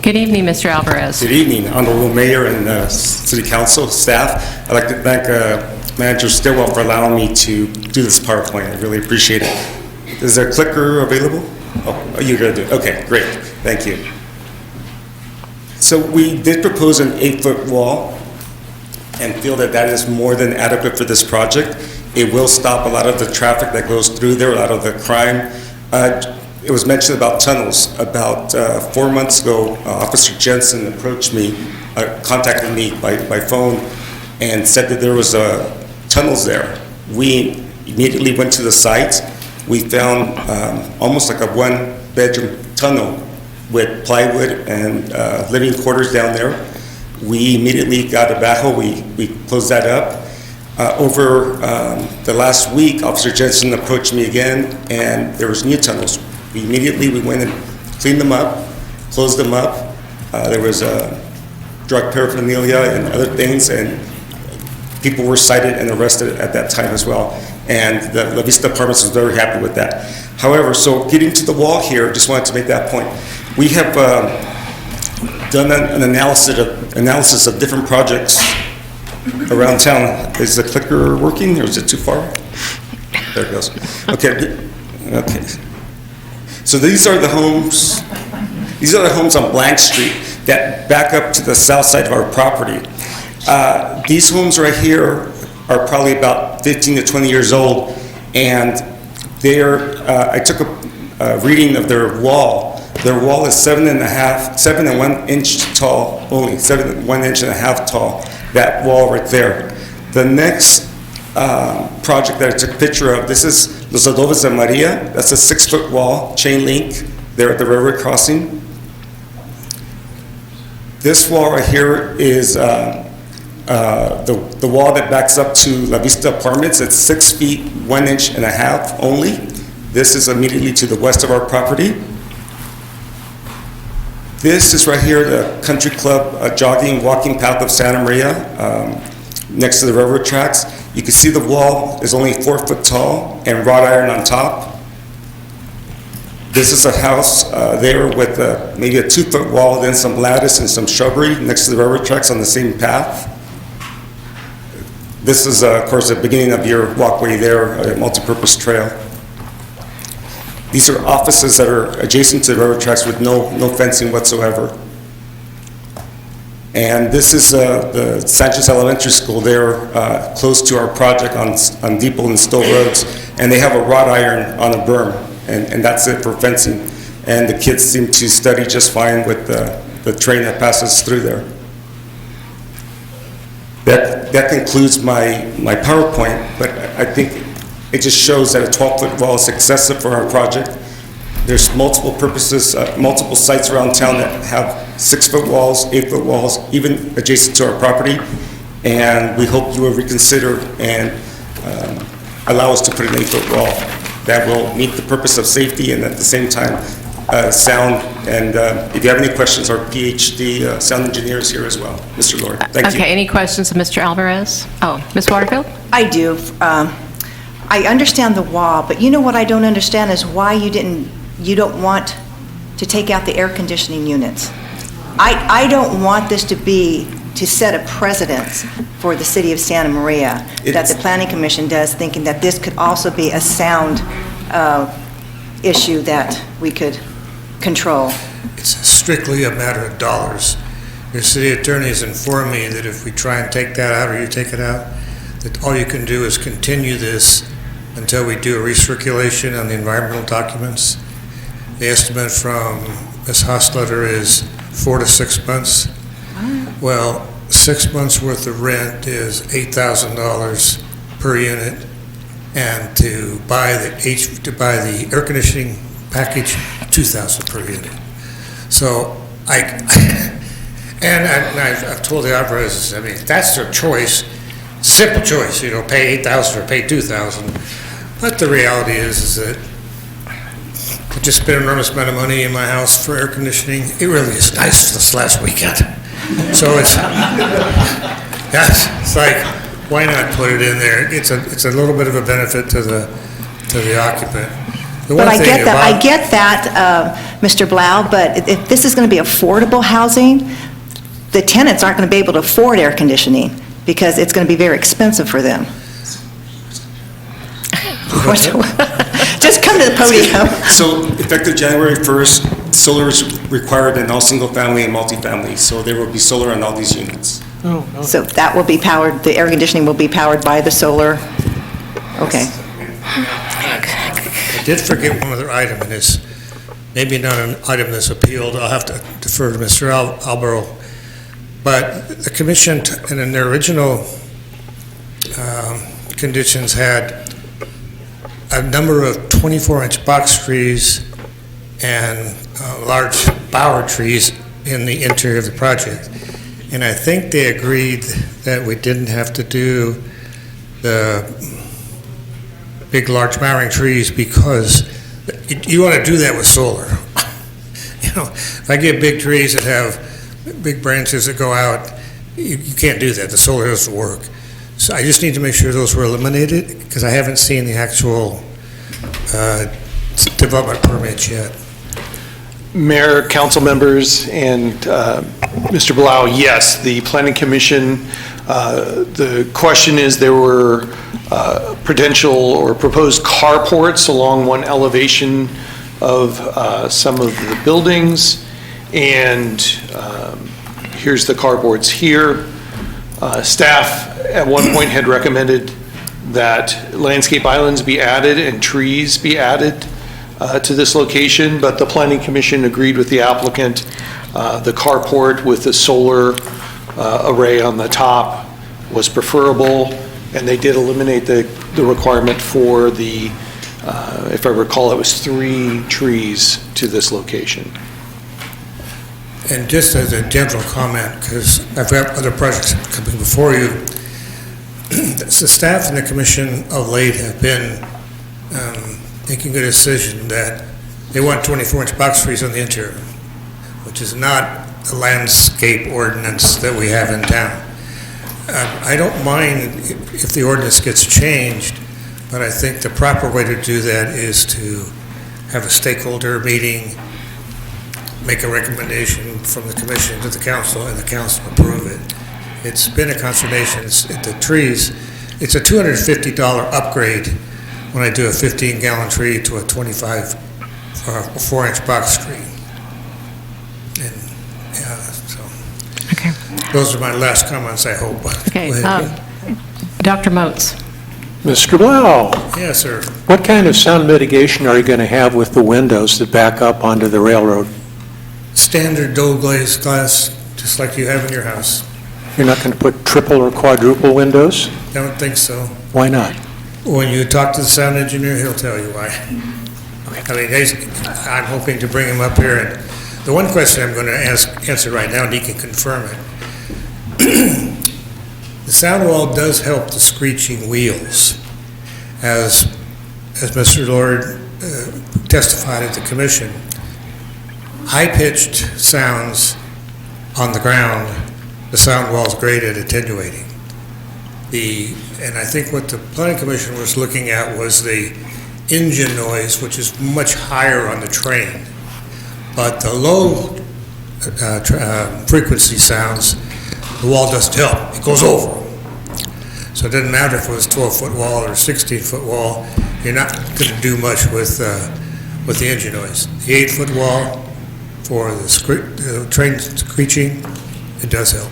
A: Good evening, Mr. Alvarez.
K: Good evening, Honorable Mayor and City Council staff. I'd like to thank Manager Stillwell for allowing me to do this PowerPoint. I really appreciate it. Is there a clicker available? Oh, you're going to do it. Okay, great. Thank you. So we did propose an 8-foot wall and feel that that is more than adequate for this project. It will stop a lot of the traffic that goes through there, a lot of the crime. It was mentioned about tunnels. About 4 months ago, Officer Jensen approached me, contacted me by phone, and said that there was tunnels there. We immediately went to the site. We found almost like a one-bedroom tunnel with plywood and living quarters down there. We immediately got a backhoe. We closed that up. Over the last week, Officer Jensen approached me again, and there was new tunnels. We went and cleaned them up, closed them up. There was drug paraphernalia and other things, and people were cited and arrested at that time as well. And the La Vista Apartments was very happy with that. However, so getting to the wall here, just wanted to make that point. We have done an analysis of different projects around town. Is the clicker working, or is it too far? There it goes. Okay. So these are the homes. These are the homes on Blank Street that back up to the south side of our property. These homes right here are probably about 15 to 20 years old, and I took a reading of their wall. Their wall is 7 and 1 inch tall, only 1.5 inches tall. That wall right there. The next project that I took a picture of, this is Los Adobes de Maria. That's a 6-foot wall, chain link there at the railroad crossing. This wall right here is the wall that backs up to La Vista Apartments. It's 6 feet, 1 inch and a half only. This is immediately to the west of our property. This is right here, the country club jogging, walking path of Santa Maria, next to the railroad tracks. You can see the wall is only 4 foot tall and wrought iron on top. This is a house there with maybe a 2 foot wall, then some lattice and some shrubbery next to the railroad tracks on the same path. This is, of course, the beginning of your walkway there, a multipurpose trail. These are offices that are adjacent to the railroad tracks with no fencing whatsoever. And this is the Sanchez Elementary School there, close to our project on Depot and Stowe Roads. And they have a wrought iron on a berm, and that's it for fencing. And the kids seem to study just fine with the train that passes through there. That concludes my PowerPoint, but I think it just shows that a 12-foot wall is excessive for our project. There's multiple purposes, multiple sites around town that have 6-foot walls, 8-foot walls, even adjacent to our property. And we hope you will reconsider and allow us to put an 8-foot wall that will meet the purpose of safety and at the same time sound. And if you have any questions, our PhD sound engineer is here as well, Mr. Lord. Thank you.
A: Okay, any questions of Mr. Alvarez? Oh, Ms. Waterfield?
D: I do. I understand the wall, but you know what I don't understand is why you don't want to take out the air conditioning units. I don't want this to set a precedence for the city of Santa Maria that the Planning Commission does, thinking that this could also be a sound issue that we could control.
E: It's strictly a matter of dollars. Your city attorney has informed me that if we try and take that out or you take it out, that all you can do is continue this until we do a recirculation on the environmental documents. The estimate from Ms. Hosletter is 4 to 6 months. Well, 6 months worth of rent is $8,000 per unit, and to buy the air conditioning package, $2,000 per unit. So I've told the operators, I mean, that's their choice. Simple choice, pay $8,000 or pay $2,000. But the reality is that I just spent an enormous amount of money in my house for air conditioning. It really is nice this last weekend. So it's like, why not put it in there? It's a little bit of a benefit to the occupant.
D: But I get that, Mr. Blau, but if this is going to be affordable housing, the tenants aren't going to be able to afford air conditioning because it's going to be very expensive for them. Just come to the podium.
K: So effective January 1st, solar is required in all single-family and multifamily, so there will be solar on all these units.
D: So that will be powered, the air conditioning will be powered by the solar? Okay.
E: I did forget one other item, and it's maybe not an item that's appealed. I'll have to defer to Mr. Albro. But the commission, in their original conditions, had a number of 24-inch box trees and large bower trees in the interior of the project. And I think they agreed that we didn't have to do the big, large flowering trees because you want to do that with solar. If I get big trees that have big branches that go out, you can't do that. The solar doesn't work. So I just need to make sure those were eliminated because I haven't seen the actual development permits yet.
X: Mayor, council members, and Mr. Blau, yes, the Planning Commission, the question is there were potential or proposed carports along one elevation of some of the buildings, and here's the carports here. Staff at one point had recommended that landscape islands be added and trees be added to this location, but the Planning Commission agreed with the applicant. The carport with the solar array on the top was preferable, and they did eliminate the requirement for the, if I recall, it was 3 trees to this location.
E: And just as a general comment, because I've got other projects coming before you, the staff and the commission of late have been making a decision that they want 24-inch box trees on the interior, which is not the landscape ordinance that we have in town. I don't mind if the ordinance gets changed, but I think the proper way to do that is to have a stakeholder meeting, make a recommendation from the commission to the council, and the council approve it. It's been a conservation, the trees, it's a $250 upgrade when I do a 15-gallon tree to a 25 or a 4-inch box tree. And, yeah, so.
A: Okay.
E: Those are my last comments, I hope.
A: Okay,
E: Go ahead.
A: Dr. Moats.
V: Mr. Blau,
E: Yes, sir.
V: what kind of sound mitigation are you going to have with the windows that back up onto the railroad?
E: Standard double glazed glass, just like you have in your house.
V: You're not going to put triple or quadruple windows?
E: Don't think so.
V: Why not?
E: When you talk to the sound engineer, he'll tell you why. I mean, I'm hoping to bring him up here, and the one question I'm going to answer right now, and he can confirm it. The sound wall does help the screeching wheels. As Mr. Lord testified at the commission, high-pitched sounds on the ground, the sound wall is great at attenuating. And I think what the planning commission was looking at was the engine noise, which is much higher on the train. But the low frequency sounds, the wall doesn't help. It goes over them. So it doesn't matter if it was a 12-foot wall or a 16-foot wall. You're not going to do much with the engine noise. The 8-foot wall for the train screeching, it does help.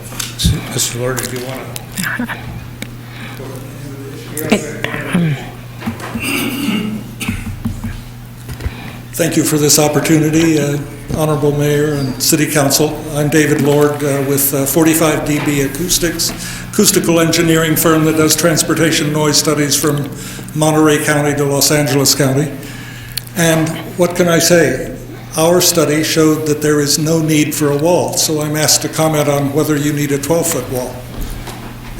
E: Mr. Lord, if you want to.
L: Thank you for this opportunity, Honorable Mayor and City Council. I'm David Lord with 45 dB Acoustics, acoustical engineering firm that does transportation noise studies from Monterey County to Los Angeles County. And what can I say? Our study showed that there is no need for a wall, so I'm asked to comment on whether you need a 12-foot wall.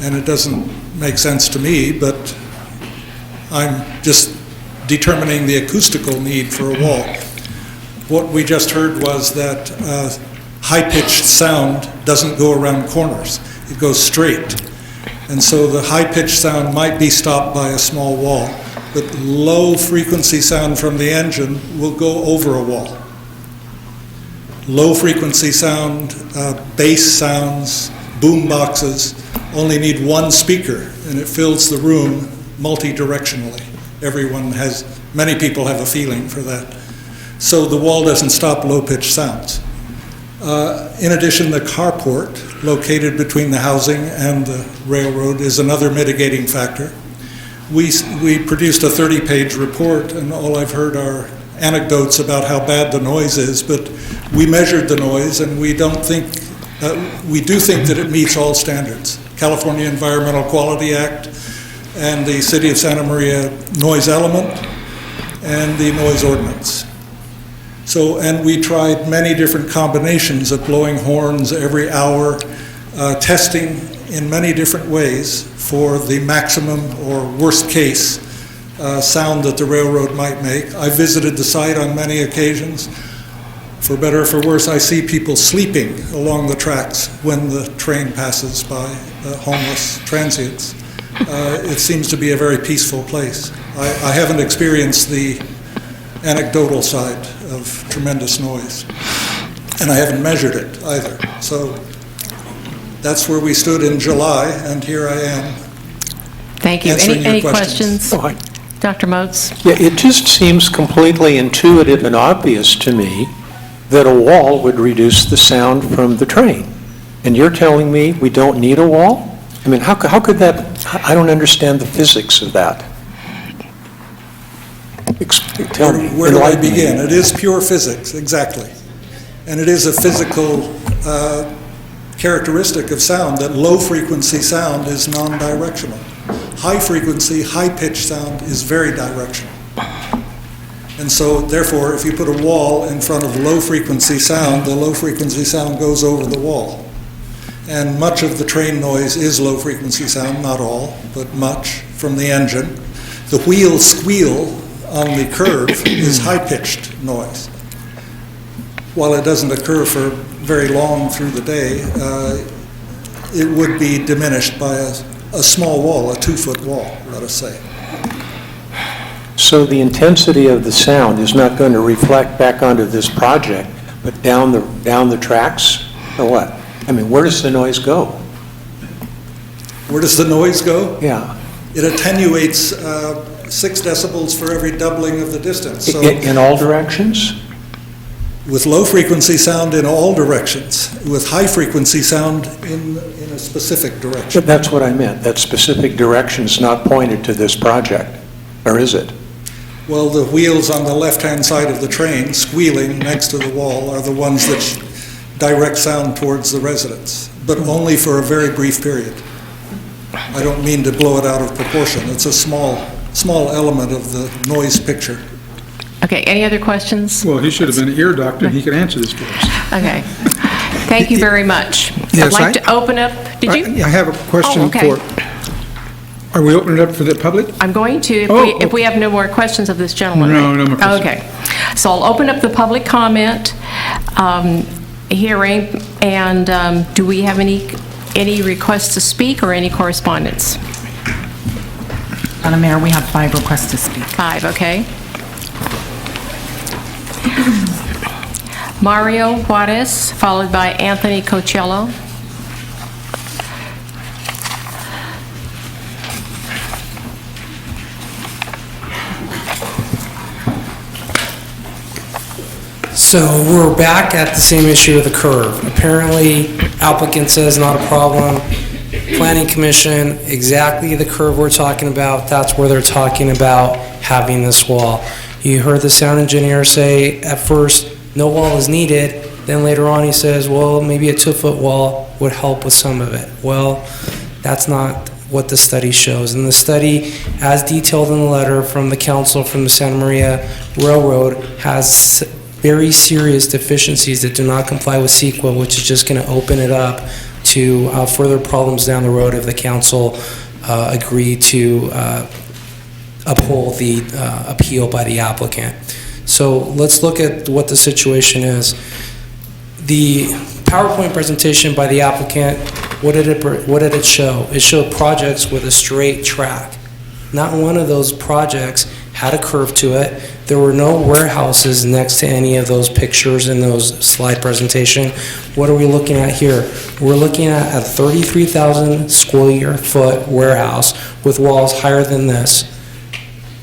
L: And it doesn't make sense to me, but I'm just determining the acoustical need for a wall. What we just heard was that high-pitched sound doesn't go around corners. It goes straight. And so the high-pitched sound might be stopped by a small wall, but low-frequency sound from the engine will go over a wall. Low-frequency sound, bass sounds, boom boxes only need one speaker, and it fills the room multi-directionally. Many people have a feeling for that. So the wall doesn't stop low-pitched sounds. In addition, the carport located between the housing and the railroad is another mitigating factor. We produced a 30-page report, and all I've heard are anecdotes about how bad the noise is, but we measured the noise, and we do think that it meets all standards. California Environmental Quality Act and the City of Santa Maria noise element and the noise ordinance. So, and we tried many different combinations of blowing horns every hour, testing in many different ways for the maximum or worst case sound that the railroad might make. I visited the site on many occasions. For better or for worse, I see people sleeping along the tracks when the train passes by, homeless transients. It seems to be a very peaceful place. I haven't experienced the anecdotal side of tremendous noise, and I haven't measured it either. So that's where we stood in July, and here I am.
A: Thank you. Any questions? Dr. Moats?
V: Yeah, it just seems completely intuitive and obvious to me that a wall would reduce the sound from the train. And you're telling me we don't need a wall? I mean, how could that, I don't understand the physics of that. Tell me.
L: Where do I begin? It is pure physics, exactly. And it is a physical characteristic of sound that low-frequency sound is non-directional. High-frequency, high-pitched sound is very directional. And so therefore, if you put a wall in front of low-frequency sound, the low-frequency sound goes over the wall. And much of the train noise is low-frequency sound, not all, but much, from the engine. The wheel squeal on the curve is high-pitched noise. While it doesn't occur for very long through the day, it would be diminished by a small wall, a 2-foot wall, let us say.
V: So the intensity of the sound is not going to reflect back onto this project, but down the tracks, or what? I mean, where does the noise go?
L: Where does the noise go?
V: Yeah.
L: It attenuates 6 decibels for every doubling of the distance. So
V: In all directions?
L: with low-frequency sound in all directions, with high-frequency sound in a specific direction.
V: But that's what I meant. That specific direction's not pointed to this project, or is it?
L: Well, the wheels on the left-hand side of the train, squealing next to the wall, are the ones that direct sound towards the residents, but only for a very brief period. I don't mean to blow it out of proportion. It's a small element of the noise picture.
A: Okay, any other questions?
Q: Well, he should have been an ear doctor, and he could answer this for us.
A: Okay. Thank you very much. I'd
Q: Yes,
A: like to open up, did you?
Q: I have a question
A: Oh, okay.
Q: Are we opening it up for the public?
A: I'm going to, if we have no more questions of this gentleman.
Q: No,
A: right?
Q: no more questions.
A: Okay. So I'll open up the public comment hearing, and do we have any requests to speak or any correspondence?
B: Madam Mayor, we have 5 requests to speak.
A: 5, okay. Mario Juarez, followed by Anthony Cocello.
H: So we're back at the same issue of the curve. Apparently, applicant says not a problem. Planning Commission, exactly the curve we're talking about, that's where they're talking about having this wall. You heard the sound engineer say at first, no wall is needed, then later on he says, well, maybe a 2-foot wall would help with some of it. Well, that's not what the study shows. And the study, as detailed in the letter from the council from the Santa Maria Railroad, has very serious deficiencies that do not comply with CEQA, which is just going to open it up to further problems down the road if the council agree to uphold the appeal by the applicant. So let's look at what the situation is. The PowerPoint presentation by the applicant, what did it show? It showed projects with a straight track. Not one of those projects had a curve to it. There were no warehouses next to any of those pictures in those slide presentation. What are we looking at here? We're looking at a 33,000 square foot warehouse with walls higher than this,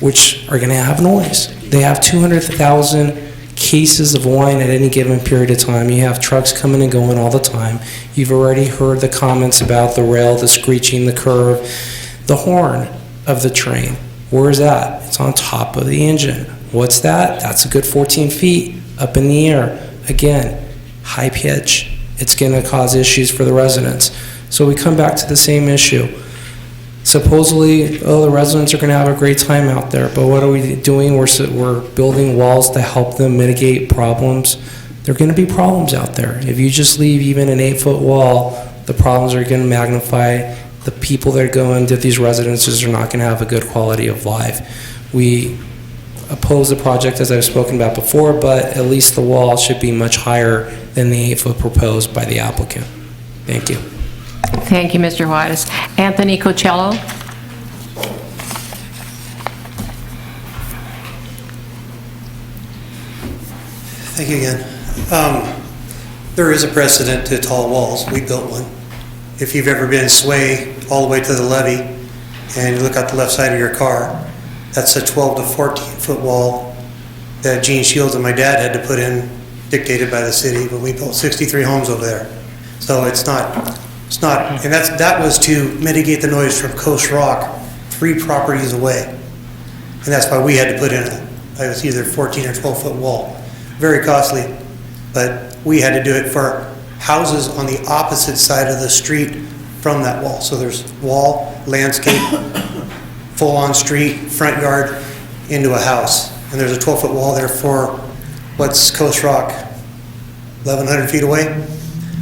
H: which are going to have noise. They have 200,000 cases of wine at any given period of time. You have trucks coming and going all the time. You've already heard the comments about the rail, the screeching, the curve, the horn of the train. Where is that? It's on top of the engine. What's that? That's a good 14 feet up in the air. Again, high pitch. It's going to cause issues for the residents. So we come back to the same issue. Supposedly, the residents are going to have a great time out there, but what are we doing? We're building walls to help them mitigate problems. There are going to be problems out there. If you just leave even an 8-foot wall, the problems are going to magnify. The people that go into these residences are not going to have a good quality of life. We oppose the project, as I've spoken about before, but at least the wall should be much higher than the 8-foot proposed by the applicant. Thank you.
A: Thank you, Mr. Juarez. Anthony Cocello.
G: Thank you again. There is a precedent to tall walls. We built one. If you've ever been Sway all the way to the levee and you look out the left side of your car, that's a 12 to 14 foot wall that Gene Shields and my dad had to put in, dictated by the city, but we built 63 homes over there. So it's not, and that was to mitigate the noise from Coast Rock, 3 properties away. And that's why we had to put in it was either 14 or 12 foot wall. Very costly, but we had to do it for houses on the opposite side of the street from that wall. So there's wall, landscape, full-on street, front yard, into a house. and there's a 12-foot wall there for, what's Coast Rock, 1,100 feet away?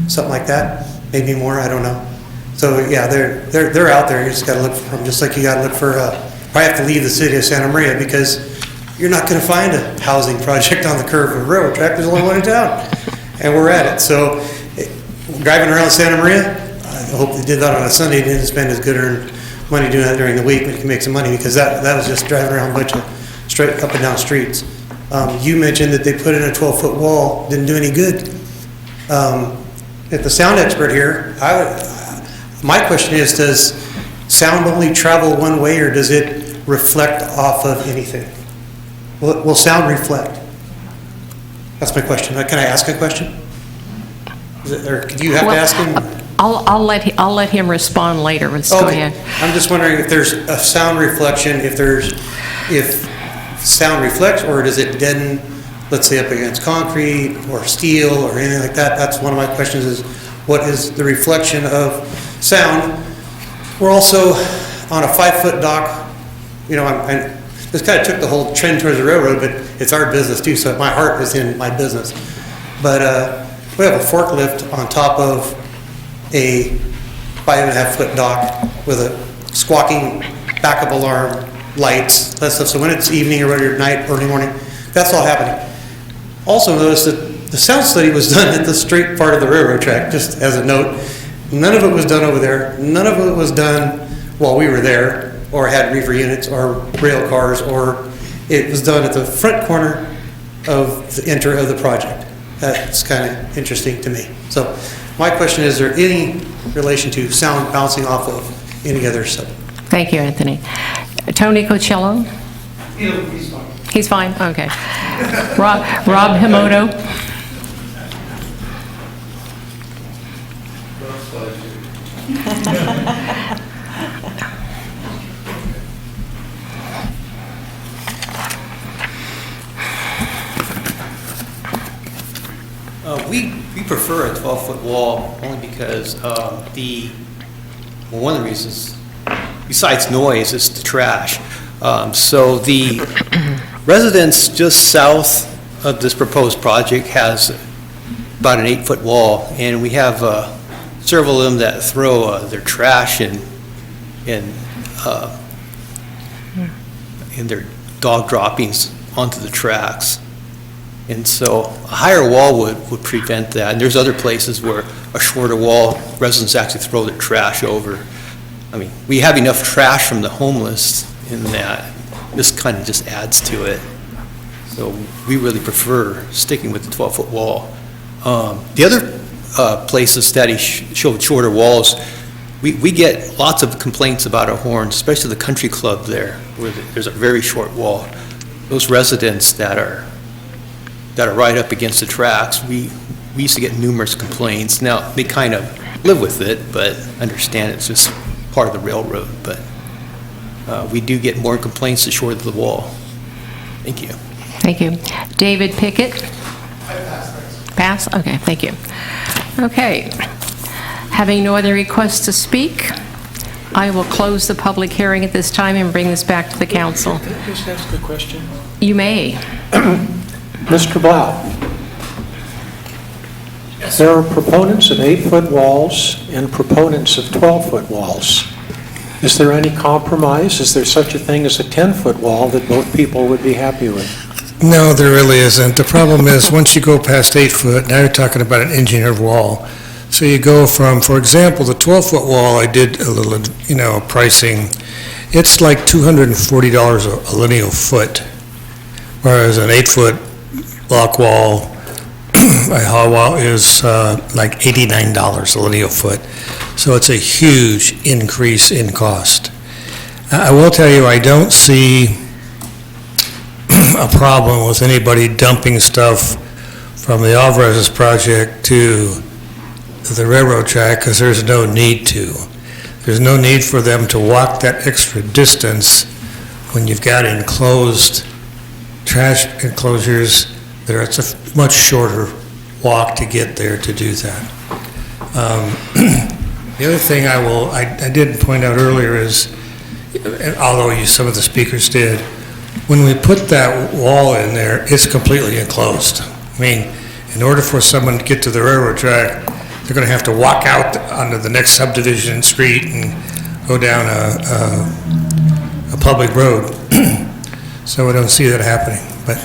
G: Something like that, maybe more, I don't know. So, yeah, they're out there, you just gotta look for them, just like you gotta look for, probably have to leave the city of Santa Maria, because you're not gonna find a housing project on the curve of a railroad track, there's only one in town, and we're at it. So, driving around Santa Maria, I hope they did that on a Sunday, didn't spend as good earned money doing that during the week, but you can make some money, because that was just driving around a bunch of straight up and down streets. You mentioned that they put in a 12-foot wall, didn't do any good. If the sound expert here, my question is, does sound only travel one way, or does it reflect off of anything? Will sound reflect? That's my question. Can I ask a question? Or could you have to ask him?
A: I'll let him respond later. Let's go ahead.
G: I'm just wondering if there's a sound reflection, if sound reflects, or does it deaden, let's say up against concrete or steel or anything like that? That's one of my questions, is what is the reflection of sound? We're also on a 5-foot dock. You know, this kind of took the whole trend towards the railroad, but it's our business too, so my heart is in my business. But we have a forklift on top of a 5.5-foot dock with a squawking backup alarm, lights, that stuff. So when it's evening or whatever, night, early morning, that's all happening. Also notice that the sound study was done at the straight part of the railroad track, just as a note. None of it was done over there. None of it was done while we were there, or had reefer units or rail cars, or it was done at the front corner of the enter of the project. That's kind of interesting to me. So my question is there any relation to sound bouncing off of any other stuff?
A: Thank you, Anthony. Tony Cocello?
G: He's fine.
A: He's fine, okay. Rob Himoto?
I: We prefer a 12-foot wall only because one of the reasons, besides noise, is the trash. So the residence just south of this proposed project has about an 8-foot wall, and we have several of them that throw their trash and their dog droppings onto the tracks. And so a higher wall would prevent that. And there's other places where a shorter wall, residents actually throw their trash over. I mean, we have enough trash from the homeless in that this kind of just adds to it. So we really prefer sticking with the 12-foot wall. The other places that he showed shorter walls, we get lots of complaints about our horns, especially the country club there, where there's a very short wall. Those residents that are right up against the tracks, we used to get numerous complaints. Now, they kind of live with it, but understand it's just part of the railroad. But we do get more complaints the shorter the wall. Thank you.
A: Thank you. David Pickett? Pass? Okay, thank you. Okay. Having no other requests to speak, I will close the public hearing at this time and bring this back to the council.
V: Can I just ask a question?
A: You may.
V: Mr. Blau, there are proponents of 8-foot walls and proponents of 12-foot walls. Is there any compromise? Is there such a thing as a 10-foot wall that both people would be happy with?
E: No, there really isn't. The problem is, once you go past 8 foot, now you're talking about an engineered wall. So you go from, for example, the 12-foot wall, I did a little, pricing. It's like $240 a lineal foot, whereas an 8-foot block wall, a hollow wall, is like $89 a lineal foot. So it's a huge increase in cost. I will tell you, I don't see a problem with anybody dumping stuff from the Alvarez project to the railroad track, because there's no need to. There's no need for them to walk that extra distance when you've got enclosed trash enclosures there. It's a much shorter walk to get there to do that. The other thing I did point out earlier is, although some of the speakers did, when we put that wall in there, it's completely enclosed. I mean, in order for someone to get to the railroad track, they're going to have to walk out onto the next subdivision street and go down a public road. So I don't see that happening, but.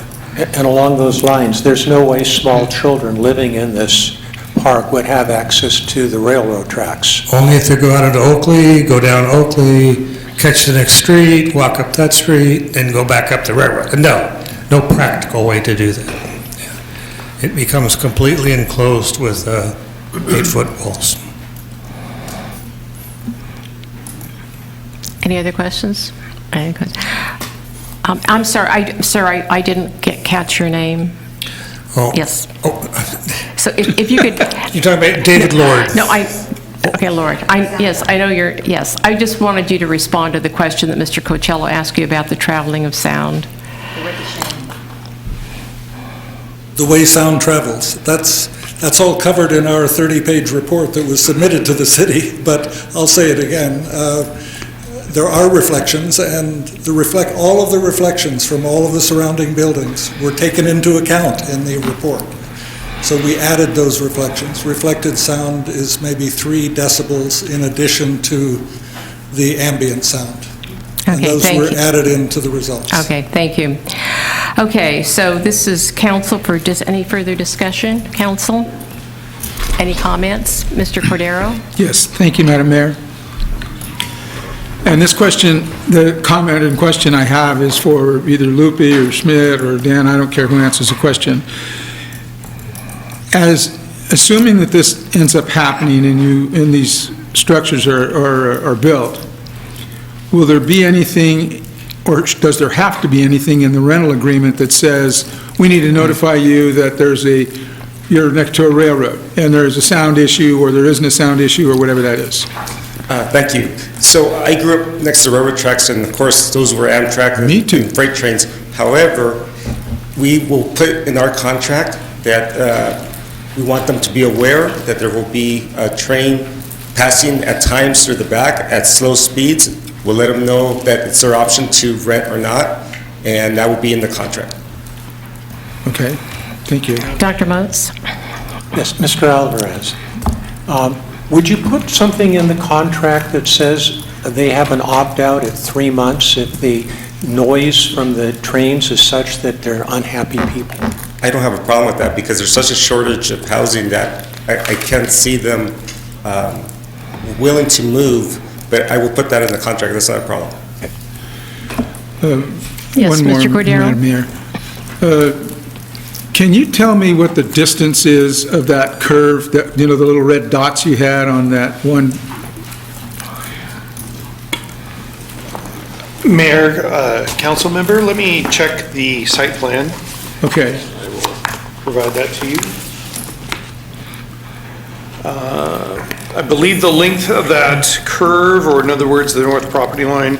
V: And along those lines, there's no way small children living in this park would have access to the railroad tracks.
E: Only if they go out into Oakley, go down Oakley, catch the next street, walk up that street, then go back up the railroad. No practical way to do that. Yeah. It becomes completely enclosed with 8-foot walls.
A: Any other questions? Any questions? I'm sorry, I didn't catch your name.
E: Oh.
A: Yes. So if you could.
E: You're talking about David Lord.
A: No, okay, Lord. Yes, I know yes. I just wanted you to respond to the question that Mr. Coachello asked you about the traveling of sound.
L: The way sound travels, that's all covered in our 30-page report that was submitted to the city, but I'll say it again. There are reflections, and all of the reflections from all of the surrounding buildings were taken into account in the report. So we added those reflections. Reflected sound is maybe 3 decibels in addition to the ambient sound. And
A: Okay,
L: those
A: thank
L: were
A: you.
L: added into the results.
A: Okay, thank you. Okay, so this is council for any further discussion? Council? Any comments? Mr. Cordero?
Q: Yes, thank you, Madam Mayor. And this question, the comment and question I have is for either Lupe or Schmidt or Dan, I don't care who answers the question. Assuming that this ends up happening and these structures are built, will there be anything, or does there have to be anything in the rental agreement that says, we need to notify you that you're next to a railroad, and there's a sound issue, or there isn't a sound issue, or whatever that is?
K: Thank you. So I grew up next to railroad tracks, and of course, those were Amtrak and freight trains. However, we will put in our contract that we want them to be aware that there will be a train passing at times through the back at slow speeds. We'll let them know that it's their option to rent or not, and that will be in the contract.
Q: Okay, thank you.
A: Dr. Moats?
V: Yes, Mr. Alvarez. Would you put something in the contract that says they have an opt-out at 3 months if the noise from the trains is such that they're unhappy people?
K: I don't have a problem with that because there's such a shortage of housing that I can't see them willing to move, but I will put that in the contract. That's not a problem.
A: Yes,
Q: One more,
A: Mr. Cordero?
Q: Madam Mayor. Can you tell me what the distance is of that curve, that, the little red dots you had on that one?
X: Mayor, council member, let me check the site plan.
Q: Okay.
X: I will provide that to you. I believe the length of that curve, or in other words, the north property line,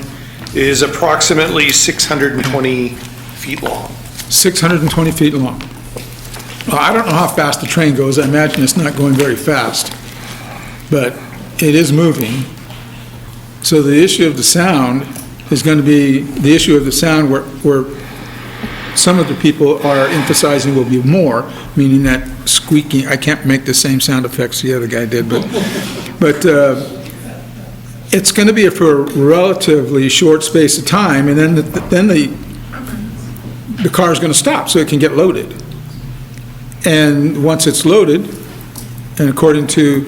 X: is approximately 620 feet long.
Q: 620 feet long. Well, I don't know how fast the train goes. I imagine it's not going very fast, but it is moving. So the issue of the sound is going to be the issue of the sound where some of the people are emphasizing will be more, meaning that squeaking. I can't make the same sound effects the other guy did, but it's going to be for a relatively short space of time, and then the car is going to stop so it can get loaded. And once it's loaded, and according to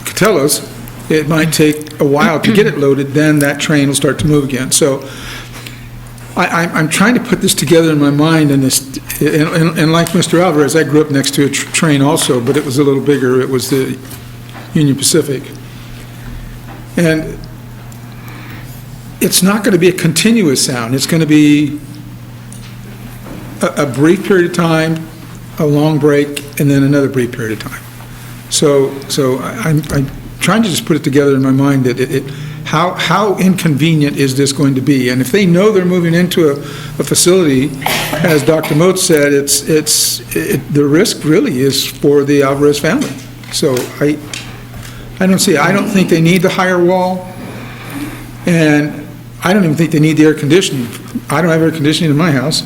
Q: Catello's, it might take a while to get it loaded, then that train will start to move again. So I'm trying to put this together in my mind, and like Mr. Alvarez, I grew up next to a train also, but it was a little bigger. It was the Union Pacific. And it's not going to be a continuous sound. It's going to be a brief period of time, a long break, and then another brief period of time. So I'm trying to just put it together in my mind that how inconvenient is this going to be? And if they know they're moving into a facility, as Dr. Moats said, the risk really is for the Alvarez family. So I don't think they need the higher wall. And I don't even think they need the air conditioning. I don't have air conditioning in my house,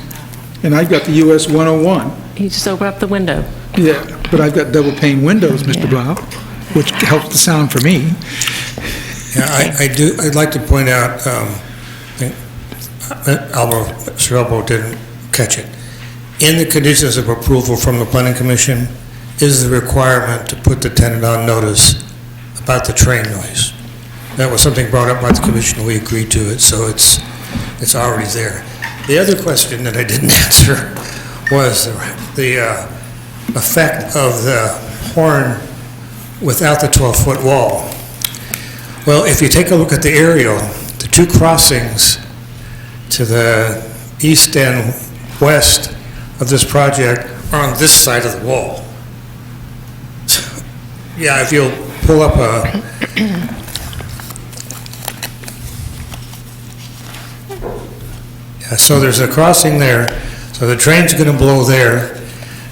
Q: and I've got the US 101.
A: You just open up the window.
Q: Yeah, but I've got double pane windows, Mr. Blau, which helps the sound for me.
E: Yeah, I'd like to point out, Mr. Albo didn't catch it. In the conditions of approval from the planning commission is the requirement to put the tenant on notice about the train noise. That was something brought up by the commission, we agreed to it, so it's already there. The other question that I didn't answer was the effect of the horn without the 12-foot wall. Well, if you take a look at the aerial, the two crossings to the east and west of this project are on this side of the wall. Yeah, if you'll pull up so there's a crossing there, so the train's going to blow there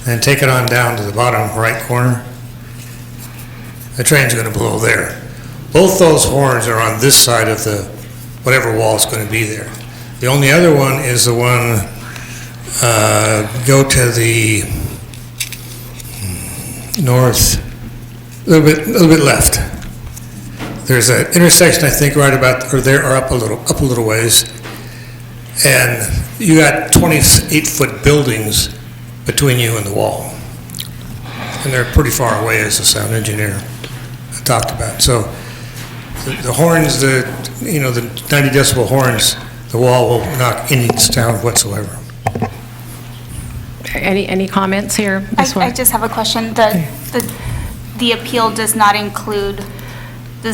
E: and take it on down to the bottom right corner. The train's going to blow there. Both those horns are on this side of the, whatever wall is going to be there. The only other one is the one, go to the north, a little bit left. There's an intersection, I think, right about, or there, or up a little ways, and you got 28-foot buildings between you and the wall. And they're pretty far away, as the sound engineer talked about. So the horns, the 90 decibel horns, the wall will knock any sound whatsoever.
A: Any comments here?
C: I just have a question. The appeal does not include the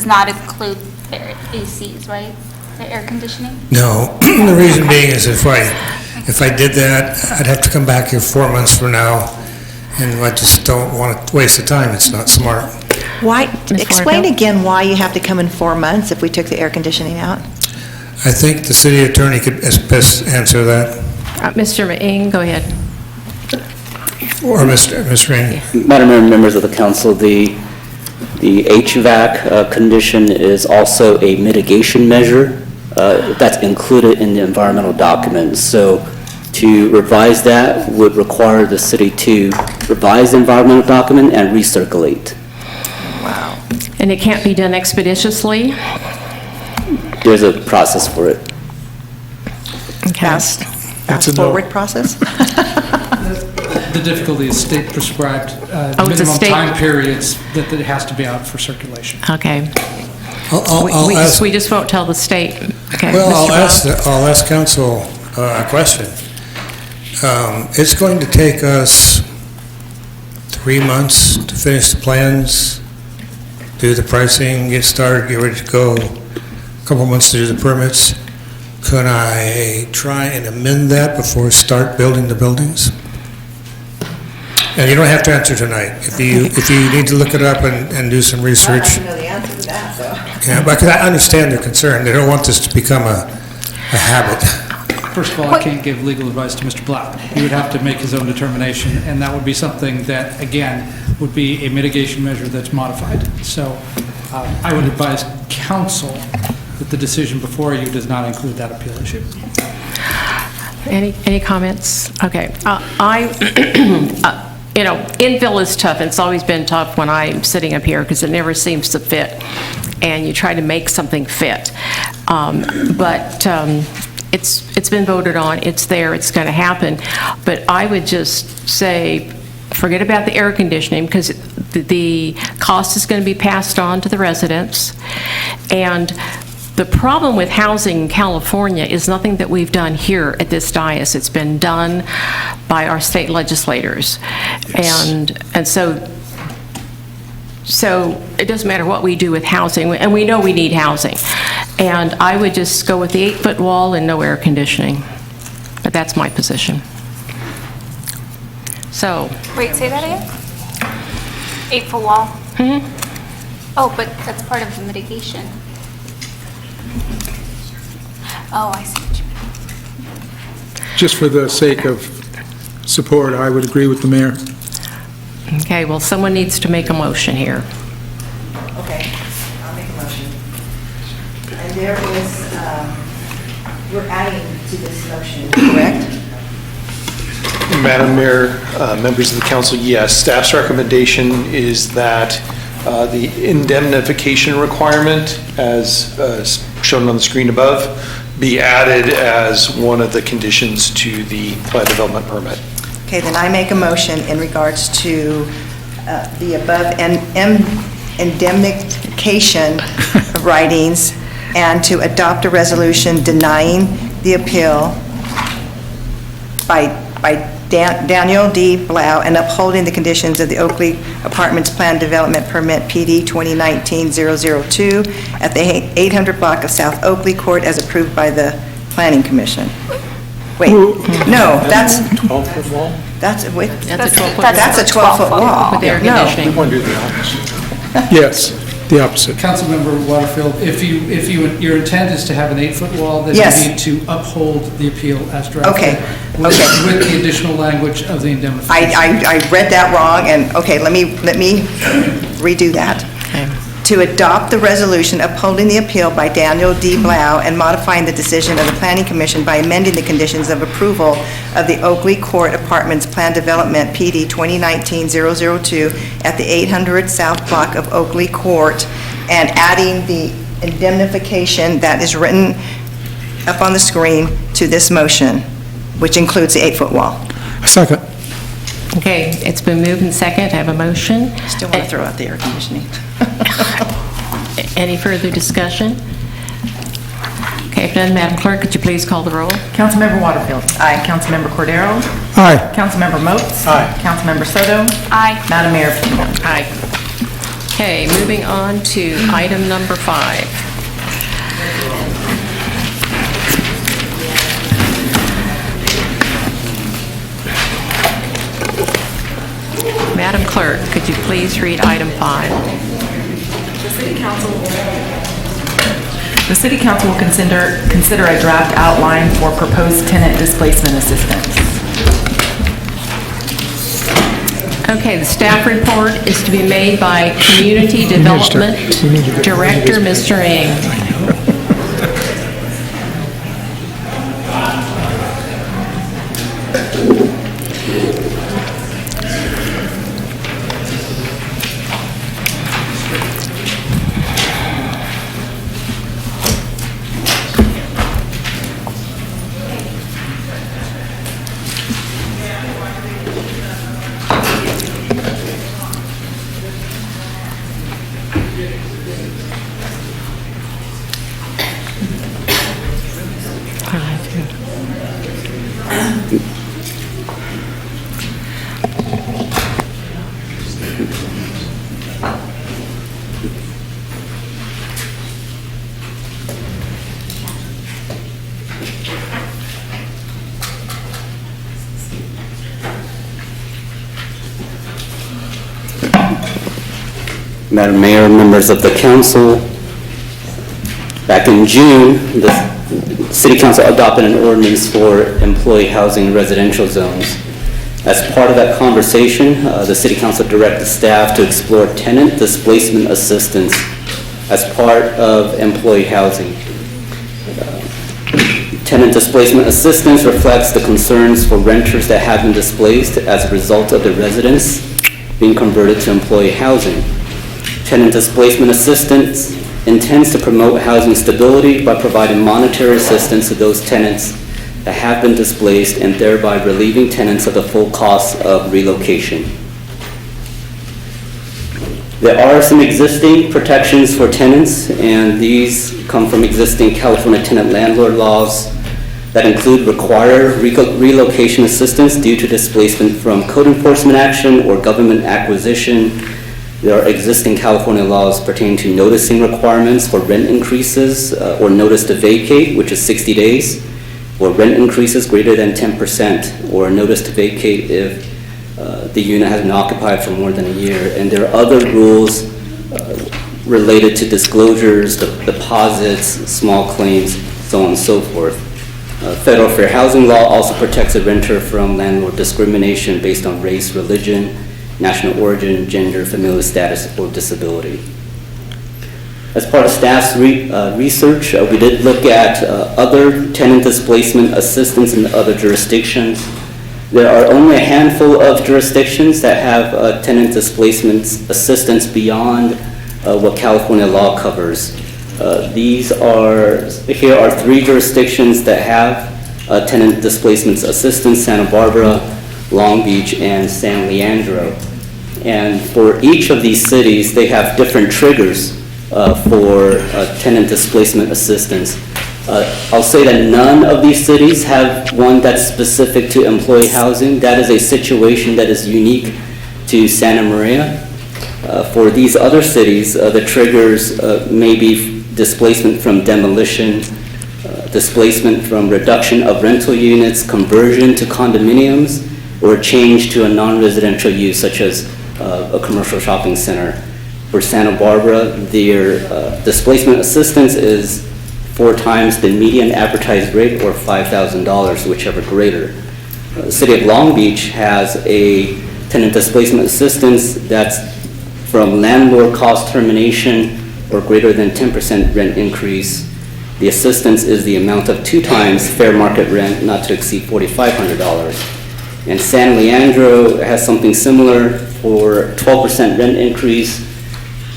C: ACs, right? The air conditioning?
E: No, the reason being is if I did that, I'd have to come back here 4 months from now, and I just don't want to waste the time. It's not smart.
D: Why,
A: Ms.
D: explain
A: Wargo?
D: again why you have to come in 4 months if we took the air conditioning out?
E: I think the city attorney could best answer that,
A: Mr. Ng, go ahead.
E: or Ms. Ring.
W: Madam Mayor and members of the council, the HVAC condition is also a mitigation measure that's included in the environmental documents. So to revise that would require the city to revise the environmental document and recirculate.
D: Wow.
A: And it can't be done expeditiously?
W: There's a process for it.
D: Fast
Q: That's a no.
D: forward process?
R: The difficulty is state-prescribed
A: it's a
R: minimum
A: state-
R: time periods that it has to be out for circulation.
A: Okay.
E: I'll ask.
A: We just won't tell the state. Okay.
E: Well,
A: Mr. Brown?
E: I'll ask council a question. It's going to take us 3 months to finish the plans, do the pricing, get started, get ready to go, a couple months to do the permits. Could I try and amend that before we start building the buildings? And you don't have to answer tonight. If you need to look it up and do some research.
D: I don't know the answer to that, so.
E: Yeah, because I understand their concern. They don't want this to become a habit.
R: First of all, I can't give legal advice to Mr. Black. He would have to make his own determination, and that would be something that, again, would be a mitigation measure that's modified. So I would advise council that the decision before you does not include that appeal issue.
A: Any comments? Okay. Infill is tough. It's always been tough when I'm sitting up here because it never seems to fit, and you try to make something fit. But it's been voted on. It's there. It's going to happen. But I would just say, forget about the air conditioning because the cost is going to be passed on to the residents. And the problem with housing in California is nothing that we've done here at this dais. It's been done by our state legislators. Yes. And so it doesn't matter what we do with housing, and we know we need housing. And I would just go with the 8-foot wall and no air conditioning. But that's my position. So.
C: Wait, say that again? 8-foot wall?
A: Mm-hmm.
C: Oh, but that's part of the mitigation. Oh, I see what you mean.
Q: Just for the sake of support, I would agree with the mayor.
A: Okay, well, someone needs to make a motion here.
D: Okay, I'll make a motion. And there is We're adding to this motion, correct?
X: Madam Mayor, members of the council, yes, staff's recommendation is that the indemnification requirement, as shown on the screen above, be added as one of the conditions to the plat development permit.
D: Okay, then I make a motion in regards to the above indemnification writings and to adopt a resolution denying the appeal by Daniel D. Blau and upholding the conditions of the Oakley Apartments Plan Development Permit PD 2019-002 at the 800 block of South Oakley Court as approved by the Planning Commission. Wait, no, that's...
V: 12-foot wall?
D: That's, wait,
A: That's a 12-foot.
D: that's a 12-foot wall.
A: With air
D: No.
A: conditioning.
V: We want to do the opposite. Yes, the opposite.
R: Councilmember Waterfield, your intent is to have an 8-foot wall, then
D: Yes.
R: you need to uphold the appeal as drafted.
D: Okay,
R: With
D: okay.
R: with the additional language of the indemnification.
D: I read that wrong, and, okay, let me redo that. To adopt the resolution upholding the appeal by Daniel D. Blau and modifying the decision of the Planning Commission by amending the conditions of approval of the Oakley Court Apartments Plan Development PD 2019-002 at the 800 South Block of Oakley Court and adding the indemnification that is written up on the screen to this motion, which includes the 8-foot wall.
Q: Second.
A: Okay, it's been moved and second. I have a motion.
D: Still want to throw out the air conditioning.
A: Any further discussion? Okay, if none, Madam Clerk, could you please call the roll?
B: Councilmember Waterfield. Aye. Councilmember Cordero.
Q: Aye.
B: Councilmember Moats.
V: Aye.
B: Councilmember Soto.
C: Aye.
B: Madam Mayor Pino.
A: Aye. Okay, moving on to item number 5. Madam Clerk, could you please read item 5?
B: The City Council will consider a draft outline for proposed tenant displacement assistance.
A: Okay, the staff report is to be made by Community Development Director, Mr. Ng.
W: Madam Mayor, members of the council, back in June, the City Council adopted an ordinance for employee housing in residential zones. As part of that conversation, the City Council directed staff to explore tenant displacement assistance as part of employee housing. Tenant displacement assistance reflects the concerns for renters that have been displaced as a result of their residence being converted to employee housing. Tenant displacement assistance intends to promote housing stability by providing monetary assistance to those tenants that have been displaced and thereby relieving tenants of the full cost of relocation. There are some existing protections for tenants, and these come from existing California tenant landlord laws that include require relocation assistance due to displacement from code enforcement action or government acquisition. There are existing California laws pertaining to noticing requirements for rent increases or notice to vacate, which is 60 days, or rent increases greater than 10%, or notice to vacate if the unit has been occupied for more than a year. And there are other rules related to disclosures, deposits, small claims, so on and so forth. Federal Fair Housing Law also protects a renter from landlord discrimination based on race, religion, national origin, gender, familial status, or disability. As part of staff's research, we did look at other tenant displacement assistance in other jurisdictions. There are only a handful of jurisdictions that have tenant displacement assistance beyond what California law covers. Here are 3 jurisdictions that have tenant displacement assistance: Santa Barbara, Long Beach, and San Leandro. And for each of these cities, they have different triggers for tenant displacement assistance. I'll say that none of these cities have one that's specific to employee housing. That is a situation that is unique to Santa Maria. For these other cities, the triggers may be displacement from demolition, displacement from reduction of rental units, conversion to condominiums, or change to a non-residential use such as a commercial shopping center. For Santa Barbara, their displacement assistance is 4 times the median advertised rate, or $5,000, whichever greater. The city of Long Beach has a tenant displacement assistance that's from landlord cost termination or greater than 10% rent increase. The assistance is the amount of 2 times fair market rent, not to exceed $4,500. And San Leandro has something similar. For 12% rent increase,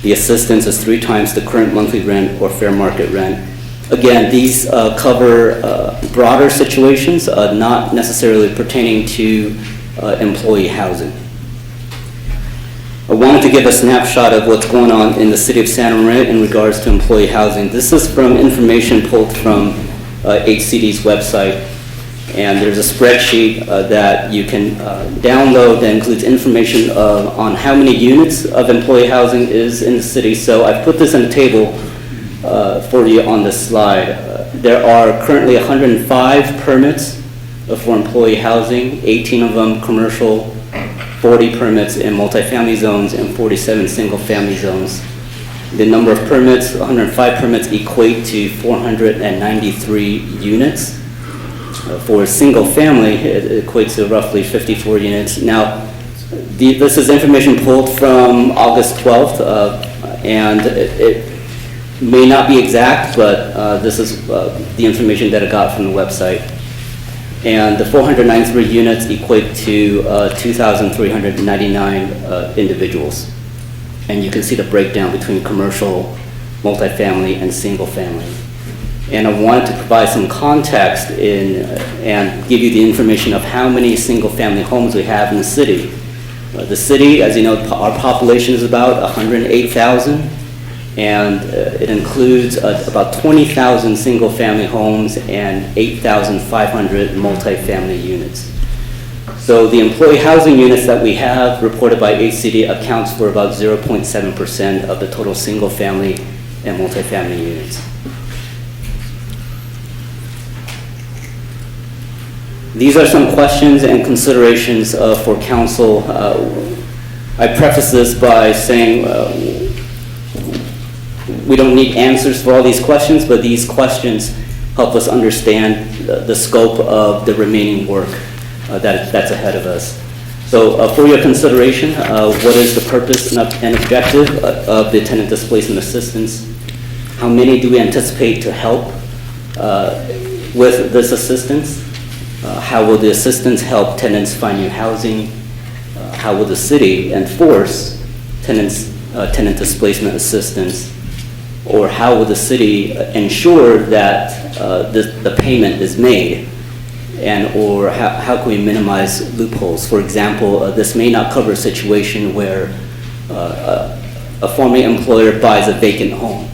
W: the assistance is 3 times the current monthly rent or fair market rent. Again, these cover broader situations, not necessarily pertaining to employee housing. I wanted to give a snapshot of what's going on in the city of Santa Maria in regards to employee housing. This is from information pulled from HCD's website, and there's a spreadsheet that you can download that includes information on how many units of employee housing is in the city. So I've put this in a table for you on this slide. There are currently 105 permits for employee housing, 18 of them commercial, 40 permits in multifamily zones, and 47 single-family zones. The number of permits, 105 permits, equate to 493 units. For a single family, it equates to roughly 54 units. Now, this is information pulled from August 12th, and it may not be exact, but this is the information that I got from the website. And the 493 units equate to 2,399 individuals. And you can see the breakdown between commercial, multifamily, and single family. And I wanted to provide some context and give you the information of how many single-family homes we have in the city. The city, as you know, our population is about 108,000, and it includes about 20,000 single-family homes and 8,500 multifamily units. So the employee housing units that we have reported by HCD accounts for about 0.7% of the total single-family and multifamily units. These are some questions and considerations for council. I preface this by saying we don't need answers for all these questions, but these questions help us understand the scope of the remaining work that's ahead of us. So for your consideration, what is the purpose and objective of the tenant displacement assistance? How many do we anticipate to help with this assistance? How will the assistance help tenants find new housing? How will the city enforce tenant displacement assistance? Or how will the city ensure that the payment is made? Or how can we minimize loopholes? For example, this may not cover a situation where a former employer buys a vacant home.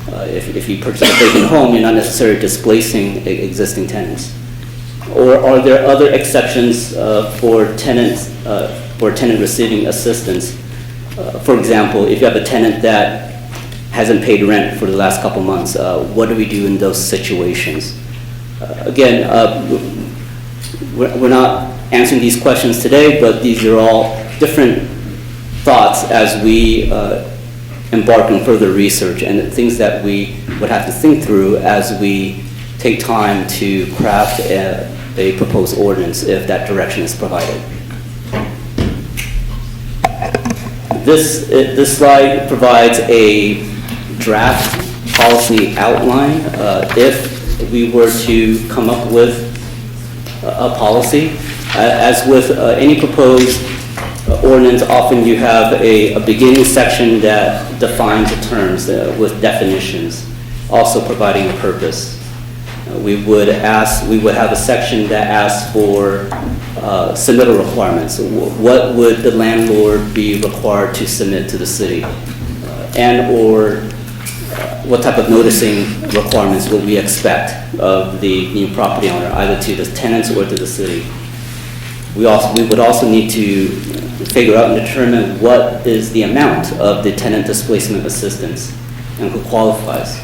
W: If you purchase a vacant home, you're not necessarily displacing existing tenants. Or are there other exceptions for tenant receiving assistance? For example, if you have a tenant that hasn't paid rent for the last couple months, what do we do in those situations? Again, we're not answering these questions today, but these are all different thoughts as we embark on further research and things that we would have to think through as we take time to craft a proposed ordinance if that direction is provided. This slide provides a draft policy outline. If we were to come up with a policy, as with any proposed ordinance, often you have a beginning section that defines the terms with definitions, also providing a purpose. We would have a section that asks for submittal requirements. What would the landlord be required to submit to the city? And/or what type of noticing requirements would we expect of the new property owner, either to the tenants or to the city? We would also need to figure out and determine what is the amount of the tenant displacement assistance and who qualifies.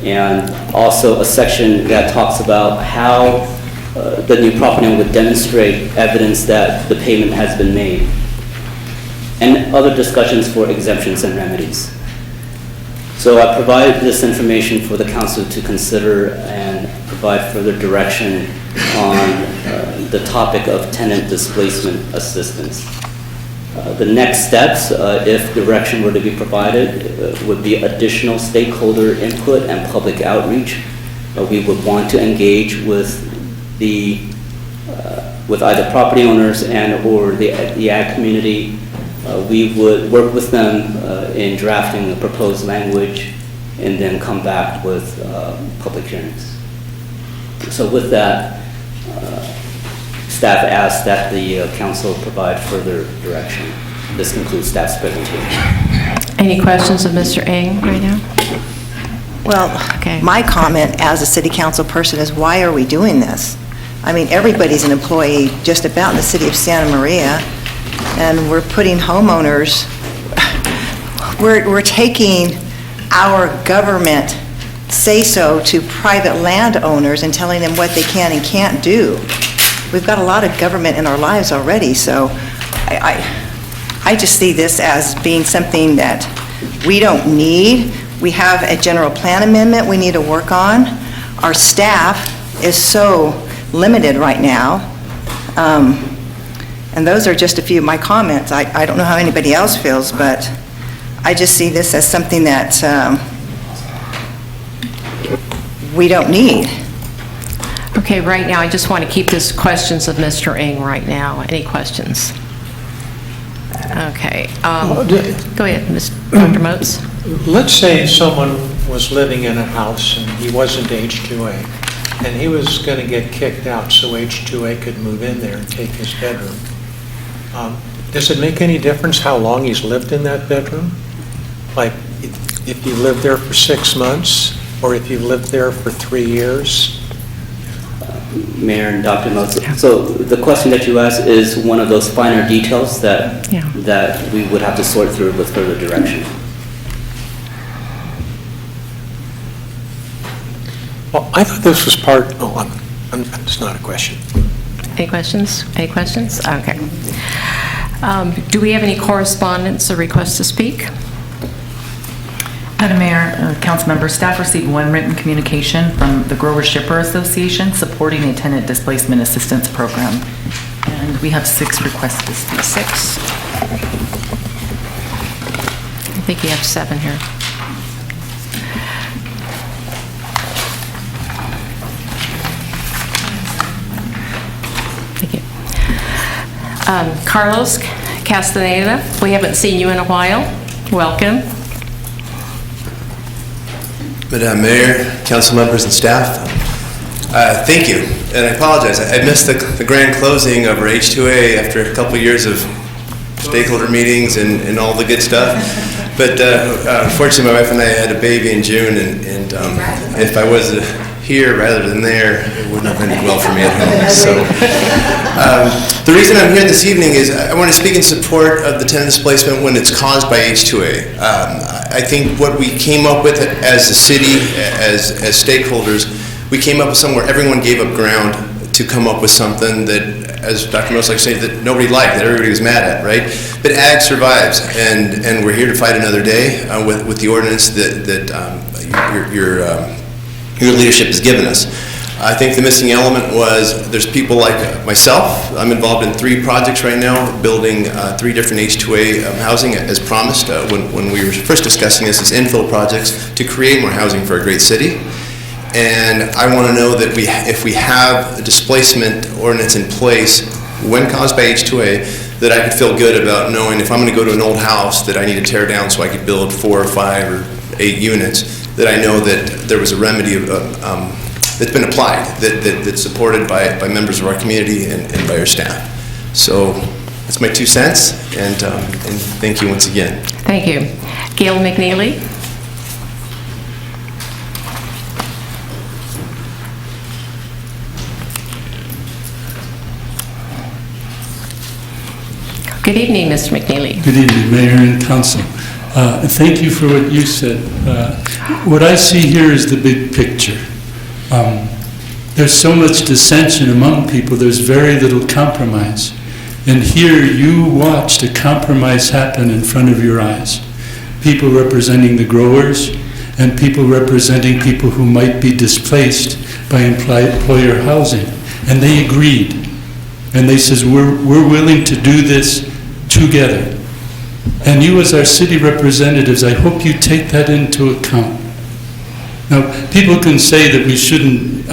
W: And also a section that talks about how the new property owner would demonstrate evidence that the payment has been made, and other discussions for exemptions and remedies. So I provided this information for the council to consider and provide further direction on the topic of tenant displacement assistance. The next steps, if direction were to be provided, would be additional stakeholder input and public outreach. We would want to engage with either property owners and or the ag community. We would work with them in drafting the proposed language and then come back with public hearings. So with that, staff asks that the council provide further direction. This concludes staff's presentation.
A: Any questions of Mr. Eng right now?
D: Well, my comment as a city council person is, why are we doing this? I mean, everybody's an employee just about in the city of Santa Maria, and we're putting homeowners, we're taking our government say-so to private landowners and telling them what they can and can't do. We've got a lot of government in our lives already, so I just see this as being something that we don't need. We have a general plan amendment we need to work on. Our staff is so limited right now. And those are just a few of my comments. I don't know how anybody else feels, but I just see this as something that we don't need.
A: Okay, right now, I just want to keep this questions of Mr. Eng right now. Any questions? Okay. Go ahead, Dr. Moats.
V: Let's say someone was living in a house and he wasn't H2A, and he was going to get kicked out so H2A could move in there and take his bedroom. Does it make any difference how long he's lived in that bedroom? Like, if you lived there for 6 months, or if you lived there for 3 years?
W: Mayor and Dr. Moats, so the question that you asked is one of those finer details that we would have to sort through with further direction.
V: Well, I thought this was part, it's not a question.
A: Any questions? Any questions? Okay. Do we have any correspondence or requests to speak?
B: Madam Mayor, council members, staff received one written communication from the Grower Shipper Association supporting a tenant displacement assistance program. And we have 6 requests to speak.
A: 6. I think you have 7 here. Thank you. Carlos Castaneda, we haven't seen you in a while. Welcome.
M: Madam Mayor, council members and staff, thank you. And I apologize, I missed the grand closing of our H2A after a couple years of stakeholder meetings and all the good stuff. But unfortunately, my wife and I had a baby in June, and if I was here rather than there, it wouldn't have ended well for me at home. So the reason I'm here this evening is I want to speak in support of the tenant displacement when it's caused by H2A. I think what we came up with as a city, as stakeholders, we came up with something where everyone gave up ground to come up with something that, as Dr. Moats likes to say, that nobody liked, that everybody was mad at, right? But ag survives, and we're here to fight another day with the ordinance that your leadership has given us. I think the missing element was there's people like myself. I'm involved in 3 projects right now, building 3 different H2A housing as promised when we were first discussing this as infill projects to create more housing for a great city. And I want to know that if we have a displacement ordinance in place when caused by H2A, that I could feel good about knowing if I'm going to go to an old house that I need to tear down so I could build 4 or 5 or 8 units, that I know that there was a remedy that's been applied, that's supported by members of our community and by our staff. So that's my 2 cents, and thank you once again.
A: Thank you. Gail McNeely? Good evening, Mr. McNeely.
N: Good evening, Mayor and Council. Thank you for what you said. What I see here is the big picture. There's so much dissension among people, there's very little compromise. And here you watched a compromise happen in front of your eyes. People representing the growers and people representing people who might be displaced by employer housing. And they agreed. And they says, we're willing to do this together. And you as our city representatives, I hope you take that into account. Now, people can say that we shouldn't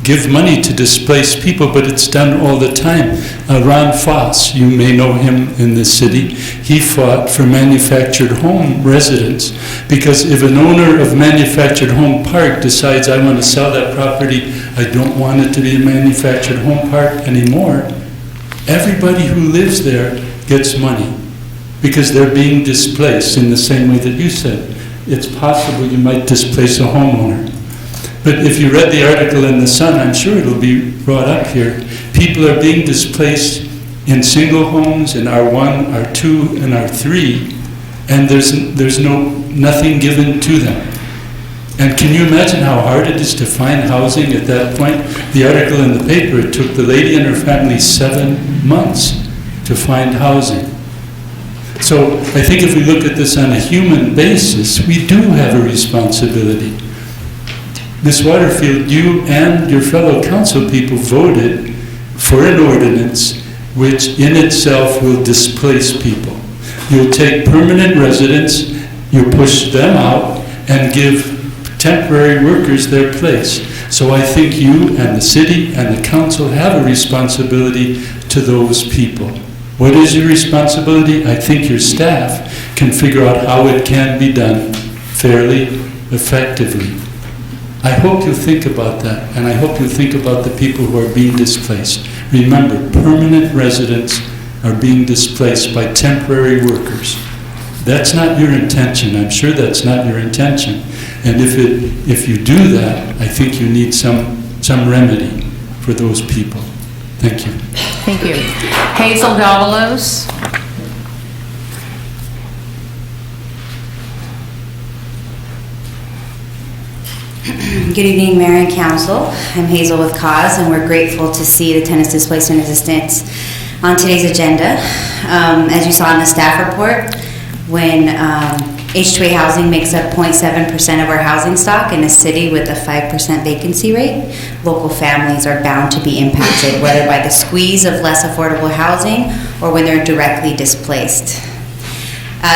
N: give money to displaced people, but it's done all the time. Ron Foss, you may know him in the city, he fought for manufactured home residents, because if an owner of manufactured home park decides, I want to sell that property, I don't want it to be a manufactured home park anymore, everybody who lives there gets money, because they're being displaced in the same way that you said. It's possible you might displace a homeowner. But if you read the article in The Sun, I'm sure it'll be brought up here. People are being displaced in single homes, in R1, R2, and R3, and there's nothing given to them. And can you imagine how hard it is to find housing at that point? The article in the paper, it took the lady and her family 7 months to find housing. So I think if we look at this on a human basis, we do have a responsibility. Ms. Waterfield, you and your fellow council people voted for an ordinance which in itself will displace people. You'll take permanent residents, you push them out, and give temporary workers their place. So I think you and the city and the council have a responsibility to those people. What is your responsibility? I think your staff can figure out how it can be done fairly, effectively. I hope you think about that, and I hope you think about the people who are being displaced. Remember, permanent residents are being displaced by temporary workers. That's not your intention. I'm sure that's not your intention. And if you do that, I think you need some remedy for those people. Thank you.
A: Thank you. Hazel Davalos?
O: Good evening, Mayor and Council. I'm Hazel with Cause, and we're grateful to see the Tenants Displacement Assistance on today's agenda. As you saw in the staff report, when H2A housing makes up 0.7% of our housing stock in a city with a 5% vacancy rate, local families are bound to be impacted, whether by the squeeze of less affordable housing or when they're directly displaced.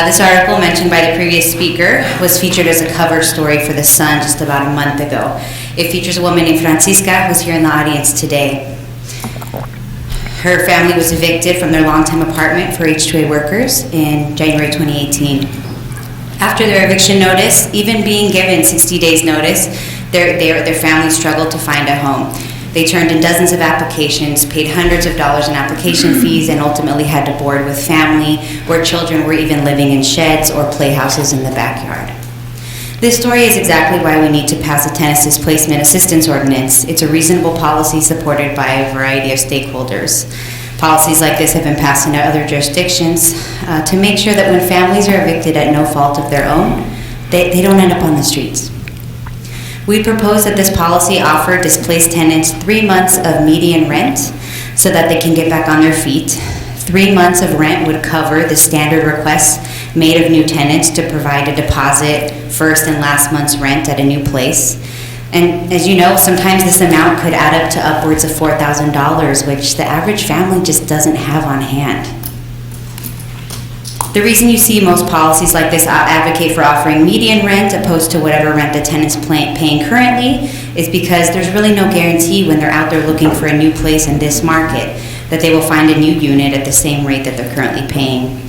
O: This article mentioned by the previous speaker was featured as a cover story for The Sun just about a month ago. It features a woman named Francisca who's here in the audience today. Her family was evicted from their longtime apartment for H2A workers in January 2018. After their eviction notice, even being given 60 days notice, their family struggled to find a home. They turned in dozens of applications, paid hundreds of dollars in application fees, and ultimately had to board with family, where children were even living in sheds or playhouses in the backyard. This story is exactly why we need to pass a Tenants Displacement Assistance Ordinance. It's a reasonable policy supported by a variety of stakeholders. Policies like this have been passed in other jurisdictions to make sure that when families are evicted at no fault of their own, they don't end up on the streets. We propose that this policy offer displaced tenants 3 months of median rent so that they can get back on their feet. 3 months of rent would cover the standard requests made of new tenants to provide a deposit, first and last month's rent at a new place. And as you know, sometimes this amount could add up to upwards of $4,000, which the average family just doesn't have on hand. The reason you see most policies like this advocate for offering median rent opposed to whatever rent the tenant's paying currently is because there's really no guarantee when they're out there looking for a new place in this market that they will find a new unit at the same rate that they're currently paying.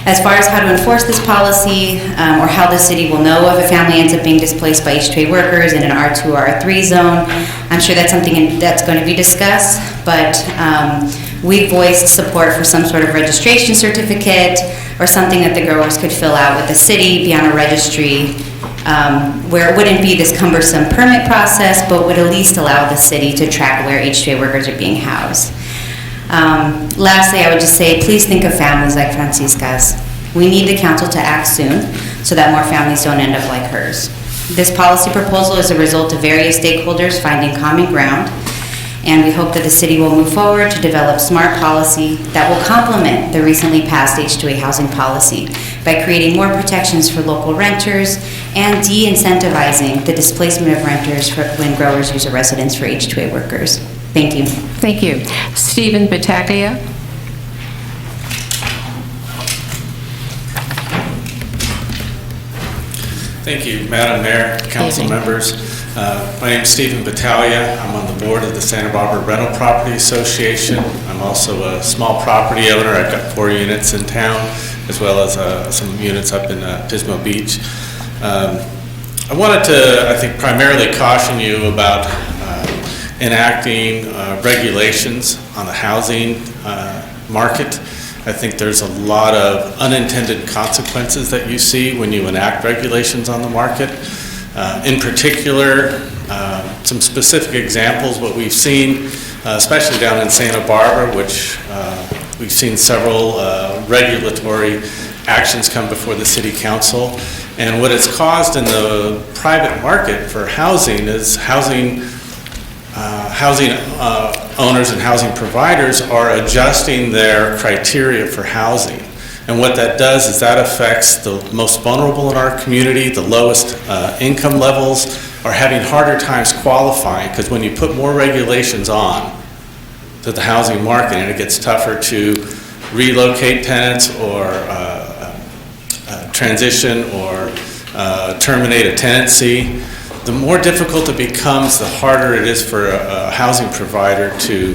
O: As far as how to enforce this policy, or how the city will know if a family ends up being displaced by H-2A workers in an R2 or R3 zone, I'm sure that's something that's going to be discussed, but we voiced support for some sort of registration certificate or something that the growers could fill out with the city, be on a registry, where it wouldn't be this cumbersome permit process, but would at least allow the city to track where H-2A workers are being housed. Lastly, I would just say, please think of families like Francisca's. We need the council to act soon so that more families don't end up like hers. This policy proposal is a result of various stakeholders finding common ground, and we hope that the city will move forward to develop smart policy that will complement the recently passed H-2A housing policy by creating more protections for local renters and de-incentivizing the displacement of renters when growers use a residence for H-2A workers. Thank you.
A: Thank you. Stephen Battaglia.
P: Thank you, Madam Mayor, council members. My name is Stephen Battaglia. I'm on the board of the Santa Barbara Rental Property Association. I'm also a small property owner. I've got 4 units in town, as well as some units up in Pismo Beach. I wanted to, I think, primarily caution you about enacting regulations on the housing market. I think there's a lot of unintended consequences that you see when you enact regulations on the market. In particular, some specific examples, what we've seen, especially down in Santa Barbara, which we've seen several regulatory actions come before the city council. And what it's caused in the private market for housing is housing owners and housing providers are adjusting their criteria for housing. And what that does is that affects the most vulnerable in our community. The lowest income levels are having harder times qualifying, because when you put more regulations on to the housing market and it gets tougher to relocate tenants or transition or terminate a tenancy, the more difficult it becomes, the harder it is for a housing provider to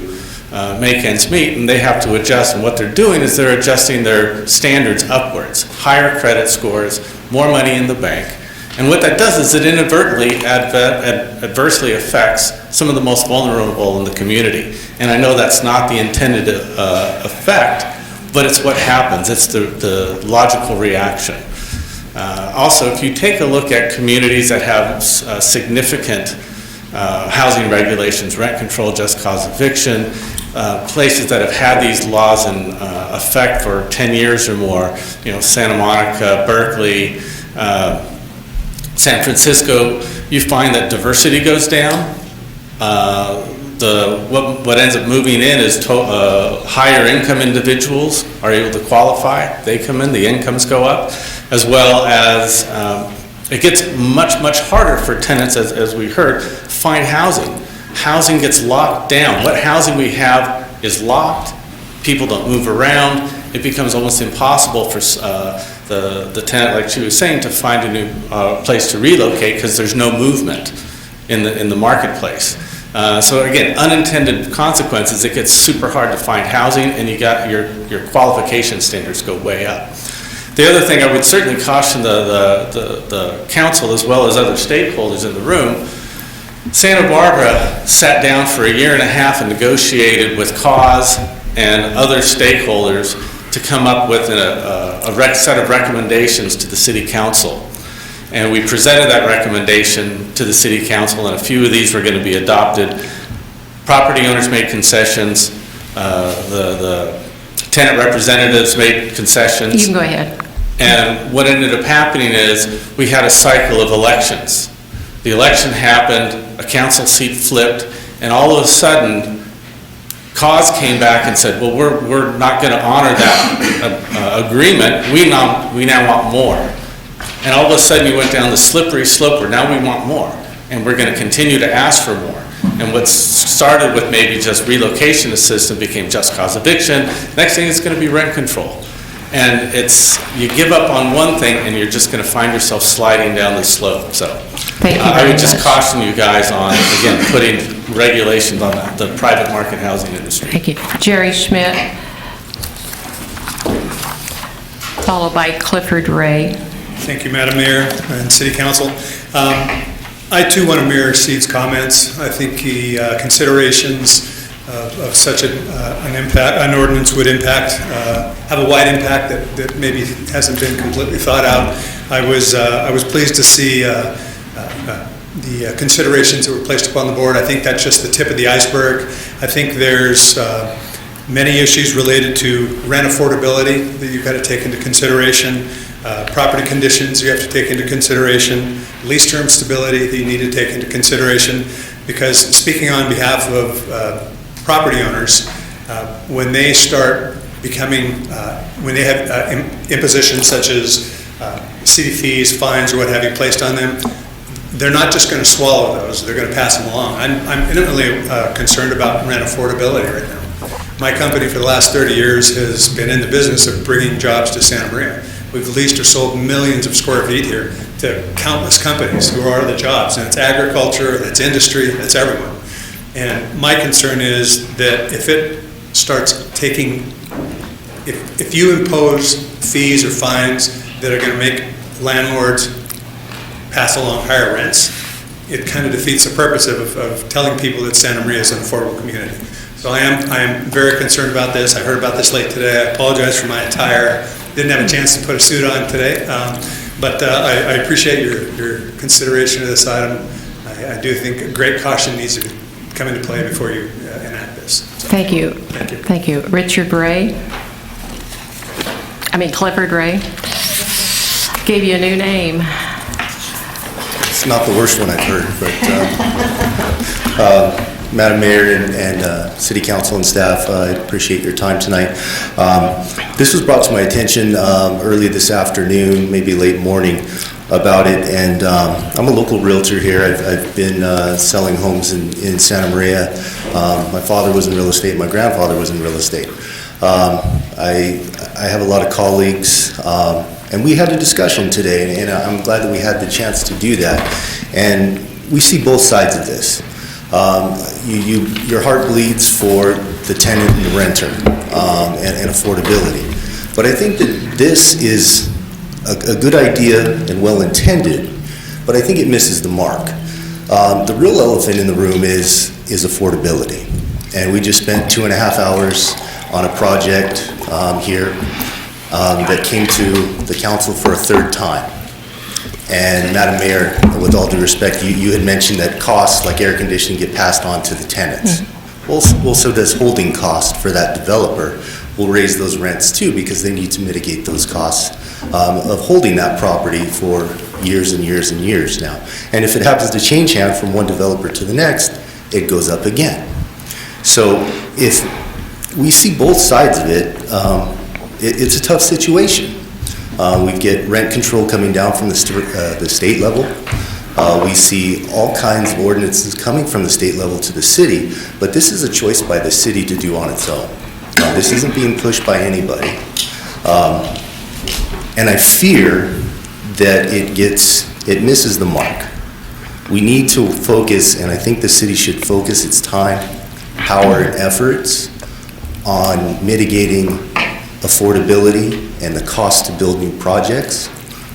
P: make ends meet, and they have to adjust. And what they're doing is they're adjusting their standards upwards, higher credit scores, more money in the bank. And what that does is it inadvertently adversely affects some of the most vulnerable in the community. And I know that's not the intended effect, but it's what happens. It's the logical reaction. Also, if you take a look at communities that have significant housing regulations, rent control, just cause eviction, places that have had these laws in effect for 10 years or more, Santa Monica, Berkeley, San Francisco, you find that diversity goes down. What ends up moving in is higher income individuals are able to qualify. They come in, the incomes go up, as well as it gets much, much harder for tenants, as we heard, to find housing. Housing gets locked down. What housing we have is locked. People don't move around. It becomes almost impossible for the tenant, like she was saying, to find a new place to relocate because there's no movement in the marketplace. So again, unintended consequences, it gets super hard to find housing, and you got your qualification standards go way up. The other thing I would certainly caution the council as well as other stakeholders in the room, Santa Barbara sat down for 1.5 years and negotiated with CAUSE and other stakeholders to come up with a set of recommendations to the city council. And we presented that recommendation to the city council, and a few of these were going to be adopted. Property owners made concessions. The tenant representatives made concessions.
A: You can go ahead.
P: And what ended up happening is we had a cycle of elections. The election happened, a council seat flipped, and all of a sudden, CAUSE came back and said, well, we're not going to honor that agreement. We now want more. And all of a sudden you went down the slippery slope where now we want more. and we're going to continue to ask for more. And what started with maybe just relocation assistance became just cause eviction. Next thing is going to be rent control. And you give up on one thing and you're just going to find yourself sliding down the slope. So I would just caution you guys on, again, putting regulations on the private market housing industry.
A: Thank you. Jerry Schmidt, followed by Clifford Ray.
F: Thank you, Madam Mayor and City Council. I too want to mirror Steve's comments. I think the considerations of such an ordinance would have a wide impact that maybe hasn't been completely thought out. I was pleased to see the considerations that were placed upon the board. I think that's just the tip of the iceberg. I think there's many issues related to rent affordability that you've got to take into consideration, property conditions you have to take into consideration, lease term stability that you need to take into consideration, because speaking on behalf of property owners, when they start becoming, when they have impositions such as city fees, fines, or what have you placed on them, they're not just going to swallow those, they're going to pass them along. I'm eminently concerned about rent affordability right now. My company for the last 30 years has been in the business of bringing jobs to Santa Maria. We've leased or sold millions of square feet here to countless companies who are the jobs, and it's agriculture, it's industry, it's everyone. And my concern is that if it starts taking, if you impose fees or fines that are going to make landlords pass along higher rents, it kind of defeats the purpose of telling people that Santa Maria is an affordable community. So I am very concerned about this. I heard about this late today. I apologize for my attire. Didn't have a chance to put a suit on today, but I appreciate your consideration of this item. I do think great caution needs to come into play before you enact this. So,
A: Thank you.
F: Thank you.
A: Thank you. Richard Ray. Clifford Ray. Gave you a new name.
S: It's not the worst one I've heard, but Madam Mayor and City Council and staff, I appreciate your time tonight. This was brought to my attention early this afternoon, maybe late morning, about it, and I'm a local realtor here. I've been selling homes in Santa Maria. My father was in real estate, my grandfather was in real estate. I have a lot of colleagues, and we had a discussion today, and I'm glad that we had the chance to do that. And we see both sides of this. Your heart bleeds for the tenant and the renter, and affordability. But I think that this is a good idea and well-intended, but I think it misses the mark. The real elephant in the room is affordability. And we just spent 2.5 hours on a project here that came to the council for a third time. And Madam Mayor, with all due respect, you had mentioned that costs like air conditioning get passed on to the tenants. Well, so does holding cost for that developer. We'll raise those rents too because they need to mitigate those costs of holding that property for years and years and years now. And if it happens to change hands from one developer to the next, it goes up again. So if we see both sides of it, it's a tough situation. We get rent control coming down from the state level. We see all kinds of ordinances coming from the state level to the city, but this is a choice by the city to do on its own. This isn't being pushed by anybody. And I fear that it misses the mark. We need to focus, and I think the city should focus its time, power, and efforts on mitigating affordability and the cost to build new projects.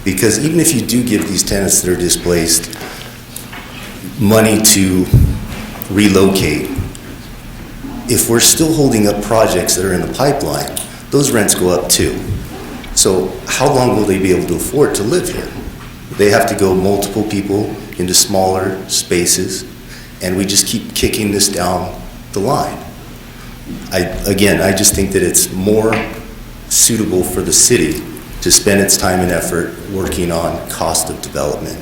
S: Because even if you do give these tenants that are displaced money to relocate, if we're still holding up projects that are in the pipeline, those rents go up too. So how long will they be able to afford to live here? They have to go multiple people into smaller spaces, and we just keep kicking this down the line. I just think that it's more suitable for the city to spend its time and effort working on cost of development.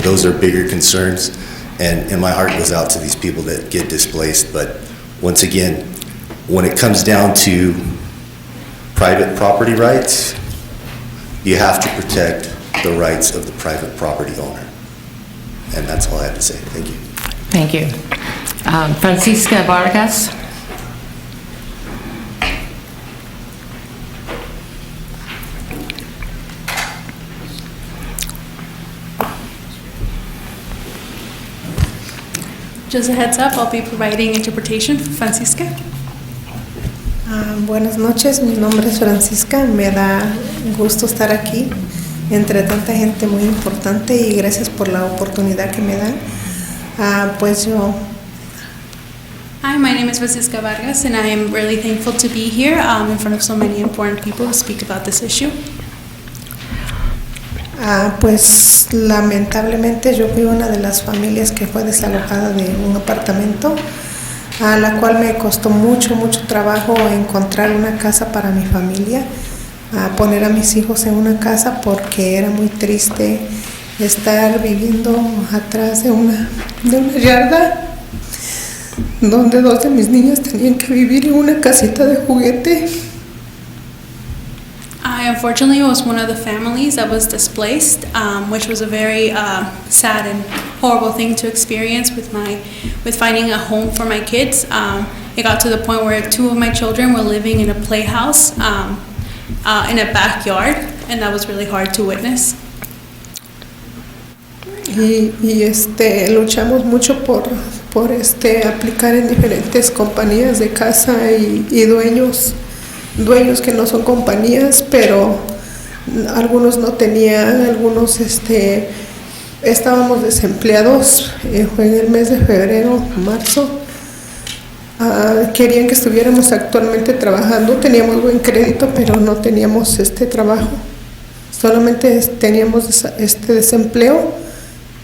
S: Those are bigger concerns, and my heart goes out to these people that get displaced. But once again, when it comes down to private property rights, you have to protect the rights of the private property owner. And that's all I have to say. Thank you.
A: Thank you. Francisca Vargas.
H: Just a heads up, I'll be providing interpretation for Francisca.
J: Buenas noches, mi nombre es Francisca, me da gusto estar aquí entre tanta gente muy importante y gracias por la oportunidad que me dan. Pues yo...
H: Hi, my name is Francisca Vargas and I am really thankful to be here in front of so many important people to speak about this issue.
J: Pues lamentablemente yo fui una de las familias que fue desalojada de un apartamento, a la cual me costó mucho trabajo encontrar una casa para mi familia, poner a mis hijos en una casa porque era muy triste estar viviendo atrás de una yarda donde dos de mis niñas tenían que vivir en una casita de juguete.
H: I unfortunately was one of the families that was displaced, which was a very sad and horrible thing to experience with finding a home for my kids. It got to the point where two of my children were living in a playhouse in a backyard, and that was really hard to witness.
J: Y luchamos mucho por aplicar en diferentes compañías de casa y dueños que no son compañías, pero algunos no tenían, algunos estábamos desempleados. Fue en el mes de febrero, marzo. Querían que estuviéramos actualmente trabajando, teníamos buen crédito, pero no teníamos trabajo. Solamente teníamos desempleo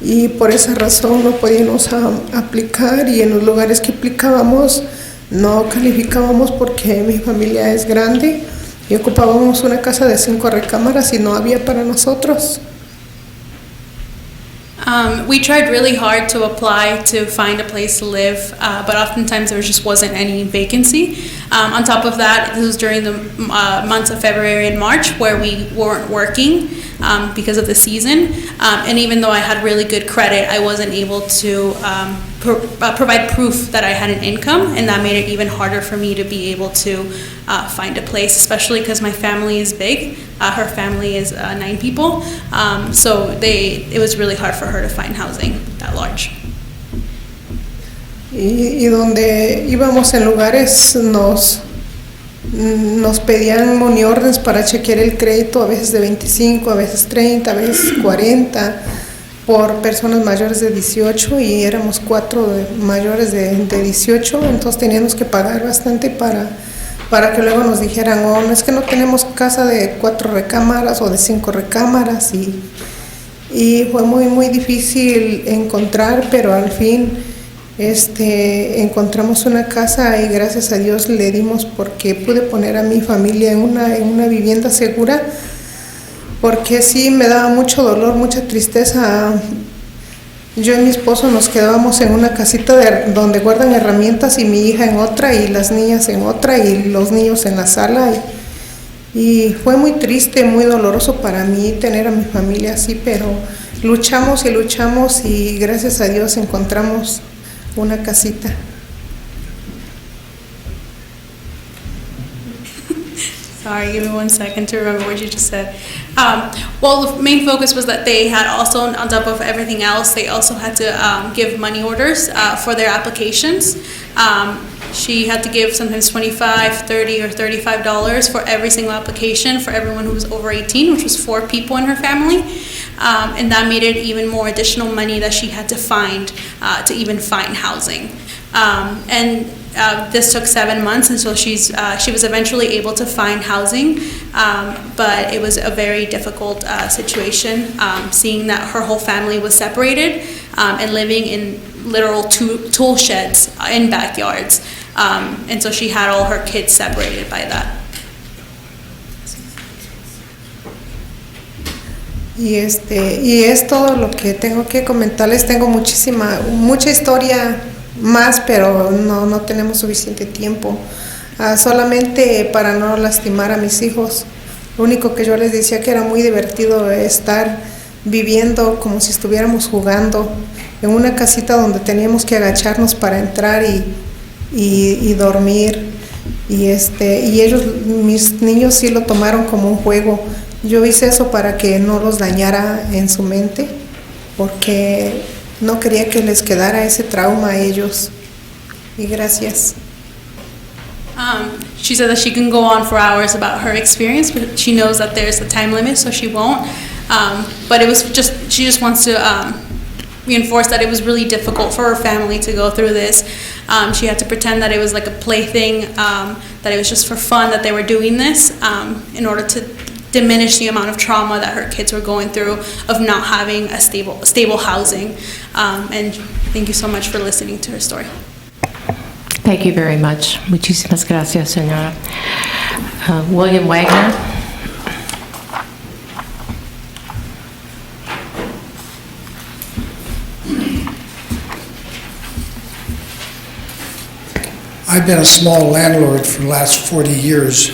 J: y por esa razón no podíamos aplicar, y en los lugares que aplicábamos no calificábamos porque mi familia es grande y ocupábamos una casa de 5 recámaras y no había para nosotros.
H: We tried really hard to apply to find a place to live, but oftentimes there just wasn't any vacancy. On top of that, this was during the months of February and March where we weren't working because of the season. And even though I had really good credit, I wasn't able to provide proof that I had an income, and that made it even harder for me to be able to find a place, especially because my family is big. Her family is 9 people, so it was really hard for her to find housing that large.
J: Y donde íbamos en lugares nos pedían money orders para chequear el crédito, a veces de 25, a veces 30, a veces 40 por personas mayores de 18, y éramos 4 mayores de 18, entonces teníamos que pagar bastante para que luego nos dijeran, no es que no tenemos casa de 4 recámaras o de 5 recámaras, y fue muy difícil encontrar, pero al fin encontramos una casa y gracias a Dios le dimos, porque pude poner a mi familia en una vivienda segura, porque sí me daba mucho dolor, mucha tristeza. Yo y mi esposo nos quedábamos en una casita donde guardan herramientas, y mi hija en otra, y las niñas en otra, y los niños en la sala. Y fue muy triste, muy doloroso para mí tener a mi familia así, pero luchamos y gracias a Dios encontramos una casita.
H: Sorry, give me 1 second to remember what you just said. Well, the main focus was that they had also, on top of everything else, they also had to give money orders for their applications. She had to give sometimes $25, $30, or $35 for every single application for everyone who was over 18, which was 4 people in her family. And that made it even more additional money that she had to find to even find housing. This took 7 months, and so she was eventually able to find housing, but it was a very difficult situation, seeing that her whole family was separated and living in literal tool sheds in backyards, and so she had all her kids separated by that.
J: Y es todo lo que tengo que comentarles. Tengo mucha historia más, pero no tenemos suficiente tiempo. Solamente para no lastimar a mis hijos, lo único que yo les decía que era muy divertido estar viviendo como si estuviéramos jugando en una casita donde teníamos que agacharnos para entrar y dormir. Y ellos, mis niños sí lo tomaron como un juego. Yo hice eso para que no los dañara en su mente, porque no quería que les quedara ese trauma a ellos. Y gracias.
H: She said that she can go on for hours about her experience, but she knows that there's a time limit, so she won't. But she just wants to reinforce that it was really difficult for her family to go through this. She had to pretend that it was like a plaything, that it was just for fun that they were doing this, in order to diminish the amount of trauma that her kids were going through of not having a stable housing. And thank you so much for listening to her story.
A: Thank you very much. Muchísimas gracias, señora. William Wagner.
G: I've been a small landlord for the last 40 years,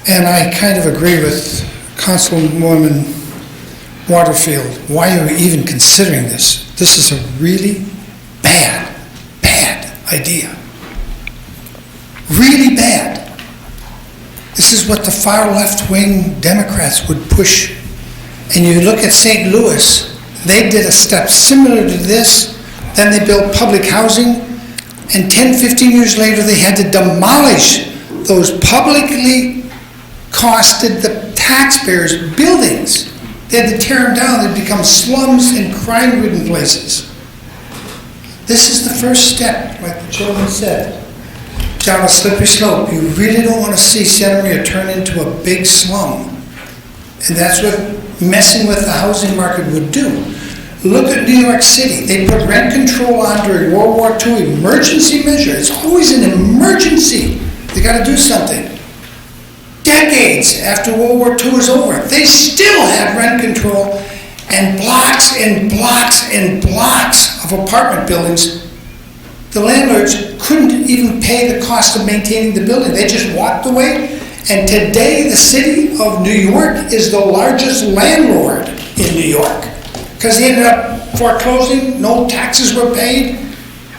G: and I kind of agree with Councilwoman Waterfield. Why are we even considering this? This is a really bad idea. Really bad. This is what the far left-wing Democrats would push. And you look at St. Louis, they did a step similar to this, then they built public housing, and 10, 15 years later, they had to demolish those publicly costed the taxpayers' buildings. They had to tear them down. They'd become slums and crime-ridden places. This is the first step, like the gentleman said, down a slippery slope. You really don't want to see Santa Maria turn into a big slum. And that's what messing with the housing market would do. Look at New York City. They put rent control on during World War II, emergency measure. It's always an emergency. They got to do something. Decades after World War II was over, they still had rent control, and blocks and blocks and blocks of apartment buildings. The landlords couldn't even pay the cost of maintaining the building. They just walked away. And today, the city of New York is the largest landlord in New York, because they ended up foreclosing, no taxes were paid.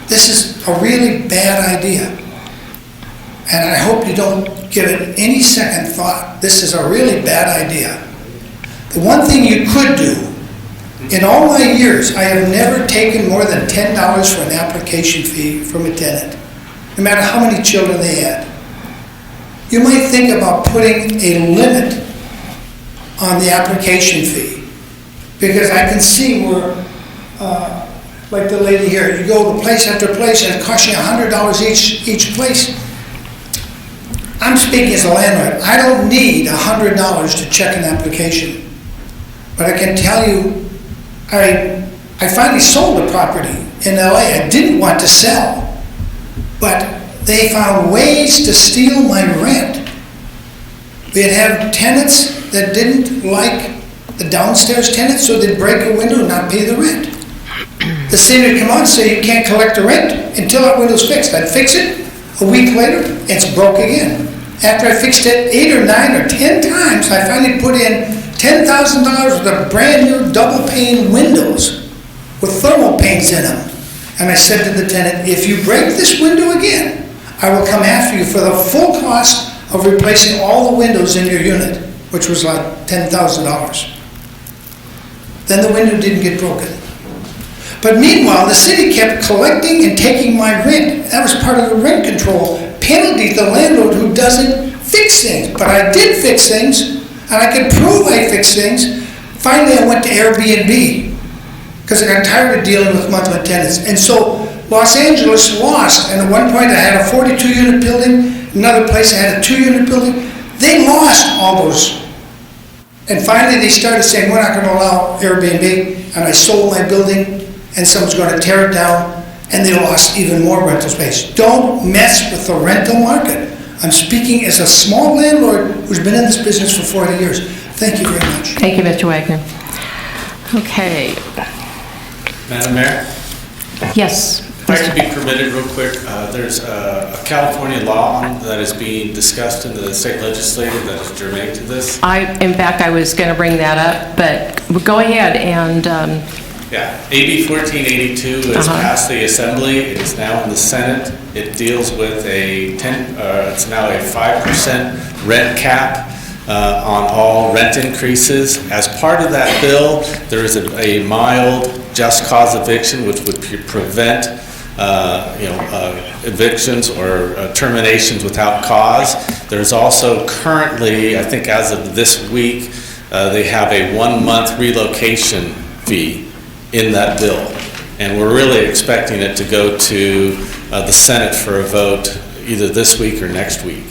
G: This is a really bad idea. And I hope you don't give it any second thought. This is a really bad idea. The one thing you could do, in all my years, I have never taken more than $10 for an application fee from a tenant, no matter how many children they had. You might think about putting a limit on the application fee, because I can see where, like the lady here, you go to place after place and it costs you $100 each place. I'm speaking as a landlord. I don't need $100 to check an application, but I can tell you, I finally sold a property in LA. I didn't want to sell, but they found ways to steal my rent. They'd have tenants that didn't like the downstairs tenants, so they'd break a window and not pay the rent. The city would come out and say, you can't collect the rent until that window's fixed. I'd fix it. A week later, it's broke again. After I fixed it 8 or 9 or 10 times, I finally put in $10,000 worth of brand new double pane windows with thermal panes in them. And I said to the tenant, if you break this window again, I will come after you for the full cost of replacing all the windows in your unit, which was like $10,000. Then the window didn't get broken. But meanwhile, the city kept collecting and taking my rent. That was part of the rent control penalty to the landlord who doesn't fix things. But I did fix things, and I could prove I fixed things. Finally, I went to Airbnb, because I got tired of dealing with monthly tenants. And so Los Angeles lost, and at one point I had a 42-unit building, another place I had a 2-unit building. They lost all those. And finally they started saying, we're not going to allow Airbnb, and I sold my building, and someone's going to tear it down, and they lost even more rental space. Don't mess with the rental market. I'm speaking as a small landlord who's been in this business for 40 years. Thank you very much.
A: Thank you, Mr. Wagner. Okay.
P: Madam Mayor?
A: Yes,
P: If I could be permitted real quick, there's a California law that is being discussed in the state legislature that is germane to this.
A: In fact, I was going to bring that up, but go ahead and...
P: Yeah, AB 1482 has passed the Assembly. It is now in the Senate. It deals with it's now a 5% rent cap on all rent increases. As part of that bill, there is a mild just cause eviction, which would prevent evictions or terminations without cause. There's also currently, I think as of this week, they have a 1-month relocation fee in that bill. And we're really expecting it to go to the Senate for a vote either this week or next week.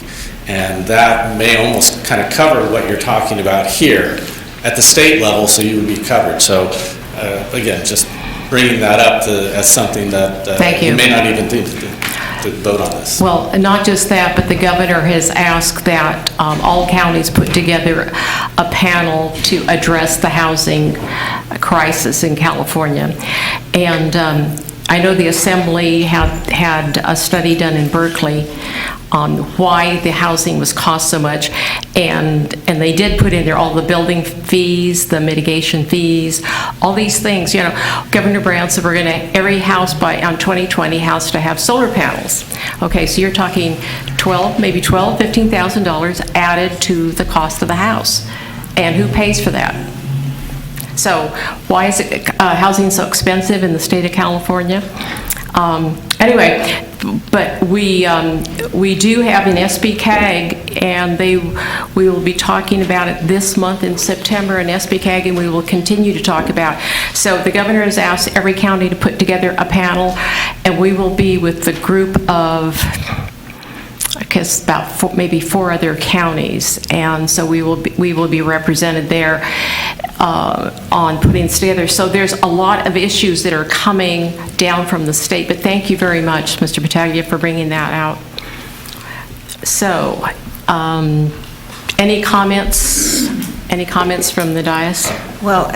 P: And that may almost kind of cover what you're talking about here at the state level, so you would be covered. So again, just bringing that up as something that
A: Thank you.
P: You may not even think to vote on this.
A: Well, not just that, but the governor has asked that all counties put together a panel to address the housing crisis in California. And I know the Assembly had a study done in Berkeley on why the housing was cost so much, and they did put in there all the building fees, the mitigation fees, all these things. Governor Brown said every house on 2020 has to have solar panels. Okay, so you're talking maybe $15,000 added to the cost of the house. And who pays for that? So why is housing so expensive in the state of California? Anyway, but we do have an SBCAG, and we will be talking about it this month in September in SBCAG, and we will continue to talk about it. So the governor has asked every county to put together a panel, and we will be with the group of, I guess, about maybe 4 other counties, and so we will be represented there on putting this together. So there's a lot of issues that are coming down from the state, but thank you very much, Mr. Battaglia, for bringing that out. So, any comments from the dais?
D: Well,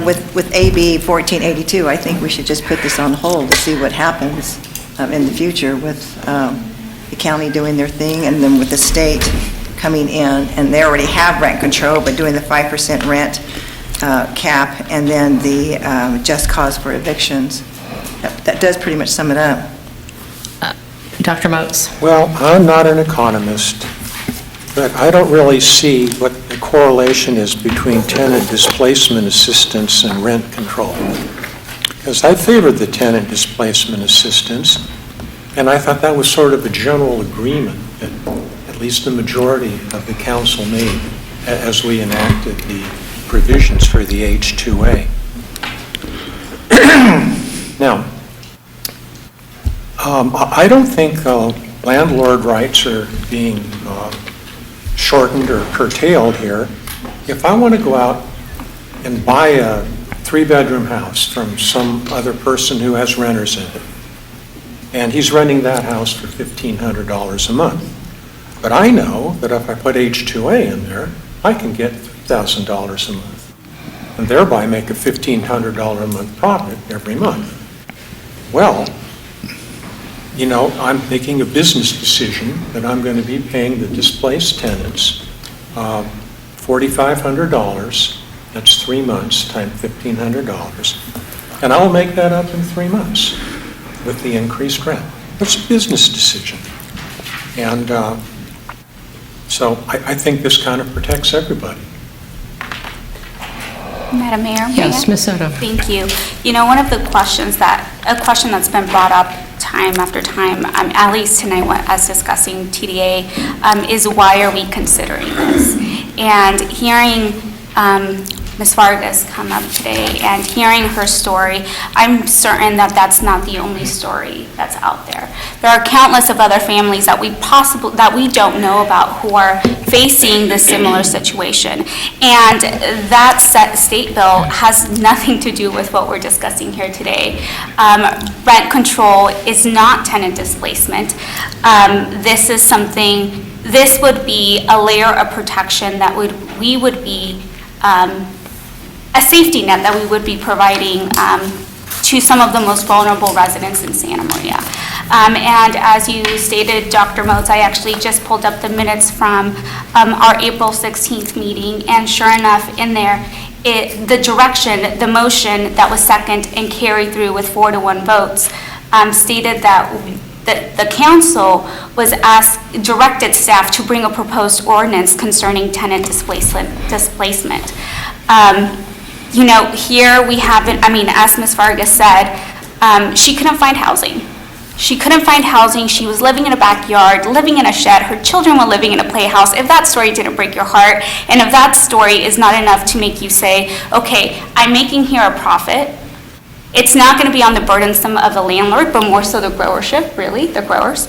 D: with AB 1482, I think we should just put this on hold to see what happens in the future with the county doing their thing, and then with the state coming in, and they already have rent control, but doing the 5% rent cap, and then the just cause for evictions. That does pretty much sum it up.
A: Dr. Moats?
V: Well, I'm not an economist, but I don't really see what the correlation is between tenant displacement assistance and rent control. Because I favored the tenant displacement assistance, and I thought that was sort of a general agreement that at least the majority of the council made as we enacted the provisions for the H-2A. Now, I don't think landlord rights are being shortened or curtailed here. If I want to go out and buy a 3-bedroom house from some other person who has renters in it, and he's renting that house for $1,500 a month, but I know that if I put H-2A in there, I can get $1,000 a month, and thereby make a $1,500 a month profit every month. Well, I'm making a business decision that I'm going to be paying the displaced tenants $4,500. That's 3 months times $1,500, and I'll make that up in 3 months with the increased rent. That's a business decision, and so I think this kind of protects everybody.
C: Madam Mayor?
A: Yes, Ms. Soto.
C: Thank you. One of the questions a question that's been brought up time after time, at least tonight as discussing TDA, is why are we considering this? And hearing Ms. Vargas come up today and hearing her story, I'm certain that that's not the only story that's out there. There are countless of other families that we don't know about who are facing this similar situation. And that state bill has nothing to do with what we're discussing here today. Rent control is not tenant displacement. This would be a layer of protection that we would be a safety net that we would be providing to to some of the most vulnerable residents in Santa Maria. And as you stated, Dr. Moats, I actually just pulled up the minutes from our April 16th meeting, and sure enough, in there, the direction, the motion that was second and carried through with 4-1 votes stated that the council was directed staff to bring a proposed ordinance concerning tenant displacement. You know, here we haven't, I mean, as Ms. Vargas said, she couldn't find housing. She couldn't find housing. She was living in a backyard, living in a shed. Her children were living in a playhouse. If that story didn't break your heart, and if that story is not enough to make you say, okay, I'm making here a profit, it's not going to be on the burdensome of the landlord, but more so the growership, really, the growers.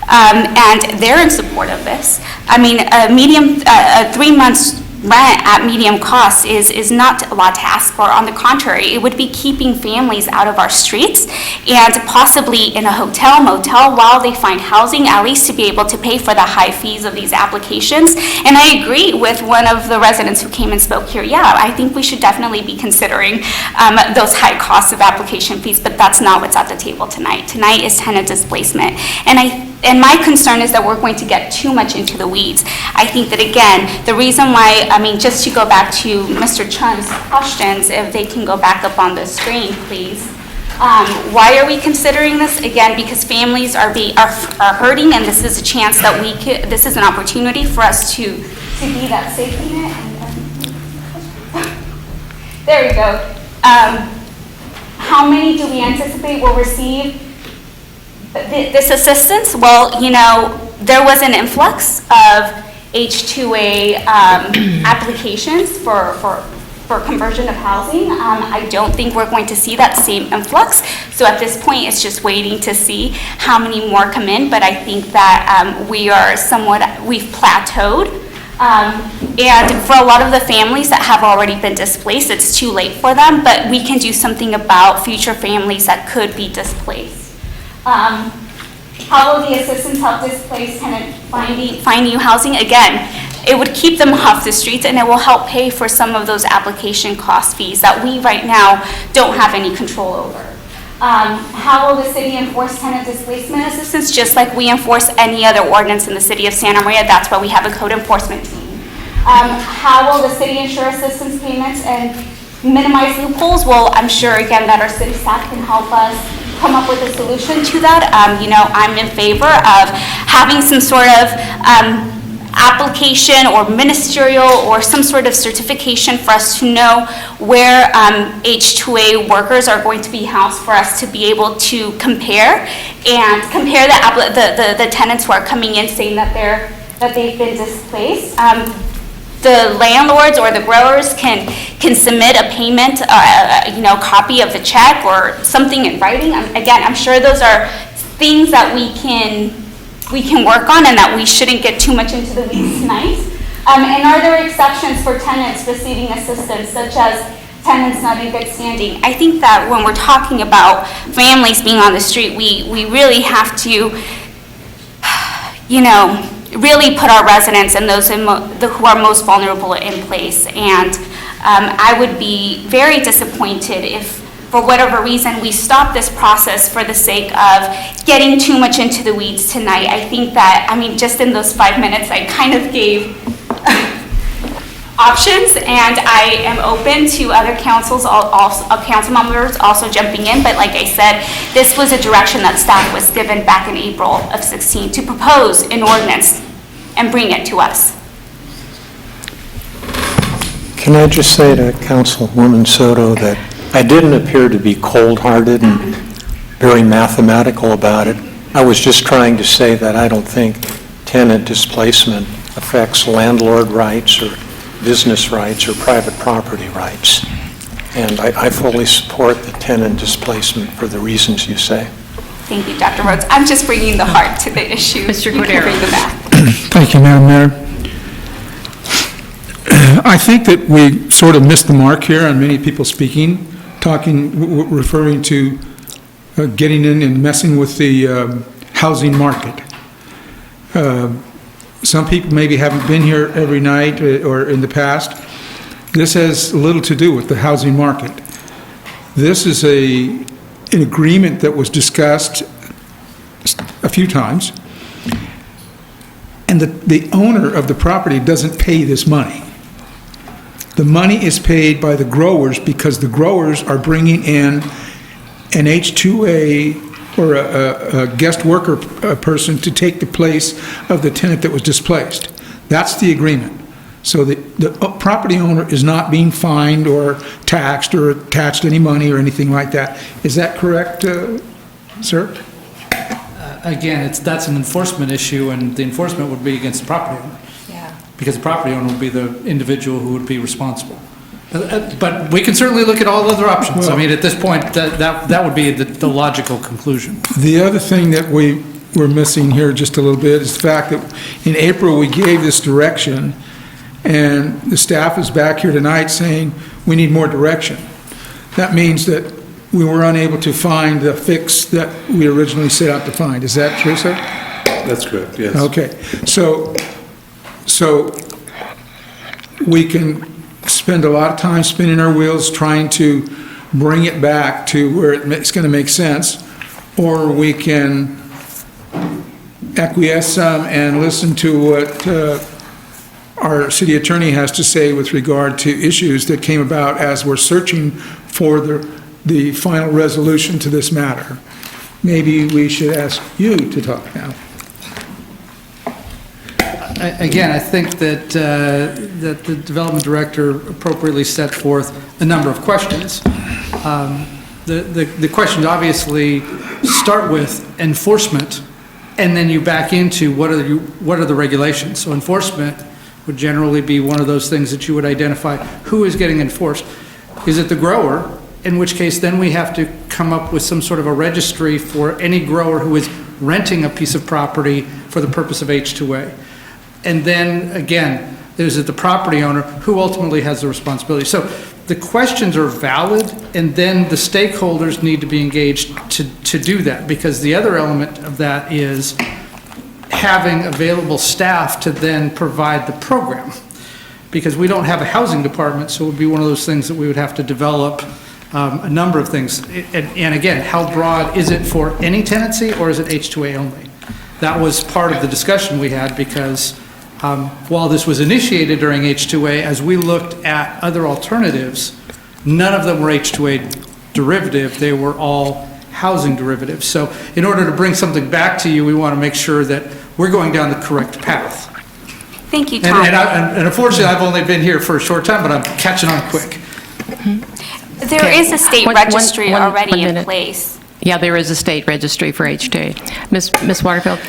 C: And they're in support of this. I mean, a 3 months rent at medium cost is not a lot to ask for. On the contrary, it would be keeping families out of our streets and possibly in a hotel, motel, while they find housing, at least to be able to pay for the high fees of these applications. And I agree with one of the residents who came and spoke here. Yeah, I think we should definitely be considering those high costs of application fees, but that's not what's at the table tonight. Tonight is tenant displacement. And my concern is that we're going to get too much into the weeds. I think that, again, the reason why, I mean, just to go back to Mr. Chun's questions, if they can go back up on the screen, please. Why are we considering this? Again, because families are hurting, and this is a chance that this is an opportunity for us to be that safety net. There we go. How many do we anticipate will receive this assistance? Well, you know, there was an influx of H2A applications for conversion of housing. I don't think we're going to see that same influx. So at this point, it's just waiting to see how many more come in. But I think that we've plateaued. And for a lot of the families that have already been displaced, it's too late for them. But we can do something about future families that could be displaced. How will the assistance help displaced tenants find new housing? Again, it would keep them off the streets, and it will help pay for some of those application cost fees that we right now don't have any control over. How will the city enforce tenant displacement assistance? Just like we enforce any other ordinance in the city of Santa Maria, that's why we have a code enforcement team. How will the city ensure assistance payments and minimize loopholes? Well, I'm sure, again, that our city staff can help us come up with a solution to that. You know, I'm in favor of having some sort of application or ministerial or some sort of certification for us to know where H2A workers are going to be housed, for us to be able to compare the tenants who are coming in saying that they've been displaced. The landlords or the growers can submit a payment, copy of the check or something in writing. Again, I'm sure those are things that we can work on and that we shouldn't get too much into the weeds tonight. And are there exceptions for tenants receiving assistance, such as tenants not in good standing? I think that when we're talking about families being on the street, we really have to, really put our residents and those who are most vulnerable in place. And I would be very disappointed if, for whatever reason, we stop this process for the sake of getting too much into the weeds tonight. I think that, just in those 5 minutes, I kind of gave options, and I am open to other council members also jumping in. But like I said, this was a direction that staff was given back in April of 16 to propose an ordinance and bring it to us.
V: Can I just say to Councilwoman Soto that I didn't appear to be cold-hearted and very mathematical about it. I was just trying to say that I don't think tenant displacement affects landlord rights or business rights or private property rights. And I fully support the tenant displacement for the reasons you say.
C: Thank you, Dr. Rhodes. I'm just bringing the heart to the issue. Mr. Cordero. Bring the back.
Q: Thank you, Madam Mayor. I think that we sort of missed the mark here on many people speaking, referring to getting in and messing with the housing market. Some people maybe haven't been here every night or in the past. This has little to do with the housing market. This is a an agreement that was discussed a few times, and the owner of the property doesn't pay this money. The money is paid by the growers because the growers are bringing in an H-2A or a guest worker person to take the place of the tenant that was displaced. That's the agreement. So the property owner is not being fined or taxed or attached any money or anything like that. Is that correct, sir?
R: Again, that's an enforcement issue, and the enforcement would be against the property owner.
C: Yeah.
R: Because the property owner would be the individual who would be responsible. But we can certainly look at all other options. I mean, at this point, that would be the logical conclusion.
Q: The other thing that we were missing here just a little bit is the fact that in April, we gave this direction, and the staff is back here tonight saying, we need more direction. That means that we were unable to find the fix that we originally set out to find. Is that true, sir?
K: That's correct, yes.
Q: Okay, so we can spend a lot of time spinning our wheels trying to bring it back to where it's going to make sense, or we can acquiesce some and listen to what our city attorney has to say with regard to issues that came about as we're searching for the final resolution to this matter. Maybe we should ask you to talk now.
R: Again, I think that the development director appropriately set forth a number of questions. The questions obviously start with enforcement, and then you back into what are the regulations. So enforcement would generally be one of those things that you would identify who is getting enforced. Is it the grower? In which case, then we have to come up with some sort of a registry for any grower who is renting a piece of property for the purpose of H-2A. And then, again, there's the property owner who ultimately has the responsibility. So the questions are valid, and then the stakeholders need to be engaged to do that, because the other element of that is having available staff to then provide the program. Because we don't have a housing department, so it would be one of those things that we would have to develop a number of things. And again, how broad is it for any tenancy, or is it H-2A only? That was part of the discussion we had, because while this was initiated during H-2A, as we looked at other alternatives, none of them were H-2A derivative, they were all housing derivatives. So in order to bring something back to you, we want to make sure that we're going down the correct path.
C: Thank you, Tom.
R: And unfortunately, I've only been here for a short time, but I'm catching on quick.
C: There is a state registry already in
A: minute.
C: place.
A: Yeah, there is a state registry for H-2A. Ms. Waterfield?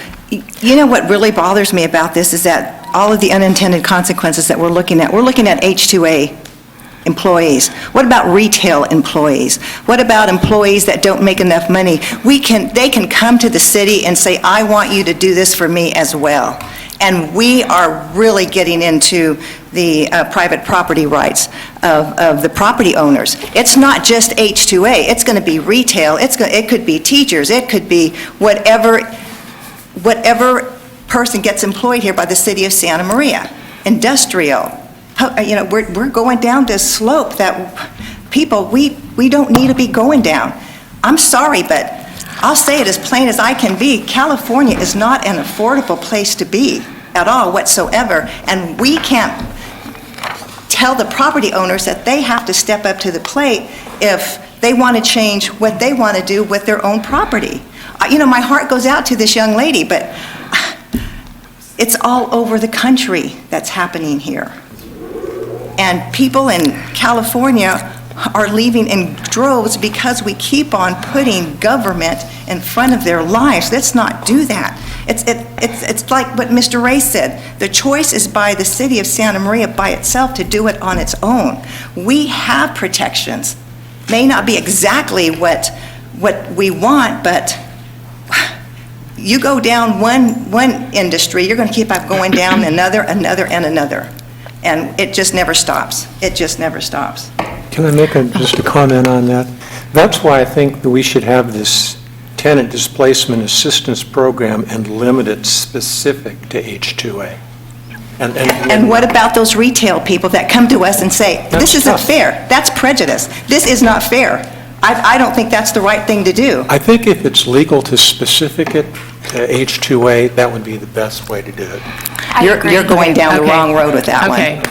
D: You know what really bothers me about this is that all of the unintended consequences that we're looking at H-2A employees. What about retail employees? What about employees that don't make enough money? They can come to the city and say, I want you to do this for me as well. And we are really getting into the private property rights of the property owners. It's not just H-2A, it's going to be retail, it could be teachers, it could be whatever person gets employed here by the city of Santa Maria, industrial. We're going down this slope that people, we don't need to be going down. I'm sorry, but I'll say it as plain as I can be. California is not an affordable place to be at all whatsoever, and we can't tell the property owners that they have to step up to the plate if they want to change what they want to do with their own property. My heart goes out to this young lady, but it's all over the country that's happening here. And people in California are leaving in droves because we keep on putting government in front of their lives. Let's not do that. It's like what Mr. Ray said. The choice is by the city of Santa Maria by itself to do it on its own. We have protections. May not be exactly what we want, but you go down one industry, you're going to keep on going down another, and another. And it just never stops. It just never stops.
V: Can I make just a comment on that? That's why I think that we should have this tenant displacement assistance program and limit it specific to H-2A.
D: And what about those retail people that come to us and say, this isn't fair, that's prejudice, this is not fair, I don't think that's the right thing to do.
V: I think if it's legal to specific it to H2A, that would be the best way to do it.
D: You're going down the
A: Okay.
D: wrong road with that one.
A: Okay.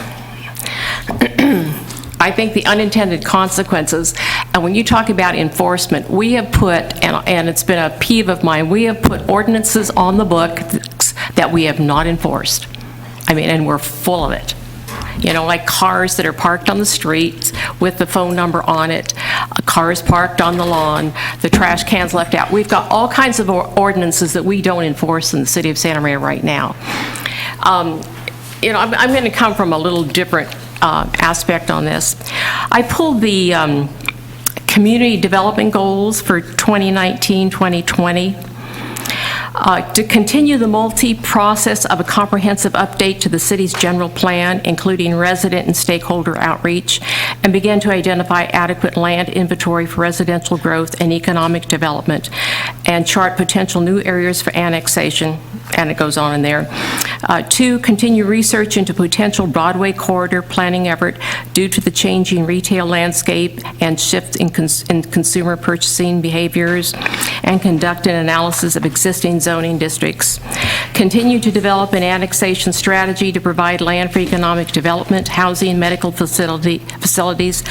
A: I think the unintended consequences, and when you talk about enforcement, we have put, and it's been a peeve of mine, we have put ordinances on the books that we have not enforced. I mean, and we're full of it. You know, like cars that are parked on the streets with the phone number on it, cars parked on the lawn, the trash cans left out. We've got all kinds of ordinances that we don't enforce in the city of Santa Maria right now. You know, I'm going to come from a little different aspect on this. I pulled the community development goals for 2019-2020. To continue the multi-process of a comprehensive update to the city's general plan, including resident and stakeholder outreach, and begin to identify adequate land inventory for residential growth and economic development, and chart potential new areas for annexation, and it goes on in there. 2, continue research into potential Broadway corridor planning effort due to the changing retail landscape and shift in consumer purchasing behaviors, and conduct an analysis of existing zoning districts. Continue to develop an annexation strategy to provide land for economic development, housing, medical facilities,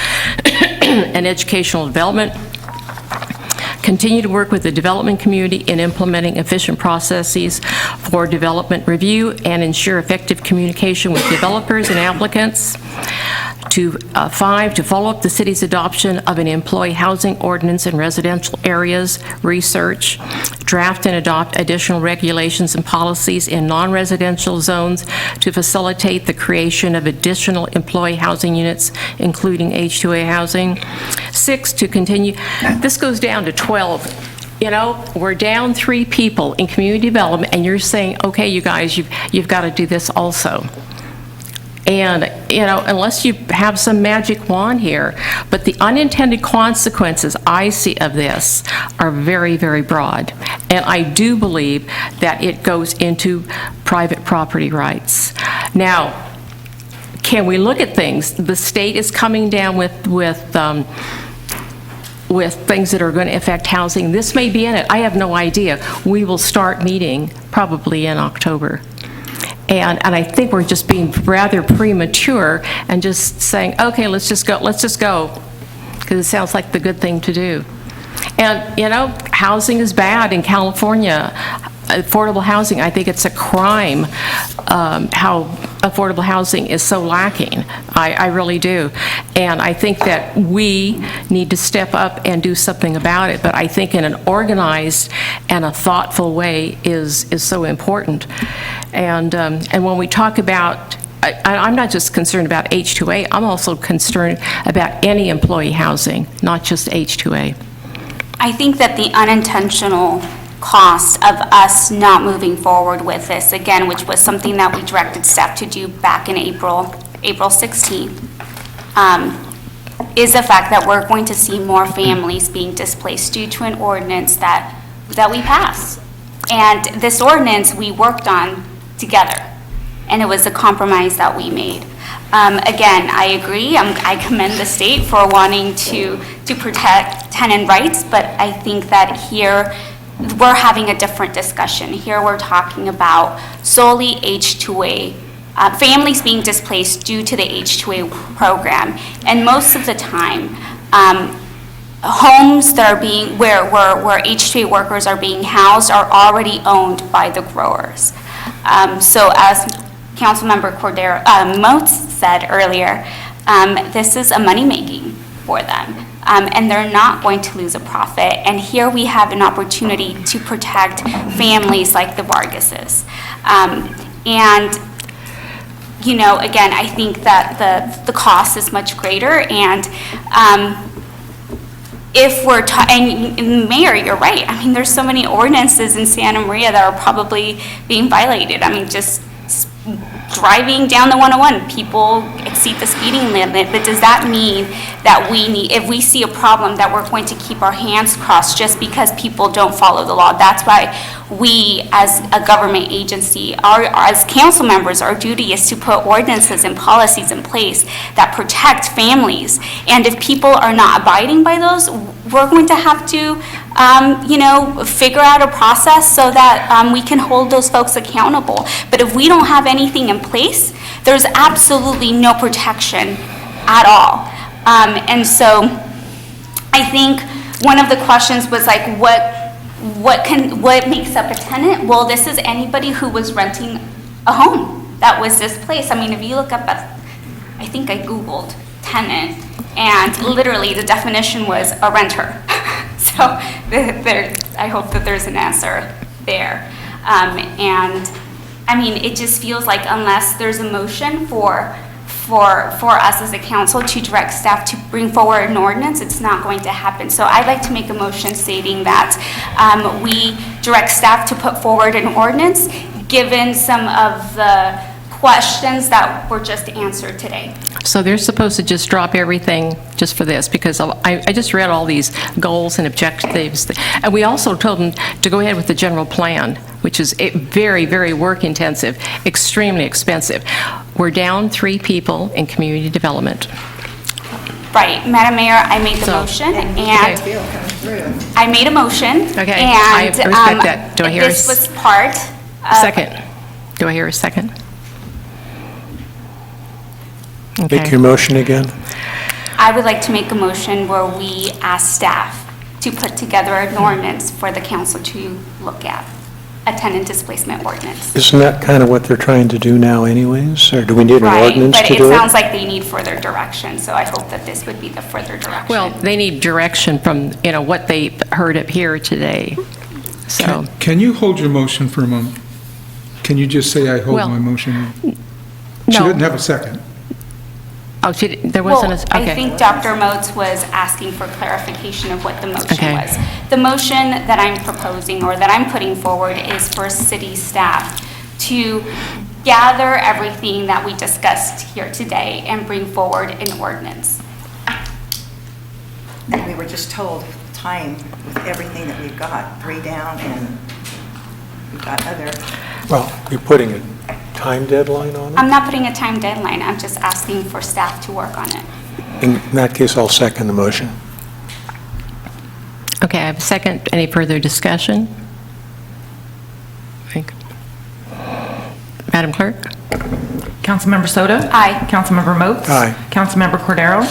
A: and educational development. Continue to work with the development community in implementing efficient processes for development review and ensure effective communication with developers and applicants. 5, to follow up the city's adoption of an employee housing ordinance in residential areas, research, draft and adopt additional regulations and policies in non-residential zones to facilitate the creation of additional employee housing units, including H2A housing. 6, to continue, this goes down to 12. You know, we're down 3 people in community development, and you're saying, okay, you guys, you've got to do this also. And, you know, unless you have some magic wand here, but the unintended consequences I see of this are very, very broad. And I do believe that it goes into private property rights. Now, can we look at things? The state is coming down with things that are going to affect housing. This may be in it. I have no idea. We will start meeting probably in October. And I think we're just being rather premature and just saying, okay, let's just go, because it sounds like the good thing to do. And, you know, housing is bad in California. Affordable housing, I think it's a crime how affordable housing is so lacking. I really do. And I think that we need to step up and do something about it. But I think in an organized and a thoughtful way is so important. And when we talk about, I'm not just concerned about H2A, I'm also concerned about any employee housing, not just H2A.
C: I think that the unintentional cost of us not moving forward with this, again, which was something that we directed staff to do back in April 16th, is the fact that we're going to see more families being displaced due to an ordinance that we passed. And this ordinance we worked on together, and it was a compromise that we made. Again, I agree. I commend the state for wanting to protect tenant rights, but I think that here we're having a different discussion. Here we're talking about solely H2A, families being displaced due to the H2A program. And most of the time, homes that are being, where H2A workers are being housed are already owned by the growers. So as Councilmember Cordero, Moats said earlier, this is a money-making for them. And they're not going to lose a profit. And here we have an opportunity to protect families like the Vargases. And, you know, again, I think that the cost is much greater. And if we're, and Mayor, you're right. I mean, there's so many ordinances in Santa Maria that are probably being violated. I mean, just driving down the 101, people exceed the speeding limit, but does that mean that if we see a problem, that we're going to keep our hands crossed just because people don't follow the law? That's why we, as a government agency, as council members, our duty is to put ordinances and policies in place that protect families. And if people are not abiding by those, we're going to have to, figure out a process so that we can hold those folks accountable. But if we don't have anything in place, there's absolutely no protection at all. And so I think one of the questions was like, what makes up a tenant? Well, this is anybody who was renting a home that was displaced. I mean, if you look up I think I Googled tenant, and literally the definition was a renter. So I hope that there's an answer there. And I mean, it just feels like unless there's a motion for us as a council to direct staff to bring forward an ordinance, it's not going to happen. So I'd like to make a motion stating that we direct staff to put forward an ordinance, given some of the questions that were just answered today.
A: So they're supposed to just drop everything just for this, because I just read all these goals and objectives. And we also told them to go ahead with the general plan, which is very, very work intensive, extremely expensive. We're down 3 people in community development.
C: Right, Madam Mayor, I made the motion, and I made a motion.
A: Okay,
C: and
A: I respect that. Do I hear
C: this was part of...
A: Second. Do I hear a second?
V: Make your motion again.
C: I would like to make a motion where we ask staff to put together an ordinance for the council to look at, a tenant displacement ordinance.
V: Isn't that kind of what they're trying to do now anyways? Or do we need an ordinance to do it?
C: Right, but it sounds like they need further direction, so I hope that this would be the further direction.
A: Well, they need direction from, what they heard up here today. So,
Q: Can you hold your motion for a moment? Can you just say, I hold my motion? She didn't have a second.
A: Oh, there wasn't a... Okay.
C: I think Dr. Moats was asking for clarification of what the motion was. The motion that I'm proposing, or that I'm putting forward, is for city staff to gather everything that we discussed here today and bring forward an ordinance.
D: And we were just told time with everything that we've got, 3 down, and we've got other...
V: Well, you're putting a time deadline on it?
C: I'm not putting a time deadline, I'm just asking for staff to work on it.
V: In that case, I'll second the motion.
A: Okay, I have a second. Any further discussion? Madam Clerk?
B: Councilmember Soto?
C: Aye.
B: Councilmember Moats?
V: Aye.
B: Councilmember Cordero?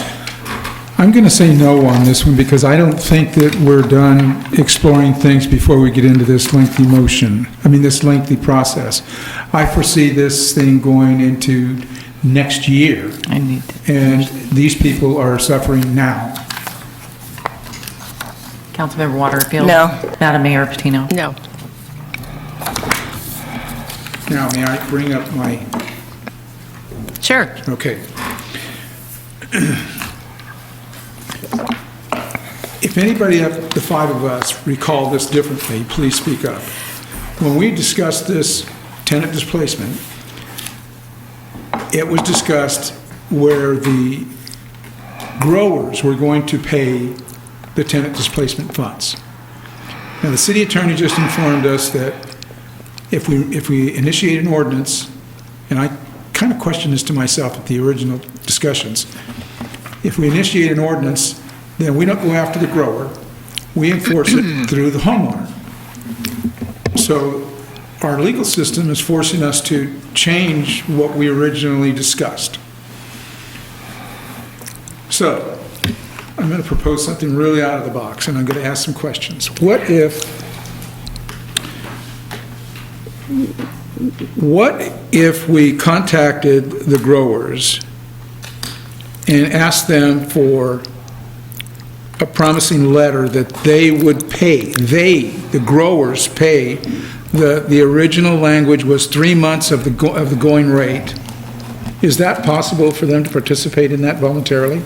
Q: I'm going to say no on this one because I don't think that we're done exploring things before we get into this lengthy this lengthy process. I foresee this thing going into next year. And these people are suffering now.
B: Councilmember Waterfield?
D: No.
B: Madam Mayor Patino?
A: No.
Q: Now, may I bring up my...
A: Sure.
Q: Okay. If anybody of the 5 of us recall this differently, please speak up. When we discussed this tenant displacement, it was discussed where the growers were going to pay the tenant displacement funds. Now, the city attorney just informed us that if we initiate an ordinance, and I kind of questioned this to myself at the original discussions, if we initiate an ordinance, then we don't go after the grower, we enforce it through the homeowner. So our legal system is forcing us to change what we originally discussed. So I'm going to propose something really out of the box, and I'm going to ask some questions. What if we contacted the growers and asked them for a promising letter that they would pay, the growers pay, the original language was 3 months of the going rate. Is that possible for them to participate in that voluntarily?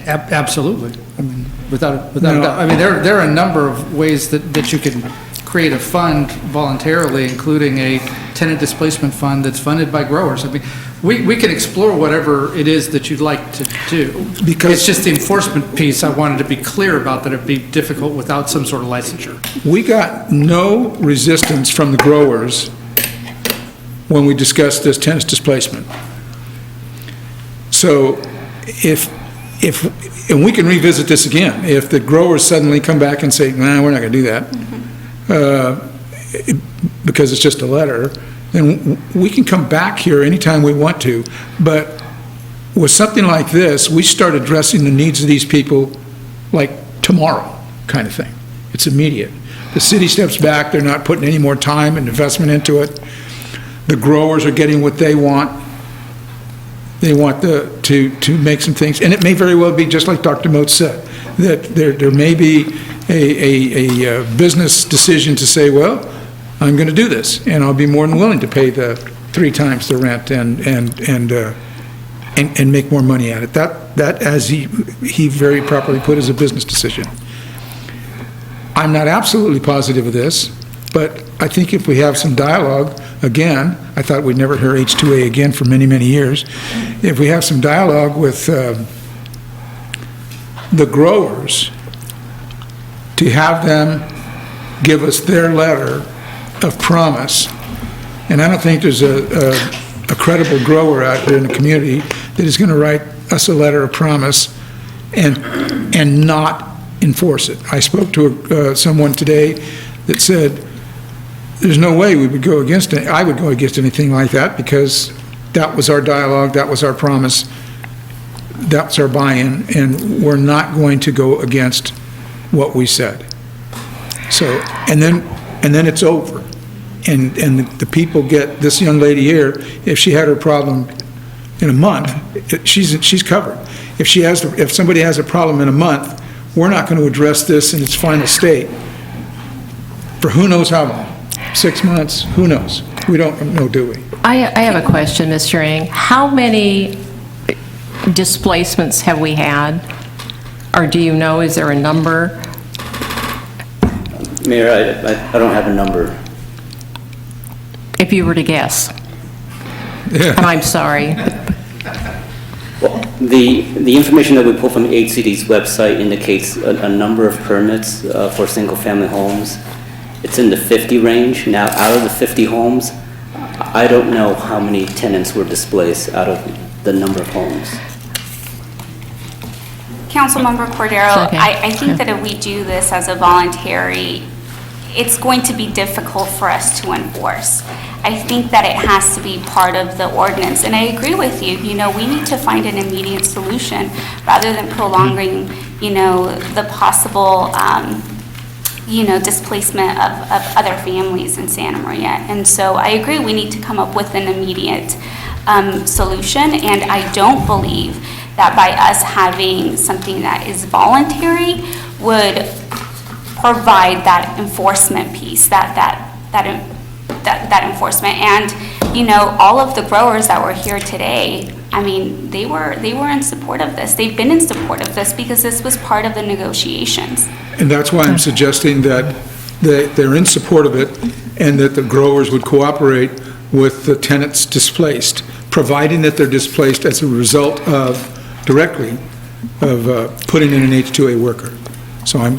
R: Absolutely. I mean, without a doubt. I mean, there are a number of ways that you can create a fund voluntarily, including a tenant displacement fund that's funded by growers. I mean, we can explore whatever it is that you'd like to do.
Q: Because-
R: It's just the enforcement piece I wanted to be clear about, that it'd be difficult without some sort of licensure.
Q: We got no resistance from the growers when we discussed this tenant displacement. So and we can revisit this again, if the growers suddenly come back and say, nah, we're not going to do that, because it's just a letter, then we can come back here anytime we want to. But with something like this, we start addressing the needs of these people like tomorrow, kind of thing. It's immediate. The city steps back, they're not putting any more time and investment into it. The growers are getting what they want. They want to make some things, and it may very well be, just like Dr. Moat said, that there may be a business decision to say, well, I'm going to do this, and I'll be more than willing to pay the 3 times the rent and make more money at it. That, as he very properly put, is a business decision. I'm not absolutely positive of this, but I think if we have some dialogue, again, I thought we'd never hear H2A again for many, many years. If we have some dialogue with the growers, to have them give us their letter of promise, and I don't think there's a credible grower out here in the community that is going to write us a letter of promise and not enforce it. I spoke to someone today that said, there's no way we would go against it. I would go against anything like that, because that was our dialogue, that was our promise, that's our buy-in, and we're not going to go against what we said. So, and then it's over. And the people get, this young lady here, if she had her problem in a month, she's covered. If somebody has a problem in a month, we're not going to address this in its final state for who knows how long. 6 months, who knows? We don't know, do we?
A: I have a question, Mr. Ng. How many displacements have we had? Or do you know, is there a number?
W: Mayor, I don't have a number.
A: If you were to guess.
Q: Yeah.
A: And I'm sorry.
W: Well, the information that we pull from HCD's website indicates a number of permits for single-family homes. It's in the 50 range. Now, out of the 50 homes, I don't know how many tenants were displaced out of the number of homes.
C: Councilmember Cordero,
A: Okay.
C: I think that if we do this as a voluntary, it's going to be difficult for us to enforce. I think that it has to be part of the ordinance, and I agree with you. You know, we need to find an immediate solution rather than prolonging, the possible, displacement of other families in Santa Maria. And so I agree, we need to come up with an immediate solution, and I don't believe that by us having something that is voluntary would provide that enforcement piece, that enforcement. And, all of the growers that were here today, I mean, they were in support of this. They've been in support of this because this was part of the negotiations.
Q: And that's why I'm suggesting that they're in support of it, and that the growers would cooperate with the tenants displaced, providing that they're displaced as a result of, directly, of putting in an H2A worker. So I'm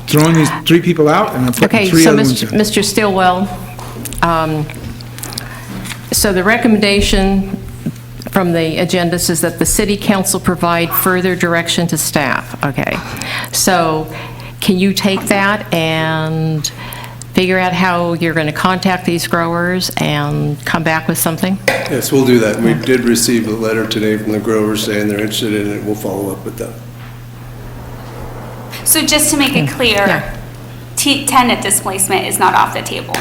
Q: throwing these 3 people out, and I'm putting
A: Okay,
Q: 3
A: so
Q: other ones in.
A: Mr. Stillwell, so the recommendation from the agenda is that the city council provide further direction to staff. Okay, so can you take that and figure out how you're going to contact these growers and come back with something?
I: Yes, we'll do that. We did receive a letter today from the growers saying they're interested in it. We'll follow up with them.
C: So just to make it clear, tenant displacement is not off the table.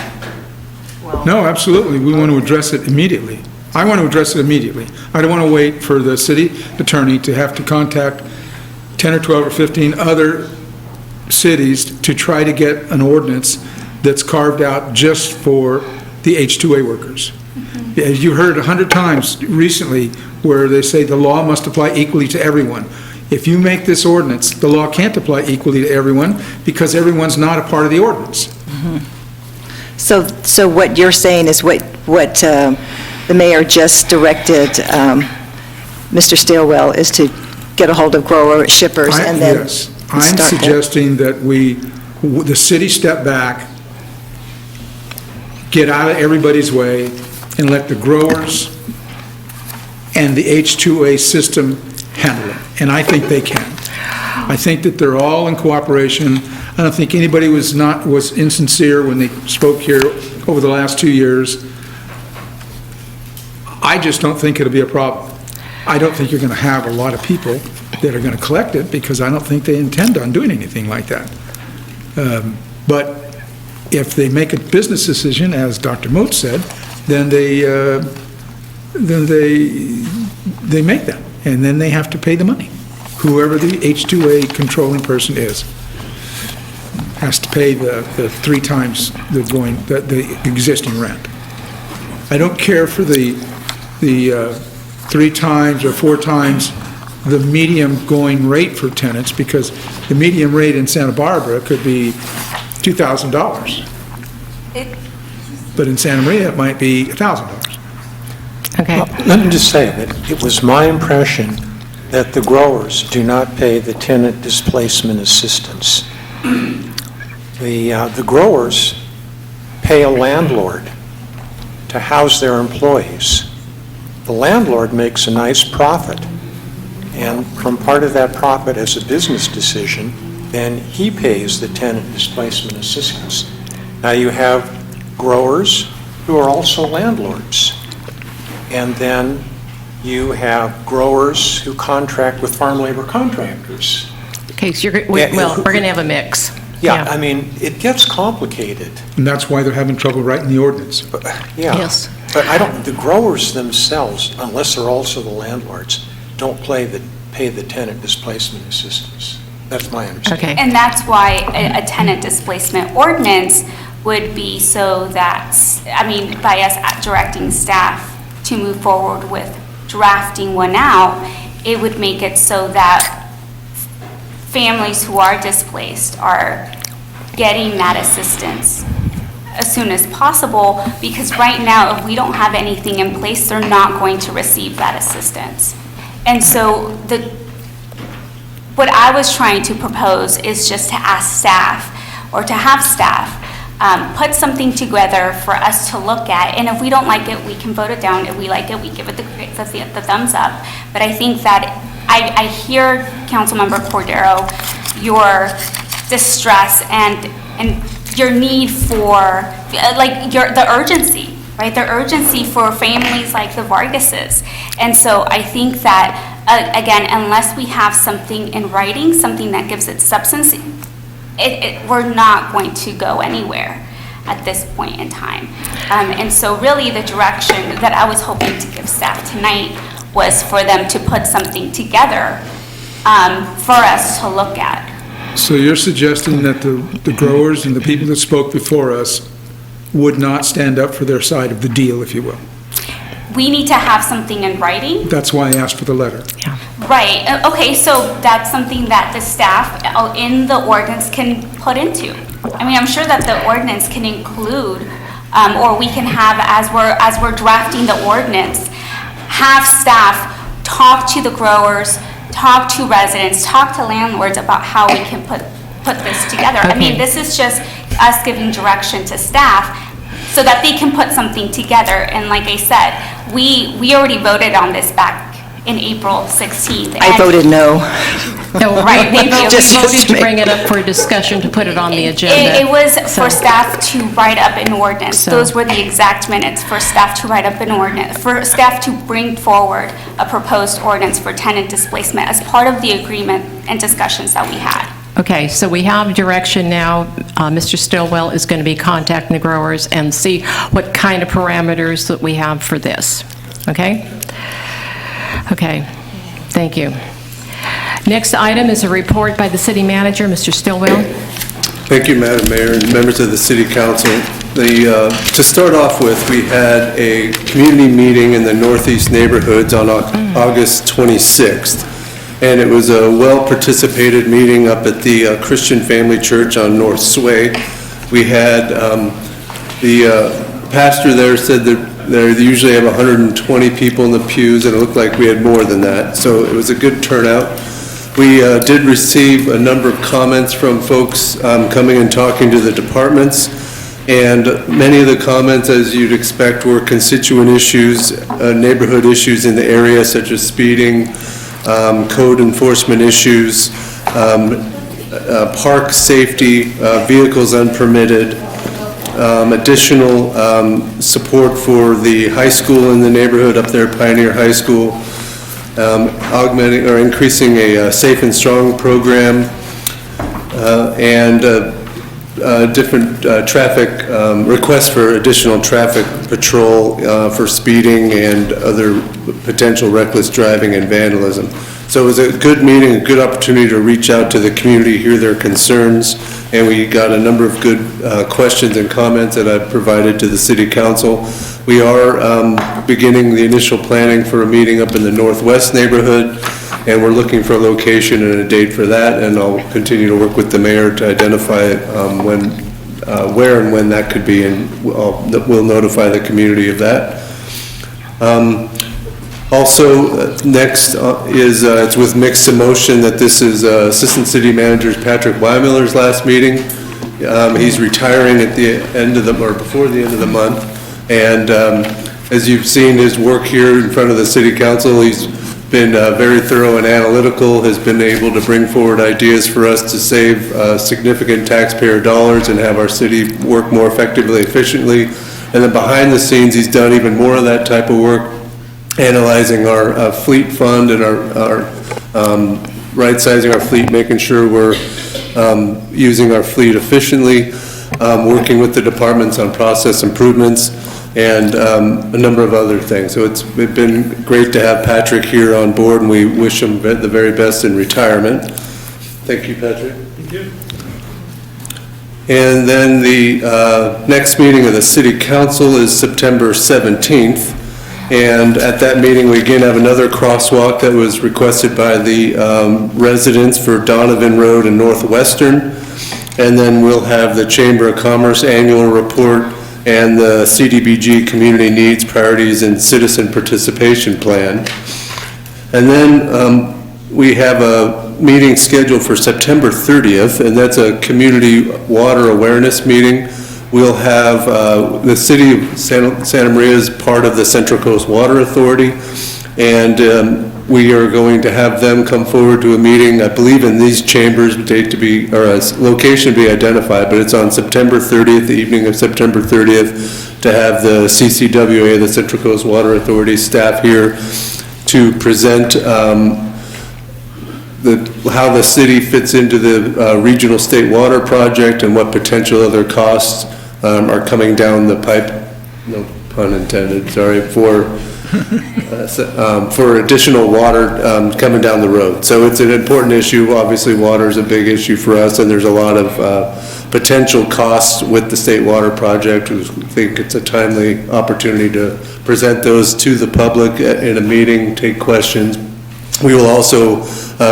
Q: No, absolutely. We want to address it immediately. I want to address it immediately. I don't want to wait for the city attorney to have to contact 10 or 12 or 15 other cities to try to get an ordinance that's carved out just for the H2A workers. As you heard 100 times recently where they say the law must apply equally to everyone. If you make this ordinance, the law can't apply equally to everyone because everyone's not a part of the ordinance.
D: So what you're saying is what the mayor just directed Mr. Stillwell is to get a hold of grower shippers and then
Q: Yes, I'm
D: start that.
Q: suggesting that the city step back, get out of everybody's way, and let the growers and the H2A system handle it, and I think they can. I think that they're all in cooperation. I don't think anybody was insincere when they spoke here over the last 2 years. I just don't think it'll be a problem. I don't think you're going to have a lot of people that are going to collect it, because I don't think they intend on doing anything like that. But if they make a business decision, as Dr. Moat said, then they make that, and then they have to pay the money. Whoever the H2A controlling person is has to pay the 3 times the existing rent. I don't care for the 3 times or 4 times the medium going rate for tenants, because the medium rate in Santa Barbara could be $2,000. But in Santa Maria, it might be $1,000.
A: Okay.
V: Well, let me just say that it was my impression that the growers do not pay the tenant displacement assistance. The growers pay a landlord to house their employees. The landlord makes a nice profit, and from part of that profit as a business decision, then he pays the tenant displacement assistance. Now you have growers who are also landlords, and then you have growers who contract with farm labor contractors.
A: Okay, so we're going to have a mix.
V: Yeah, I mean, it gets complicated.
Q: And that's why they're having trouble writing the ordinance.
V: Yeah.
A: Yes.
V: But the growers themselves, unless they're also the landlords, don't pay the tenant displacement assistance. That's my understanding.
A: Okay.
C: And that's why a tenant displacement ordinance would be so that, by us directing staff to move forward with drafting one out, it would make it so that families who are displaced are getting that assistance as soon as possible, because right now, if we don't have anything in place, they're not going to receive that assistance. And so what I was trying to propose is just to ask staff, or to have staff, put something together for us to look at, and if we don't like it, we can vote it down. If we like it, we give it the thumbs up. But I think that I hear, Councilmember Cordero, your distress and your need for, the urgency, right? The urgency for families like the Vargases. And so I think that, again, unless we have something in writing, something that gives it substance, we're not going to go anywhere at this point in time. And so really the direction that I was hoping to give staff tonight was for them to put something together for us to look at.
Q: So you're suggesting that the growers and the people that spoke before us would not stand up for their side of the deal, if you will?
C: We need to have something in writing.
Q: That's why I asked for the letter.
C: Right, okay, so that's something that the staff in the ordinance can put into. I'm sure that the ordinance can include, or we can have, as we're drafting the ordinance, have staff talk to the growers, talk to residents, talk to landlords about how we can put this together.
A: Okay.
C: This is just us giving direction to staff so that they can put something together. And like I said, we already voted on this back in April 16th.
D: I voted no.
A: No,
C: Right, thank you.
A: We
D: Just
A: voted to
D: me.
A: bring it up for discussion, to put it on the agenda.
C: It was
A: So-
C: for staff to write up an ordinance.
A: So-
C: Those were the exact minutes for staff to write up an ordinance, for staff to bring forward a proposed ordinance for tenant displacement as part of the agreement and discussions that we had.
A: Okay, so we have direction now. Mr. Stillwell is going to be contacting the growers and see what kind of parameters that we have for this. Okay? Okay, thank you. Next item is a report by the city manager, Mr. Stillwell.
I: Thank you, Madam Mayor, and members of the City Council. To start off with, we had a community meeting in the Northeast neighborhoods on August 26th, and it was a well-participated meeting up at the Christian Family Church on North Sway. We had, the pastor there said that they usually have 120 people in the pews, and it looked like we had more than that, so it was a good turnout. We did receive a number of comments from folks coming and talking to the departments, and many of the comments, as you'd expect, were constituent issues, neighborhood issues in the area, such as speeding, code enforcement issues, park safety, vehicles unpermitted, additional support for the high school in the neighborhood up there, Pioneer High School, augmenting or increasing a Safe and Strong program, and different traffic requests for additional traffic patrol for speeding and other potential reckless driving and vandalism. So it was a good meeting, a good opportunity to reach out to the community, hear their concerns, and we got a number of good questions and comments that I've provided to the City Council. We are beginning the initial planning for a meeting up in the Northwest neighborhood, and we're looking for a location and a date for that, and I'll continue to work with the mayor to identify where and when that could be, and we'll notify the community of that. Also, next is, it's with mixed emotion that this is Assistant City Manager Patrick Weimiller's last meeting. He's retiring at the end of or before the end of the month, and as you've seen his work here in front of the City Council, he's been very thorough and analytical, has been able to bring forward ideas for us to save significant taxpayer dollars and have our city work more effectively, efficiently. And then behind the scenes, he's done even more of that type of work, analyzing our fleet fund and our right-sizing our fleet, making sure we're using our fleet efficiently, working with the departments on process improvements, and a number of other things. So it's been great to have Patrick here on board, and we wish him the very best in retirement. Thank you, Patrick.
Q: Thank you.
I: And then the next meeting of the City Council is September 17th. And at that meeting, we again have another crosswalk that was requested by the residents for Donovan Road and Northwestern. And then we'll have the Chamber of Commerce annual report and the CDBG Community Needs, Priorities, and Citizen Participation Plan. And then we have a meeting scheduled for September 30th, and that's a community water awareness meeting. We'll have the City of Santa Maria is part of the Central Coast Water Authority, and we are going to have them come forward to a meeting, I believe in these chambers, date to be, or a location to be identified, but it's on September 30th, the evening of September 30th, to have the CCWA, the Central Coast Water Authority staff here to present how the city fits into the regional state water project and what potential other costs are coming down the pipe, no pun intended, sorry, for additional water coming down the road. So it's an important issue. Obviously, water is a big issue for us, and there's a lot of potential costs with the state water project. We think it's a timely opportunity to present those to the public in a meeting, take questions. We will also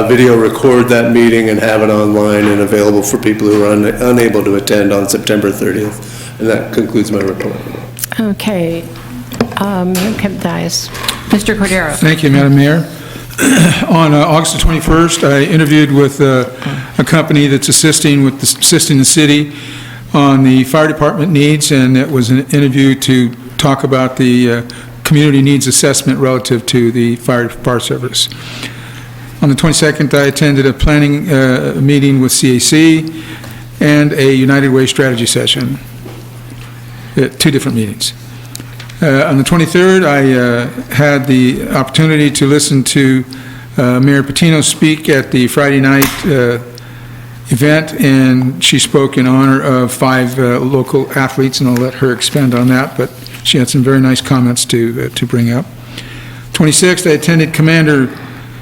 I: video record that meeting and have it online and available for people who are unable to attend on September 30th. And that concludes my report.
A: Okay. Mr. Cordero.
Q: Thank you, Madam Mayor. On August the 21st, I interviewed with a company that's assisting the city on the fire department needs, and it was an interview to talk about the community needs assessment relative to the fire service. On the 22nd, I attended a planning meeting with CAC and a United Way strategy session, two different meetings. On the 23rd, I had the opportunity to listen to Mayor Patino speak at the Friday night event, and she spoke in honor of 5 local athletes, and I'll let her expand on that, but she had some very nice comments to bring up. 26th, I attended Commander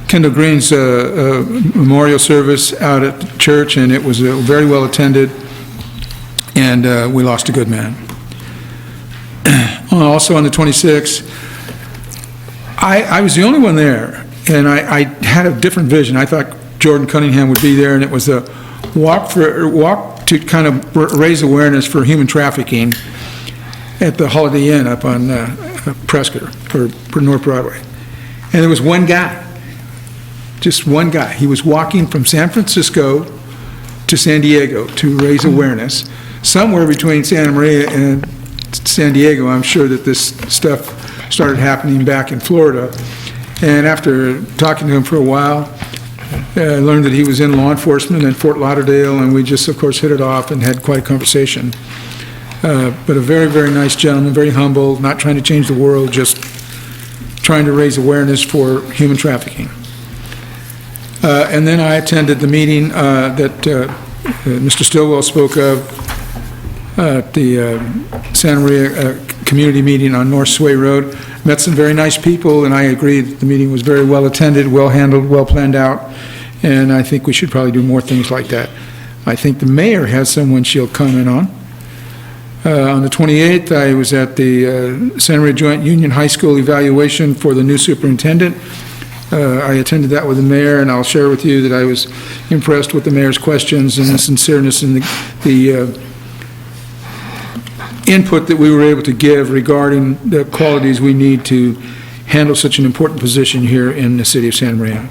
Q: Kendall Green's memorial service out at the church, and it was very well attended, and we lost a good man. Also on the 26th, I was the only one there, and I had a different vision. I thought Jordan Cunningham would be there, and it was a walk to kind of raise awareness for human trafficking at the Holiday Inn up on Prescott, or North Broadway. And there was one guy, just one guy. He was walking from San Francisco to San Diego to raise awareness. Somewhere between Santa Maria and San Diego, I'm sure that this stuff started happening back in Florida. And after talking to him for a while, I learned that he was in law enforcement in Fort Lauderdale, and we just, of course, hit it off and had quite a conversation. But a very, very nice gentleman, very humble, not trying to change the world, just trying to raise awareness for human trafficking. And then I attended the meeting that Mr. Stillwell spoke of at the Santa Maria community meeting on North Sway Road. Met some very nice people, and I agree that the meeting was very well attended, well handled, well planned out, and I think we should probably do more things like that. I think the mayor has someone she'll comment on. On the 28th, I was at the Santa Maria Joint Union High School evaluation for the new superintendent. I attended that with the mayor, and I'll share with you that I was impressed with the mayor's questions and the sincereness and the input that we were able to give regarding the qualities we need to handle such an important position here in the city of Santa Maria.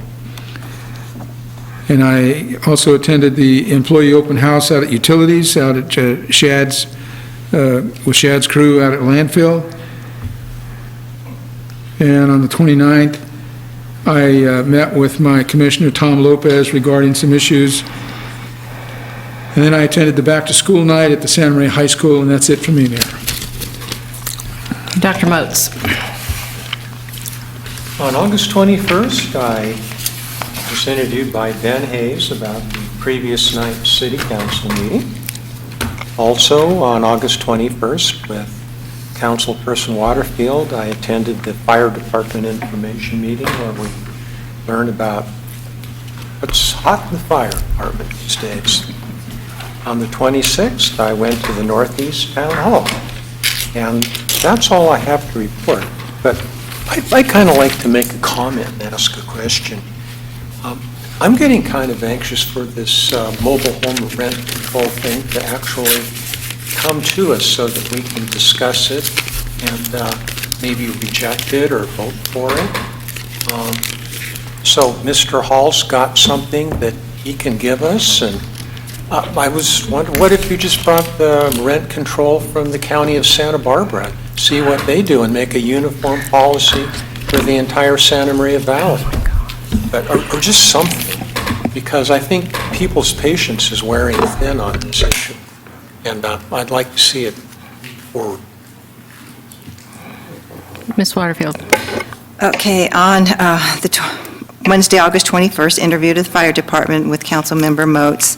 Q: And I also attended the employee open house out at Utilities, out at Shad's, with Shad's crew out at landfill. And on the 29th, I met with my commissioner, Tom Lopez, regarding some issues. And then I attended the back-to-school night at the Santa Maria High School, and that's it for me, Mayor.
A: Dr. Moats.
V: On August 21st, I was interviewed by Ben Hayes about the previous night's city council meeting. Also, on August 21st, with Councilperson Waterfield, I attended the fire department information meeting where we learned about what's hot in the fire department these days. On the 26th, I went to the Northeast Town Hall, and that's all I have to report. But I'd kind of like to make a comment and ask a question. I'm getting kind of anxious for this mobile home rent control thing to actually come to us so that we can discuss it and maybe reject it or vote for it. So Mr. Hall's got something that he can give us, and I was wondering, what if you just brought the rent control from the county of Santa Barbara, see what they do and make a uniform policy for the entire Santa Maria Valley? But, or just something, because I think people's patience is wearing thin on this issue, and I'd like to see it forward.
A: Ms. Waterfield.
D: Okay, on Wednesday, August 21st, interviewed with the fire department with Councilmember Moats.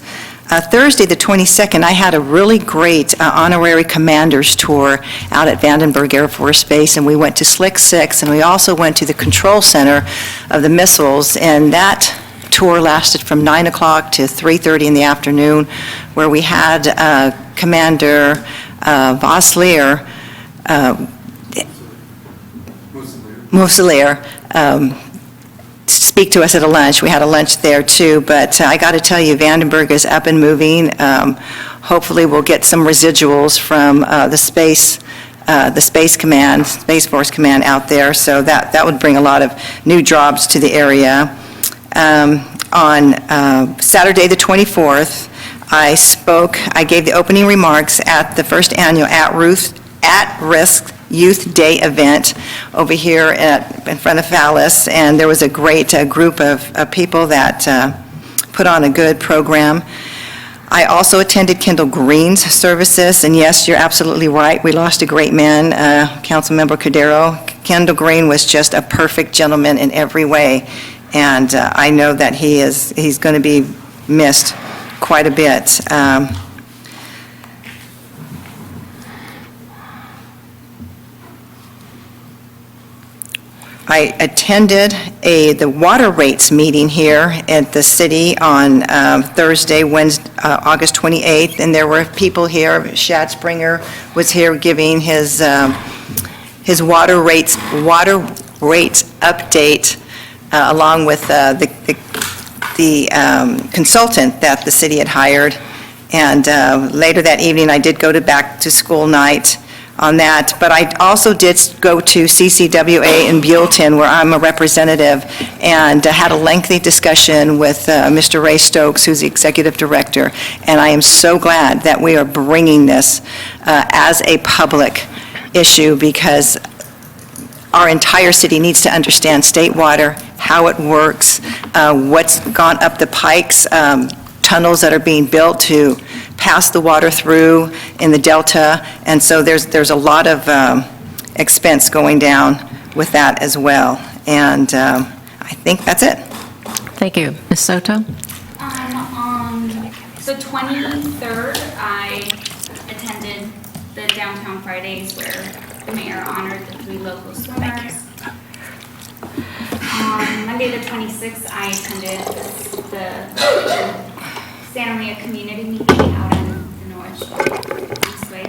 D: Thursday, the 22nd, I had a really great honorary commander's tour out at Vandenberg Air Force Base, and we went to Slick 6, and we also went to the control center of the missiles, and that tour lasted from 9 o'clock to 3:30 in the afternoon, where we had Commander Voslier, Muselier, speak to us at a lunch. We had a lunch there too, but I got to tell you, Vandenberg is up and moving. Hopefully we'll get some residuals from the Space Command, Space Force Command out there, so that would bring a lot of new jobs to the area. On Saturday the 24th, I gave the opening remarks at the first annual At-Risk Youth Day event over here in front of Fallis, and there was a great group of people that put on a good program. I also attended Kendall Green's services, and yes, you're absolutely right, we lost a great man, Councilmember Cordero. Kendall Green was just a perfect gentleman in every way, and I know that he's going to be missed quite a bit. I attended the water rates meeting here at the city on Thursday, August 28th, and there were people here. Shad Springer was here giving his water rates update along with the consultant that the city had hired. And later that evening, I did go to back-to-school night on that, but I also did go to CCWA in Buellton, where I'm a representative, and had a lengthy discussion with Mr. Ray Stokes, who's the executive director, and I am so glad that we are bringing this as a public issue, because our entire city needs to understand state water, how it works, what's gone up the pikes, tunnels that are being built to pass the water through in the delta, and so there's a lot of expense going down with that as well. And I think that's it.
A: Thank you. Ms. Soto?
C: On the 23rd, I attended the Downtown Fridays where the mayor honored the 3 local swimmers. On Monday, the 26th, I attended the Santa Maria community meeting out in the North Eastway.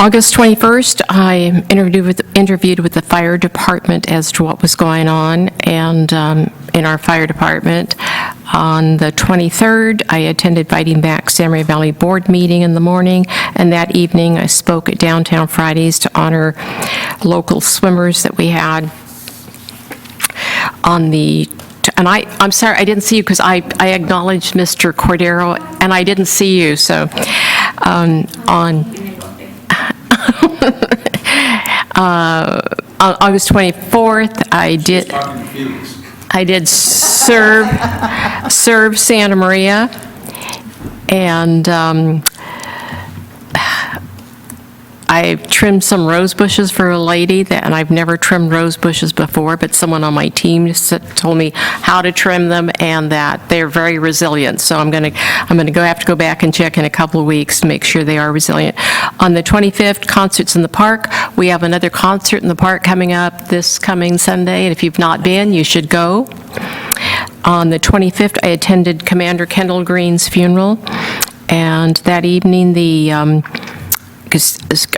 A: August 21st, I interviewed with the fire department as to what was going on and in our fire department. On the 23rd, I attended Fighting Back Santa Maria Valley Board meeting in the morning, and that evening I spoke at Downtown Fridays to honor local swimmers that we had on the, and I'm sorry, I didn't see you because I acknowledged Mr. Cordero, and I didn't see you, so on August 24th, I did serve Santa Maria, and I trimmed some rose bushes for a lady, and I've never trimmed rose bushes before, but someone on my team told me how to trim them and that they're very resilient. So I'm going to have to go back and check in a couple of weeks to make sure they are resilient. On the 25th, concerts in the park. We have another concert in the park coming up this coming Sunday, and if you've not been, you should go. On the 25th, I attended Commander Kendall Green's funeral, and that evening,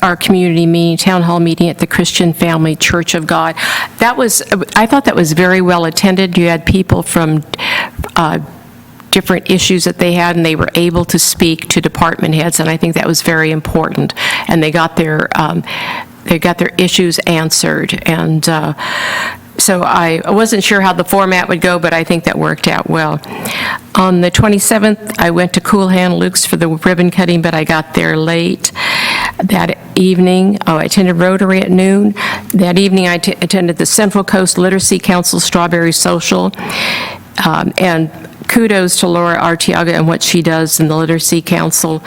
A: our community meeting, town hall meeting at the Christian Family Church of God. I thought that was very well attended. You had people from different issues that they had, and they were able to speak to department heads, and I think that was very important. And they got their issues answered. And so I wasn't sure how the format would go, but I think that worked out well. On the 27th, I went to Cool Hand Luke's for the ribbon cutting, but I got there late. That evening, I attended Rotary at noon. That evening, I attended the Central Coast Literacy Council Strawberry Social. And kudos to Laura Arteaga and what she does in the Literacy Council,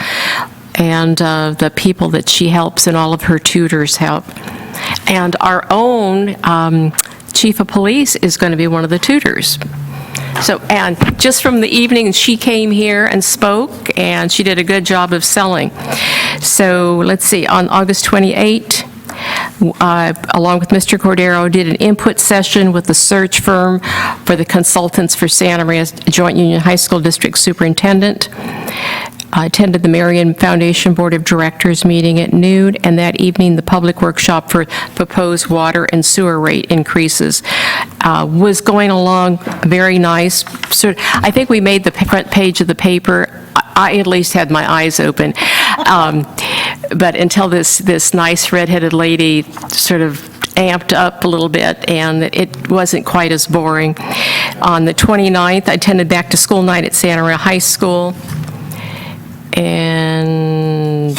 A: and the people that she helps and all of her tutors help. And our own Chief of Police is going to be one of the tutors. So, and just from the evening, she came here and spoke, and she did a good job of selling. So, let's see, on August 28, along with Mr. Cordero, did an input session with the search firm for the consultants for Santa Maria Joint Union High School District Superintendent. I attended the Marion Foundation Board of Directors meeting at noon, and that evening, the public workshop for proposed water and sewer rate increases was going along very nice. So I think we made the front page of the paper. I at least had my eyes open. But until this nice redheaded lady sort of amped up a little bit, and it wasn't quite as boring. On the 29th, I attended back to school night at Santa Maria High School. And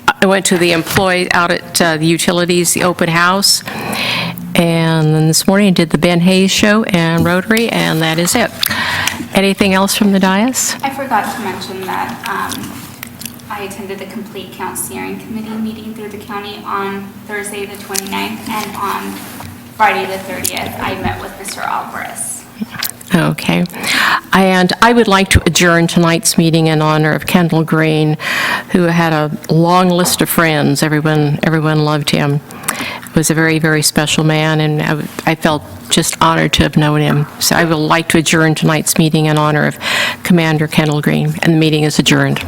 A: I went to the employee out at the utilities, the open house. And then this morning I did the Ben Hayes Show and Rotary, and that is it. Anything else from the dais?
C: I forgot to mention that I attended the Complete Count Steering Committee meeting through the county on Thursday the 29th, and on Friday the 30th, I met with Mr. Alvarez.
A: Okay. And I would like to adjourn tonight's meeting in honor of Kendall Green, who had a long list of friends. Everyone loved him. He was a very, very special man, and I felt just honored to have known him. So I would like to adjourn tonight's meeting in honor of Commander Kendall Green, and the meeting is adjourned.